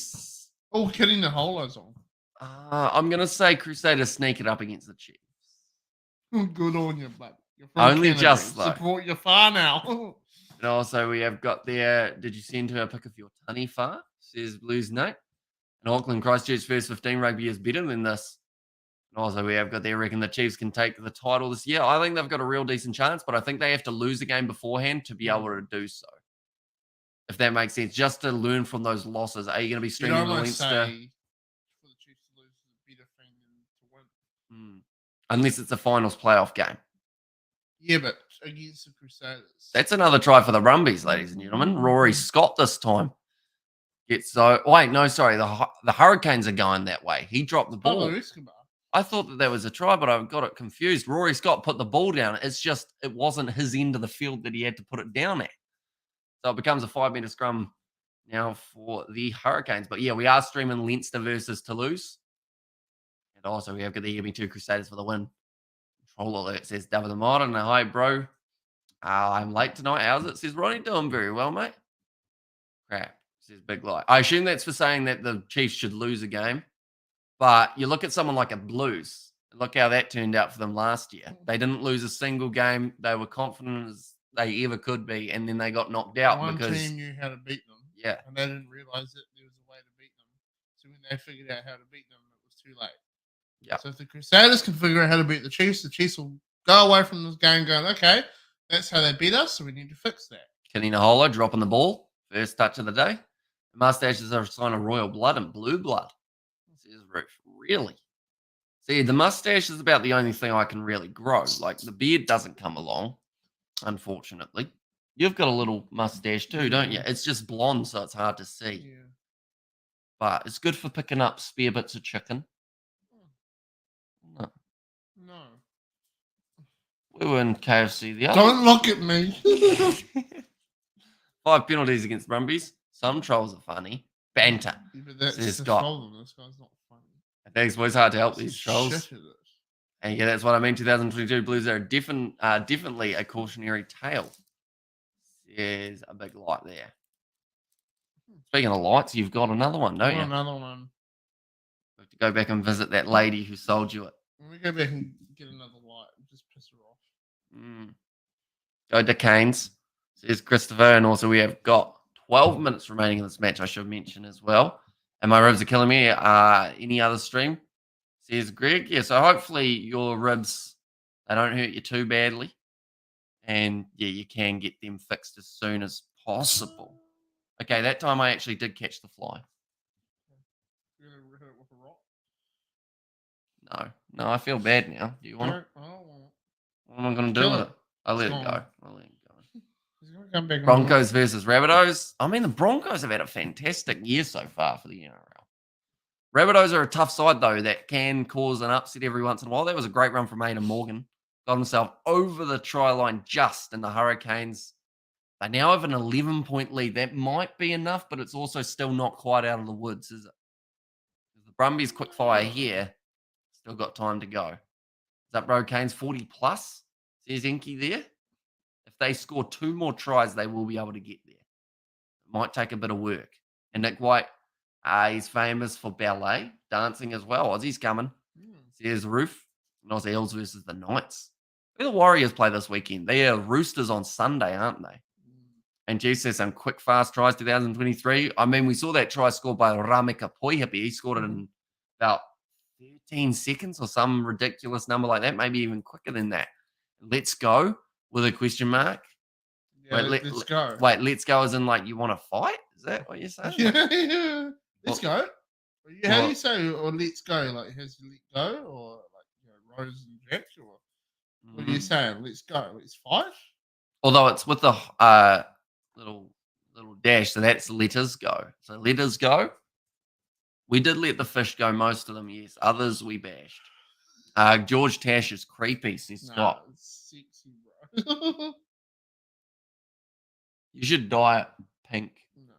Speaker 2: Oh, kidding, the holos on.
Speaker 1: I'm going to say Crusaders sneak it up against the Chiefs.
Speaker 2: Good on you, bud.
Speaker 1: Only just, though.
Speaker 2: Support your far now.
Speaker 1: And also, we have got there, did you send her a pic of your tunny far? Says Blues Note. And Auckland Christchurch first 15 rugby is better than this. And also, we have got there, reckon the Chiefs can take the title this year. I think they've got a real decent chance, but I think they have to lose a game beforehand to be able to do so. If that makes sense, just to learn from those losses. Are you going to be streaming the Leinster?
Speaker 2: For the Chiefs to lose is a better thing than to win.
Speaker 1: Unless it's a finals playoff game.
Speaker 2: Yeah, but against the Crusaders.
Speaker 1: That's another try for the Brumbies, ladies and gentlemen. Rory Scott this time. Wait, no, sorry. The Hurricanes are going that way. He dropped the ball.
Speaker 2: Pablo Escobar.
Speaker 1: I thought that was a try, but I got it confused. Rory Scott put the ball down. It's just, it wasn't his end of the field that he had to put it down at. So it becomes a 5-meter scrum now for the Hurricanes. But yeah, we are streaming Leinster versus Toulouse. And also we have got the EB2 Crusaders for the win. Control alert says David the Modern. Hi, bro. I'm late tonight. How's it? Says Ronnie. Doing very well, mate. Crap. Says Big Light. I assume that's for saying that the Chiefs should lose a game. But you look at someone like a Blues. Look how that turned out for them last year. They didn't lose a single game. They were confident as they ever could be, and then they got knocked out
Speaker 2: One
Speaker 1: because
Speaker 2: team knew how to beat them.
Speaker 1: Yeah.
Speaker 2: And they didn't realize that there was a way to beat them. So when they figured out how to beat them, it was too late.
Speaker 1: Yeah.
Speaker 2: So if the Crusaders can figure out how to beat the Chiefs will go away from this game going, okay, that's how they beat us, so we need to fix that.
Speaker 1: Kanina Holo dropping the ball. First touch of the day. The mustaches are a sign of royal blood and blue blood. Says Ruth. Really? See, the mustache is about the only thing I can really grow. Like, the beard doesn't come along, unfortunately. You've got a little mustache too, don't you? It's just blonde, so it's hard to see.
Speaker 2: Yeah.
Speaker 1: But it's good for picking up spare bits of chicken. No.
Speaker 2: No.
Speaker 1: We were in KFC the other.
Speaker 2: Don't look at me.
Speaker 1: 5 penalties against Brumbies. Some trolls are funny. Banter.
Speaker 2: Yeah, but that's
Speaker 1: Says
Speaker 2: the
Speaker 1: Scott.
Speaker 2: problem. This guy's not funny.
Speaker 1: Thanks, boys. Hard to help these
Speaker 2: Shit
Speaker 1: trolls.
Speaker 2: at it.
Speaker 1: And yeah, that's what I mean. 2022 Blues are definitely a cautionary tale. There's a big light there. Speaking of lights, you've got another one, don't you?
Speaker 2: Another one.
Speaker 1: We have to go back and visit that lady who sold you it.
Speaker 2: When we go back and get another light, just piss her off.
Speaker 1: Go to Canes, says Christopher. And also we have got 12 minutes remaining in this match, I should mention as well. And my ribs are killing me. Any other stream? Says Greg. Yeah, so hopefully your ribs, they don't hurt you too badly. And yeah, you can get them fixed as soon as possible. Okay, that time I actually did catch the fly.
Speaker 2: You're going to hit it with a rock?
Speaker 1: No, I feel bad now. Do you want it?
Speaker 2: I don't want it.
Speaker 1: What am I going to do with it? I'll let it go.
Speaker 2: He's going to come back.
Speaker 1: Broncos versus Rabbitohs. I mean, the Broncos have had a fantastic year so far for the NRL. Rabbitohs are a tough side, though, that can cause an upset every once in a while. That was a great run from Aidan Morgan. Got himself over the try line just, and the Hurricanes, they now have an 11-point lead. That might be enough, but it's also still not quite out of the woods, is it? The Brumbies quickfire here. Still got time to go. Is that bro Canes 40 plus? Says Inky there. If they score 2 more tries, they will be able to get there. It might take a bit of work. And Nick White, he's famous for ballet, dancing as well. Aussie's coming. Says Roof. And Aussie Eels versus the Knights. Where the Warriors play this weekend? They are Roosters on Sunday, aren't they? And G says some quick, fast tries 2023. I mean, we saw that try scored by Ramika Poihipi. He scored it in about 13 seconds or some ridiculous number like that, maybe even quicker than that. Let's go with a question mark.
Speaker 2: Yeah, let's go.
Speaker 1: Wait, let's go as in like you want to fight? Is that what you're saying?
Speaker 2: Yeah. Let's go. How do you say or let's go? Like has let go or like Rose and Jack or what are you saying? Let's go. Let's fight.
Speaker 1: Although it's with the little dash, so that's let us go. So let us go. We did let the fish go, most of them, yes. Others we bashed. George Tash is creepy, says Scott.
Speaker 2: It's sexy, bro.
Speaker 1: You should dye it pink.
Speaker 2: No.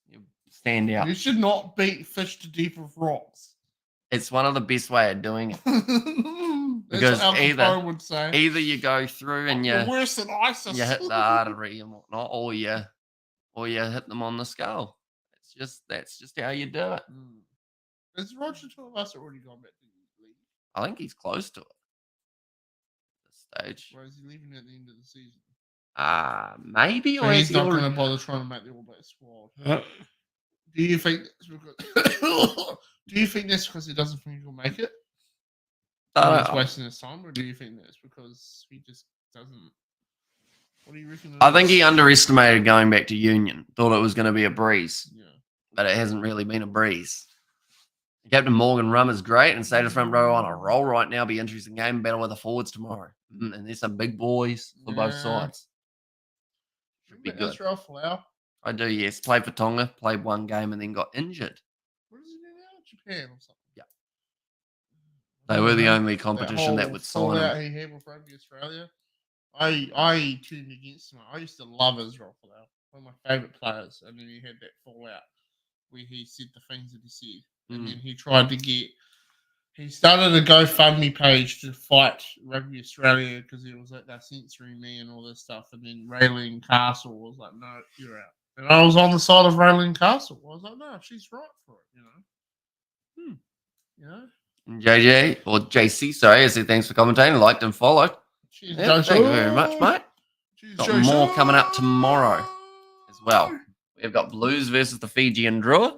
Speaker 1: You stand out.
Speaker 2: You should not beat fish to death with rocks.
Speaker 1: It's one of the best way of doing it.
Speaker 2: Because
Speaker 1: Because
Speaker 2: either would say.
Speaker 1: either you go through and
Speaker 2: worse than ISIS.
Speaker 1: you hit the artery and whatnot, or you hit them on the skull. That's just how you do it.
Speaker 2: Has Roger two of us already gone back to the league?
Speaker 1: I think he's close to it at this stage.
Speaker 2: Or is he leaving at the end of the season?
Speaker 1: Maybe,
Speaker 2: So
Speaker 1: or
Speaker 2: he's not going
Speaker 1: already-
Speaker 2: to bother trying to make the All Black squad. Do you think that's because do you think that's because he doesn't think he'll make it? He's wasting his time, or do you think that's because he just doesn't? What do you reckon?
Speaker 1: I think he underestimated going back to Union. Thought it was going to be a breeze,
Speaker 2: Yeah.
Speaker 1: but it hasn't really been a breeze. Captain Morgan Rum is great and stay to front row on a roll right now. Be interesting game battle with the forwards tomorrow, and there's some big boys for both
Speaker 2: Yeah.
Speaker 1: sides. Should be good.
Speaker 2: Israel Folau.
Speaker 1: I do, yes. Played for Tonga, played one game, and then got injured.
Speaker 2: What does he do now? Japan or something?
Speaker 1: Yeah. They were the only
Speaker 2: That
Speaker 1: competition that
Speaker 2: whole
Speaker 1: would sign him.
Speaker 2: fallout he had with Rugby Australia. I tuned against him. I used to love Israel for that. One of my favourite players. And then he had that fallout where he said the things that he said. And then he tried to get. He started a GoFundMe page to fight Rugby Australia because he was like, they're censoring me and all this stuff. And then Raylene Castle was like, no, you're out. And I was on the side of Raylene Castle. I was like, no, she's right for it, you know. You know?
Speaker 1: And JJ, or JC, sorry, I said thanks for commentating, liked and followed.
Speaker 2: Cheers,
Speaker 1: Yeah, thank you very much, mate. Got more coming up tomorrow as well. We've got Blues versus the Fijian draw.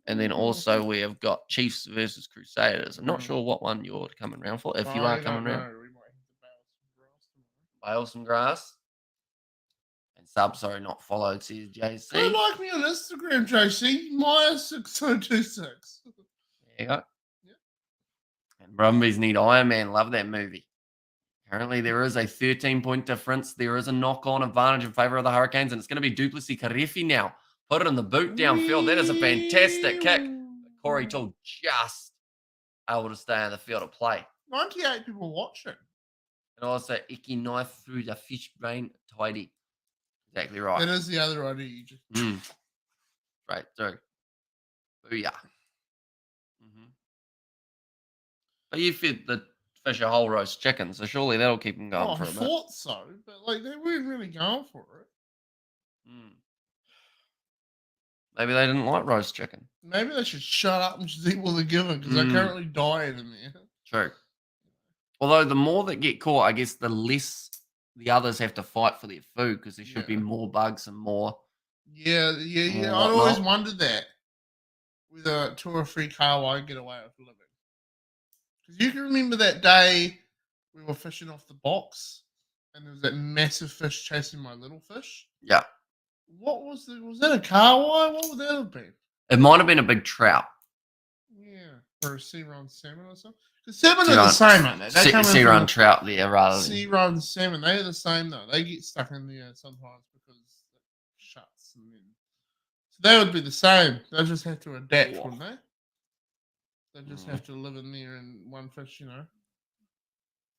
Speaker 1: And then also we have got Chiefs versus Crusaders. I'm not sure what one you're coming round for, if you are coming round. Bale some grass. And sub, sorry, not followed, says JC.
Speaker 2: Go like me on Instagram, JC. Maya6026.
Speaker 1: There you go. Yep. And Brumbies need Iron Man. Love that movie. Apparently there is a 13-point difference. There is a knock-on advantage in favour of the Hurricanes, and it's going to be Duplessis Karefi now. Put it in the boot downfield. That is a fantastic kick. Corey Toole just able to stay on the field of play.
Speaker 2: 98 people watching.
Speaker 1: And also, icky knife through the fish brain tidy. Exactly right.
Speaker 2: That is the other idea. You just
Speaker 1: right through. Booyah. But you fed the fish a whole roast chicken, so surely that'll keep them going for a bit.
Speaker 2: I thought so, but like they weren't really going for it.
Speaker 1: Maybe they didn't like roast chicken.
Speaker 2: Maybe they should shut up and just eat what they're given because they're currently dying in there.
Speaker 1: True. Although the more that get caught, I guess the less the others have to fight for their food because there should be more bugs and more.
Speaker 2: Yeah. I always wondered that with a 2 or 3 kawa get away with living. Because you can remember that day we were fishing off the box and there was that massive fish chasing my little fish.
Speaker 1: Yeah.
Speaker 2: What was that a kawa? What would that have been?
Speaker 1: It might have been a big trout.
Speaker 2: Yeah. Or a sea-run salmon or something. Because salmon are the same, aren't they?
Speaker 1: Sea-run trout there rather than...
Speaker 2: Sea-run salmon. They're the same, though. They get stuck in there sometimes because it shuts. And then... So they would be the same. They just have to adapt, wouldn't they? They just have to live in there and one fish, you know.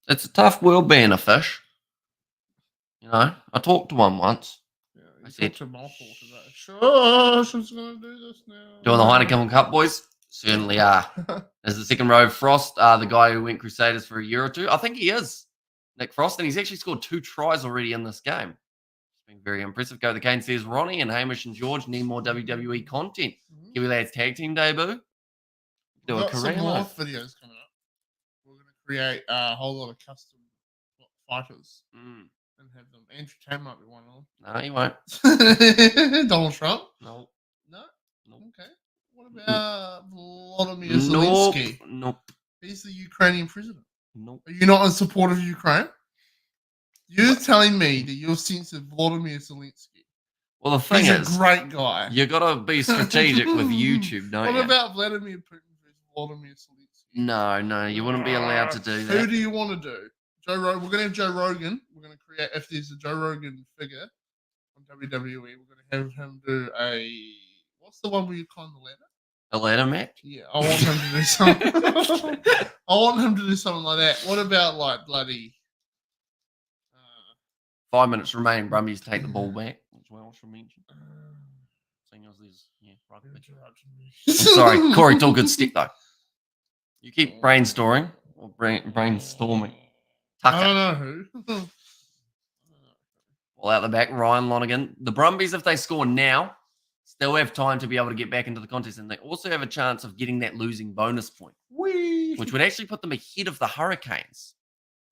Speaker 1: It's a tough world being a fish. You know, I talked to one once.
Speaker 2: Yeah, I said to Michael today. Sure, she's going to do this now.
Speaker 1: Doing the Heineken Cup, boys? Certainly are. There's the second row. Frost, the guy who went Crusaders for a year or two. I think he is. Nick Frost, and he's actually scored 2 tries already in this game. It's been very impressive. Go the Cane says Ronnie and Hamish and George need more WWE content. Kiwi Lads tag team debut.
Speaker 2: We've got some more videos coming up. We're going to create a whole lot of custom fighters and have them. Andrew Tate might be one of them.
Speaker 1: No, he won't.
Speaker 2: Donald Trump?
Speaker 1: No.
Speaker 2: Okay. What about Volodymyr Zelensky?
Speaker 1: Nope.
Speaker 2: He's the Ukrainian president.
Speaker 1: Nope.
Speaker 2: Are you not in support of Ukraine? You're telling me that you're censored Volodymyr Zelensky.
Speaker 1: Well, the thing is,
Speaker 2: he's a great guy.
Speaker 1: You got to be strategic with YouTube, don't you?
Speaker 2: What about Vladimir Putin versus Volodymyr Zelensky?
Speaker 1: No, you wouldn't be allowed to do that.
Speaker 2: Who do you want to do? Joe Rogan. We're going to have Joe Rogan. We're going to create, if there's a Joe Rogan figure on WWE, we're going to have him do what's the one where you climb the ladder?
Speaker 1: A ladder match?
Speaker 2: Yeah, I want him to do something. I want him to do something like that. What about like bloody
Speaker 1: 5 minutes remaining, Brumbies take the ball back as well, I should mention. Seeing as there's rugby. I'm sorry, Corey, all good step though. You keep brainstorming or brainstorming. Tucker.
Speaker 2: I don't know who.
Speaker 1: All out the back, Ryan Lonergan. The Brumbies, if they score now, still have time to be able to get back into the contest, and they also have a chance of getting that losing bonus point, which would actually put them ahead of the Hurricanes.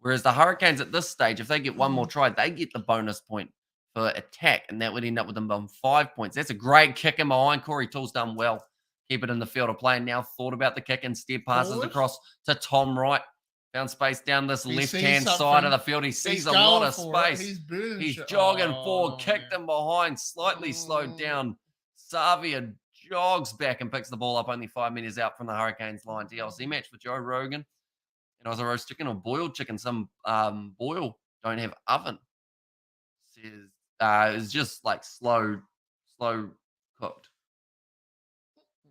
Speaker 1: Whereas the Hurricanes at this stage, if they get one more try, they get the bonus point for attack, and that would end up with them on 5 points. That's a great kick in behind. Corey Toole's done well. Keep it in the field of play. Now thought about the kick and step passes across to Tom Wright. Found space down this left-hand side of the field. He sees a lot of space. He's jogging forward, kicked him behind, slightly slowed down. Savia jogs back and picks the ball up only 5 meters out from the Hurricanes line. TLC match for Joe Rogan. And I was a roast chicken or boiled chicken. Some boil don't have oven. Says it's just like slow slow cooked.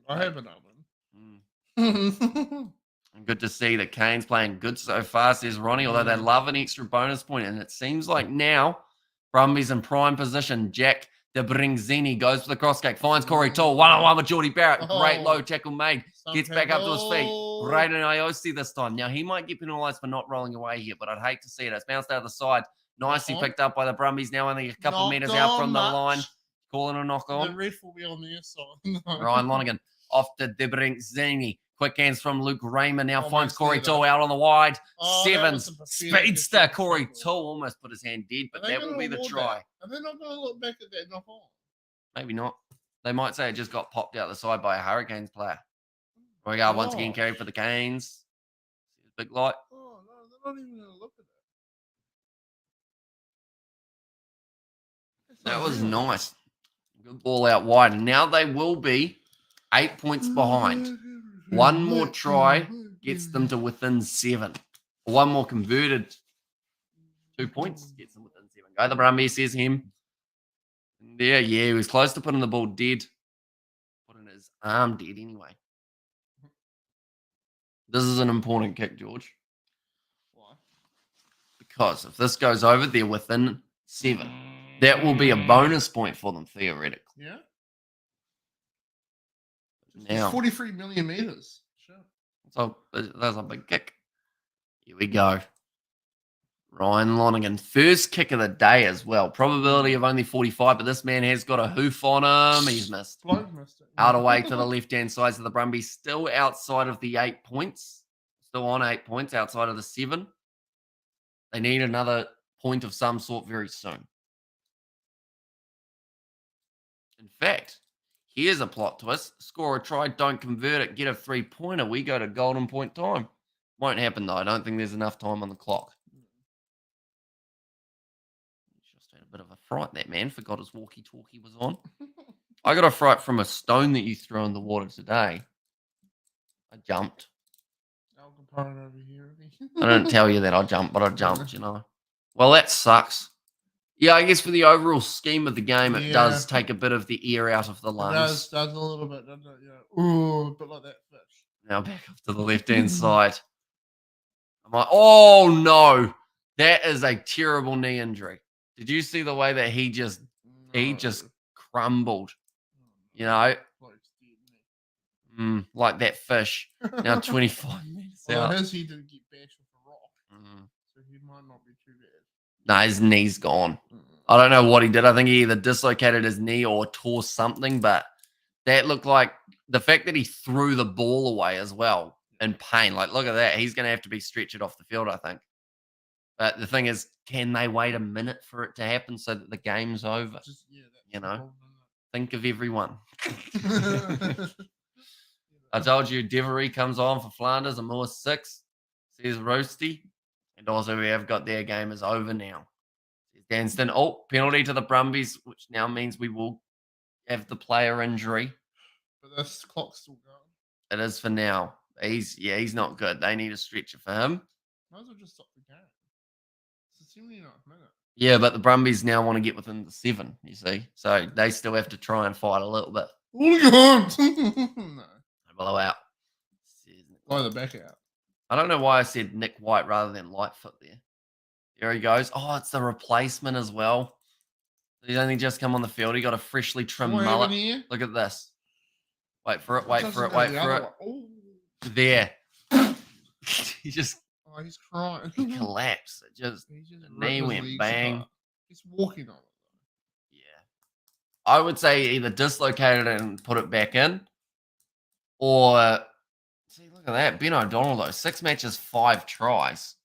Speaker 2: I have an oven.
Speaker 1: Mm. And good to see that Kane's playing good so far, says Ronnie, although they love an extra bonus point. And it seems like now Brumbies in prime position. Jack De Bringzini goes for the cross kick, finds Corey Toole, one-on-one with Geordie Barrett. Great low tackle made. Gets back up to his feet. Brayden Iosi this time. Now, he might get penalised for not rolling away here, but I'd hate to see it. It's bounced out the side. Nicely picked up by the Brumbies. Now only a couple metres out from the line. Calling a knock on.
Speaker 2: The ref will be on their side.
Speaker 1: Ryan Lonergan off to De Bringzini. Quick hands from Luke Raymer. Now finds Corey Toole out on the wide. Sevens. Speedster. Corey Toole almost put his hand dead, but that will be the try.
Speaker 2: Are they not going to look back at that knock on?
Speaker 1: Maybe not. They might say it just got popped out the side by a Hurricanes player. Here we go. Once again, carried for the Canes. Big light.
Speaker 2: Oh, no, they're not even going to look at it.
Speaker 1: That was nice. Good ball out wide. And now they will be 8 points behind. One more try gets them to within 7. One more converted 2 points gets them within 7. Go the Brumbies, says him. Yeah, he was close to putting the ball dead. Putting his arm dead anyway. This is an important kick, George.
Speaker 2: Why?
Speaker 1: Because if this goes over, they're within 7. That will be a bonus point for them, theoretically.
Speaker 2: Yeah?
Speaker 1: Now,
Speaker 2: 43 million meters. Sure.
Speaker 1: So that's a big kick. Here we go. Ryan Lonergan, first kick of the day as well. Probability of only 45, but this man has got a hoof on him. He's missed.
Speaker 2: Missed it.
Speaker 1: Out away to the left-hand side of the Brumbies, still outside of the 8 points. Still on 8 points, outside of the 7. They need another point of some sort very soon. In fact, here's a plot twist. Score a try, don't convert it, get a 3-pointer. We go to golden point time. Won't happen, though. I don't think there's enough time on the clock. Just had a bit of a fright, that man. Forgot his walkie-talkie was on. I got a fright from a stone that you threw in the water today. I jumped.
Speaker 2: Al Capone over here.
Speaker 1: I didn't tell you that I jumped, but I jumped, you know. Well, that sucks. Yeah, I guess for the overall scheme of the game, it does take a bit of the air out of the lungs.
Speaker 2: It does a little bit, doesn't it? Yeah. Ooh, a bit like that fish.
Speaker 1: Now back up to the left-hand side. I'm like, oh, no. That is a terrible knee injury. Did you see the way that he just crumbled? You know? Like that fish. Now 25 minutes out.
Speaker 2: He didn't get bashed with a rock. So he might not be too bad.
Speaker 1: No, his knee's gone. I don't know what he did. I think he either dislocated his knee or tore something, but that looked like the fact that he threw the ball away as well in pain. Like, look at that. He's going to have to be stretchered off the field, I think. But the thing is, can they wait a minute for it to happen so that the game's over? You know, think of everyone. I told you, Devery comes on for Flanders and more 6, says Roasty. And also, we have got their game is over now. Danston, penalty to the Brumbies, which now means we will have the player injury.
Speaker 2: But this clock's still going.
Speaker 1: It is for now. He's not good. They need a stretcher for him.
Speaker 2: Might as well just stop the game. It's a 79th minute. Yeah,
Speaker 1: but the Brumbies now want to get within the 7, you see. So they still have to try and fight a little bit.
Speaker 2: No.
Speaker 1: Blow out.
Speaker 2: Blow the back out.
Speaker 1: I don't know why I said Nick White rather than Lightfoot there. There he goes. Oh, it's the replacement as well. He's only just come on the field. He got a freshly trimmed mullet. Look at this. Wait for it. Wait for it. Wait for it. There. He's
Speaker 2: crying.
Speaker 1: He collapsed. The knee went bang.
Speaker 2: He's walking on it.
Speaker 1: Yeah. I would say either dislocated it and put it back in, or see, look at that. Ben O'Donnell, though. 6 matches, 5 tries.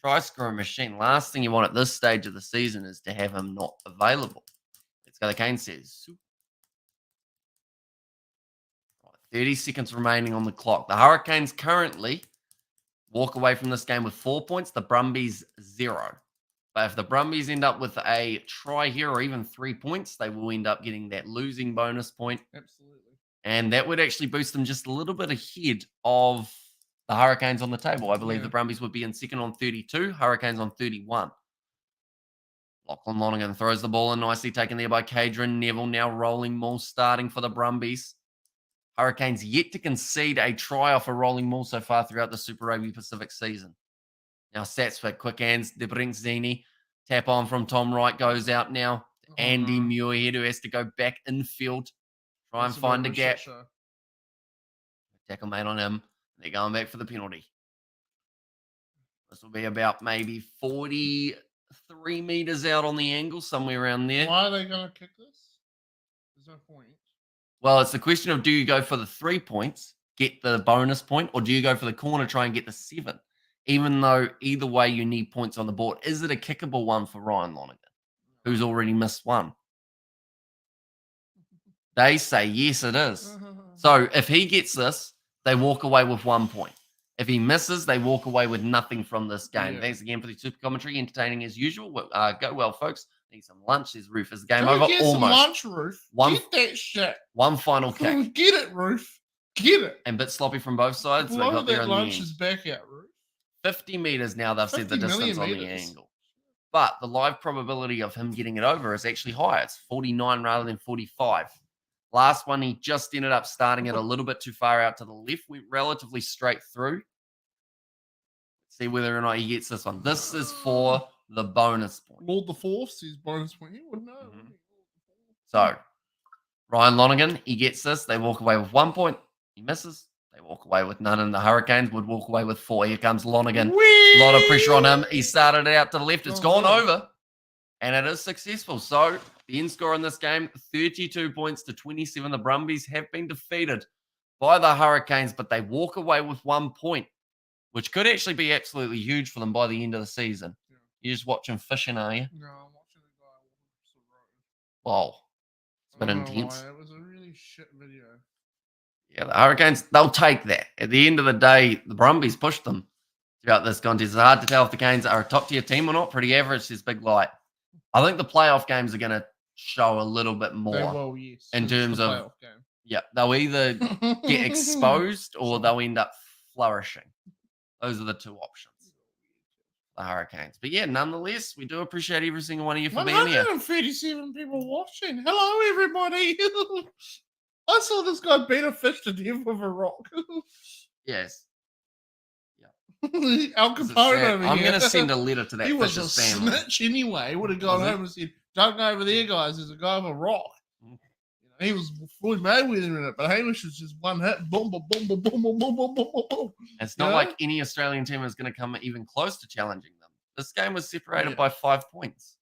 Speaker 1: Try scoring machine. Last thing you want at this stage of the season is to have him not available. Let's go. The Kane says. 30 seconds remaining on the clock. The Hurricanes currently walk away from this game with 4 points. The Brumbies 0. But if the Brumbies end up with a try here or even 3 points, they will end up getting that losing bonus point.
Speaker 2: Absolutely.
Speaker 1: And that would actually boost them just a little bit ahead of the Hurricanes on the table. I believe the Brumbies would be in second on 32, Hurricanes on 31. Lachlan Lonergan throws the ball in nicely, taken there by Cadron Neville. Now rolling maul starting for the Brumbies. Hurricanes yet to concede a try off a rolling maul so far throughout the Super Rugby Pacific season. Now stats for quick hands. De Brinczini. Tap on from Tom Wright goes out now. Andy Muirhead, who has to go back infield. Try and find a gap. Tackle made on him. They're going back for the penalty. This will be about maybe 43 meters out on the angle, somewhere around there.
Speaker 2: Why are they going to kick this? There's no point.
Speaker 1: Well, it's the question of, do you go for the 3 points, get the bonus point, or do you go for the corner, try and get the 7? Even though either way you need points on the board. Is it a kickable one for Ryan Lonergan, who's already missed one? They say yes, it is. So if he gets this, they walk away with 1 point. If he misses, they walk away with nothing from this game. Yeah. Thanks again for the super commentary. Entertaining as usual. Go well, folks. Need some lunch. There's Roof. Is the game over?
Speaker 2: Get
Speaker 1: almost.
Speaker 2: Some lunch, Roof. Get that shit.
Speaker 1: One final kick.
Speaker 2: Get it, Roof. Get it.
Speaker 1: And a bit sloppy from both sides.
Speaker 2: Blow
Speaker 1: they got there
Speaker 2: that
Speaker 1: in
Speaker 2: lunch
Speaker 1: the
Speaker 2: is back out, Roof.
Speaker 1: 50 meters now. They've said the distance on the angle. But the live probability of him getting it over is actually higher. It's 49 rather than 45. Last one, he just ended up starting it a little bit too far out to the left. Went relatively straight through. See whether or not he gets this one. This is for the bonus point.
Speaker 2: Lord the Force, his bonus point. He would know.
Speaker 1: So, Ryan Lonergan, he gets this. They walk away with 1 point. He misses. They walk away with none. And the Hurricanes would walk away with 4. Here comes Lonergan. A lot of pressure on him. He started it out to the left. It's gone over. And it is successful. So, the end score in this game, 32 points to 27. The Brumbies have been defeated by the Hurricanes, but they walk away with 1 point, which could actually be absolutely huge for them by the end of the season. Yeah. You're just watching fishing, are you?
Speaker 2: No, I'm watching the guy across the road.
Speaker 1: Wow. It's been intense.
Speaker 2: It was a really shit video.
Speaker 1: Yeah, the Hurricanes, they'll take that. At the end of the day, the Brumbies pushed them throughout this contest. It's hard to tell if the Canes are a top-tier team or not. Pretty average, there's big light. I think the playoff games are going to show a little bit more.
Speaker 2: They will, yes.
Speaker 1: In terms of, yeah, they'll either get exposed or they'll end up flourishing. Those are the two options. The Hurricanes. But yeah, nonetheless, we do appreciate every single one of you for being here.
Speaker 2: 137 people watching. Hello, everybody. I saw this guy beat a fish to death with a rock.
Speaker 1: Yes.
Speaker 2: Yeah. Al Capone over here.
Speaker 1: I'm going to send a letter to that
Speaker 2: fish's family.
Speaker 1: He was a
Speaker 2: snitch anyway. He would have gone home and said, don't go over there, guys. There's a guy with a rock. He was Floyd Mayweather in it, but Hamish was just one hit. Boom, boom, boom, boom, boom, boom, boom, boom, boom, boom.
Speaker 1: It's not like any Australian team is going to come even close to challenging them. This game was separated by 5 points.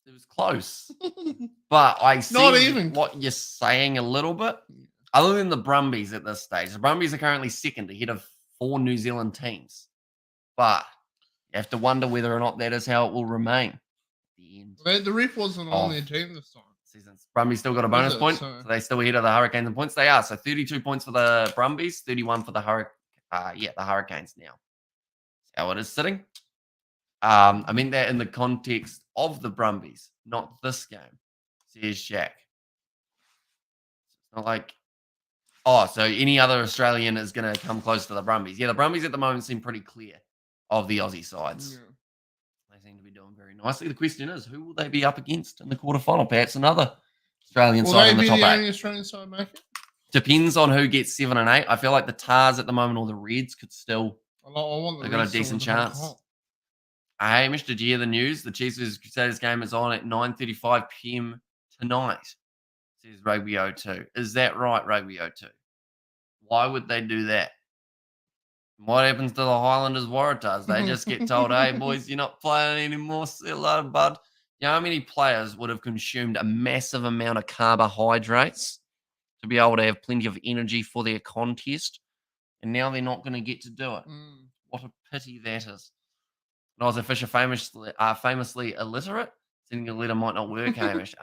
Speaker 1: It was close. But I see what you're saying a little bit. Other than the Brumbies at this stage. The Brumbies are currently second ahead of 4 New Zealand teams. But you have to wonder whether or not that is how it will remain at the end.
Speaker 2: The ref wasn't on their team this time.
Speaker 1: Seasons. Brumbies still got a bonus point, so they still ahead of the Hurricanes in points. They are. So 32 points for the Brumbies, 31 for the Hurricanes now. That's how it is sitting. I meant that in the context of the Brumbies, not this game. Says Jack. It's not like, so any other Australian is going to come close to the Brumbies. Yeah, the Brumbies at the moment seem pretty clear of the Aussie sides. Yeah. They seem to be doing very nicely. The question is, who will they be up against in the quarterfinal? Perhaps another Australian side in the top 8. Will they be the only Australian side make it? Depends on who gets 7 and 8. I feel like the Tars at the moment or the Reds could still. They've got a decent chance. Hey, Mr. Did you hear the news? The Chiefs vs Crusaders game is on at 9:35 p.m. tonight. Says Rugby 02. Is that right, Rugby 02? Why would they do that? What happens to the Highlanders Waratahs? They just get told, hey, boys, you're not playing anymore. See you later, bud. You know how many players would have consumed a massive amount of carbohydrates to be able to have plenty of energy for their contest? And now they're not going to get to do it. What a pity that is. When I was a Fisher famously illiterate, sending a letter might not work, Hamish.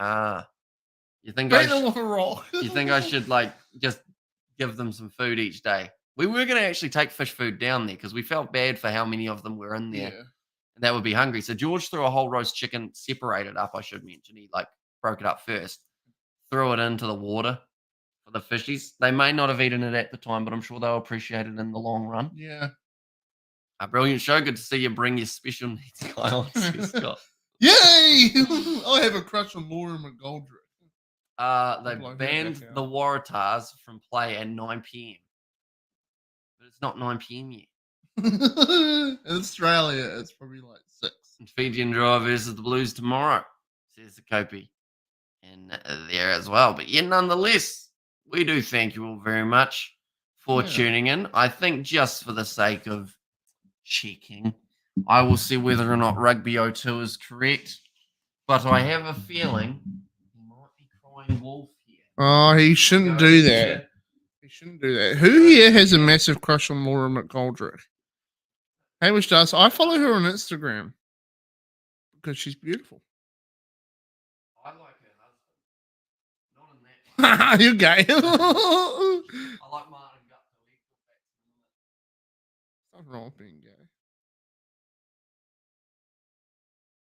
Speaker 1: You think I should just give them some food each day? We were going to actually take fish food down there because we felt bad for how many of them were in there. Yeah. And that would be hungry. So George threw a whole roast chicken, separated up, I should mention. He broke it up first, threw it into the water for the fishies. They may not have eaten it at the time, but I'm sure they'll appreciate it in the long run.
Speaker 2: Yeah.
Speaker 1: A brilliant show. Good to see you bring your special needs guy on, Sir Scott.
Speaker 2: Yay! I have a crush on Laura McGoldrick.
Speaker 1: They banned the Waratahs from play at 9 p.m. But it's not 9 p.m. yet.
Speaker 2: In Australia, it's probably like 6.
Speaker 1: And Fijian Drive versus the Blues tomorrow, says the Kopi. And there as well. But yeah, nonetheless, we do thank you all very much for tuning in. I think just for the sake of checking, I will see whether or not Rugby 02 is correct. But I have a feeling he might be crying wolf here.
Speaker 2: Oh, he shouldn't do that. He shouldn't do that. Who here has a massive crush on Laura McGoldrick? Hamish does. I follow her on Instagram because she's beautiful.
Speaker 1: I like her husband. Not in that.
Speaker 2: You're gay.
Speaker 1: I like Martin Guptill.
Speaker 2: Nothing wrong with being gay.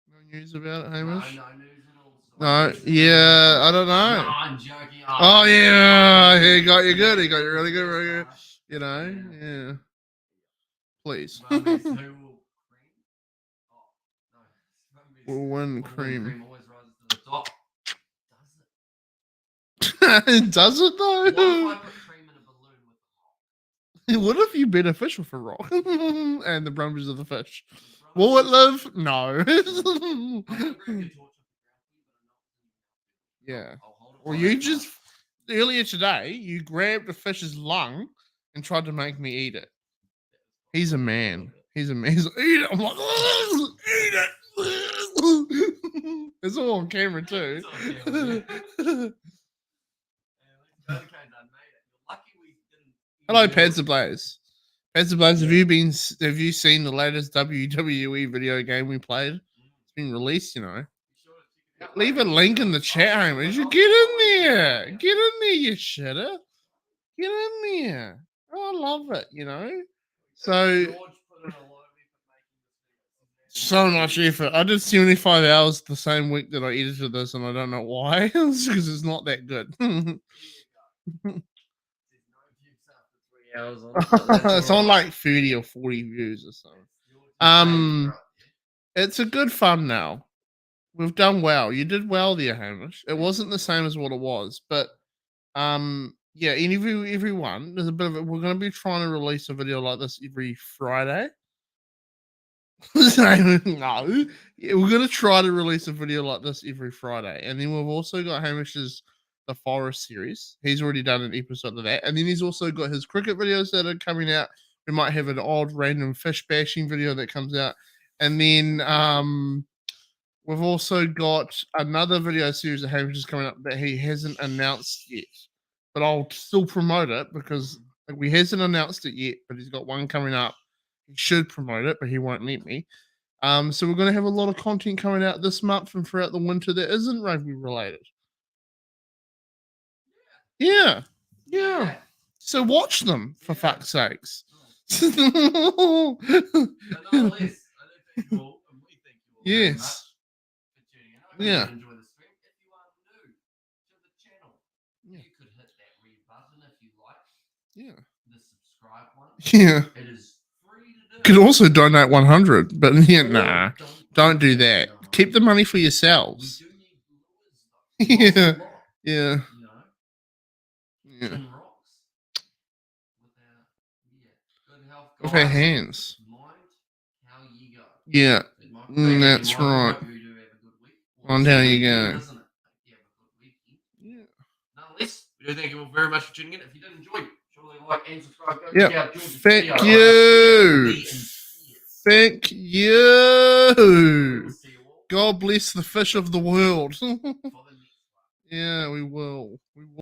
Speaker 2: No news about it, Hamish?
Speaker 1: No news at all.
Speaker 2: No, yeah, I don't know.
Speaker 1: No, I'm joking.
Speaker 2: Oh, yeah, he got you good. He got you really good, really good. You know, yeah. Please.
Speaker 1: Brumbies, who will cream? Oh, no.
Speaker 2: We'll win cream.
Speaker 1: Cream always rises to the top.
Speaker 2: Does it though?
Speaker 1: What if I put cream in a balloon with the rock?
Speaker 2: What if you bet a fish with a rock and the Brumbies of the fish? Will it live? No. Yeah. Or you just earlier today you grabbed a fish's lung and tried to make me eat it. He's a man. He's a man. He's like, eat it. I'm like, eat it. It's all on camera too. Hello, Panzer Blaze. Panzer Blaze, have you seen the latest WWE video game we played? It's been released, you know. Leave a link in the chat, Hamish. You get in there. Get in there, you shitter. Get in there. Oh, I love it, you know. So much effort. I did 75 hours the same week that I edited this, and I don't know why. It's because it's not that good. It's on like 30 or 40 views or something. It's a good fun now. We've done well. You did well there, Hamish. It wasn't the same as what it was, but yeah, everyone, there's a bit of it. We're going to be trying to release a video like this every Friday. No, yeah, we're going to try to release a video like this every Friday, and then we've also got Hamish's The Forest series. He's already done an episode of that, and then he's also got his cricket videos that are coming out. We might have an odd random fish bashing video that comes out, and then we've also got another video series that Hamish is coming up that he hasn't announced yet, but I'll still promote it because he hasn't announced it yet, but he's got one coming up. He should promote it, but he won't let me. So we're going to have a lot of content coming out this month and throughout the winter that isn't rugby related. Yeah. So watch them, for fuck's sakes. Yes. Yeah.
Speaker 1: Enjoy the stream. If you are new to the channel, you could hit that red button if you like.
Speaker 2: Yeah.
Speaker 1: The subscribe one.
Speaker 2: Yeah.
Speaker 1: It is free to do.
Speaker 2: You could also donate 100, but yeah, nah, don't do that. Keep the money for yourselves. Yeah. Yeah. Yeah. With our hands. Yeah. That's right. On down you go.
Speaker 1: Yeah. Nonetheless, we do thank you all very much for tuning in. If you did enjoy, surely like and subscribe.
Speaker 2: Yep. Thank you. Thank you. God bless the fish of the world. Yeah, we will.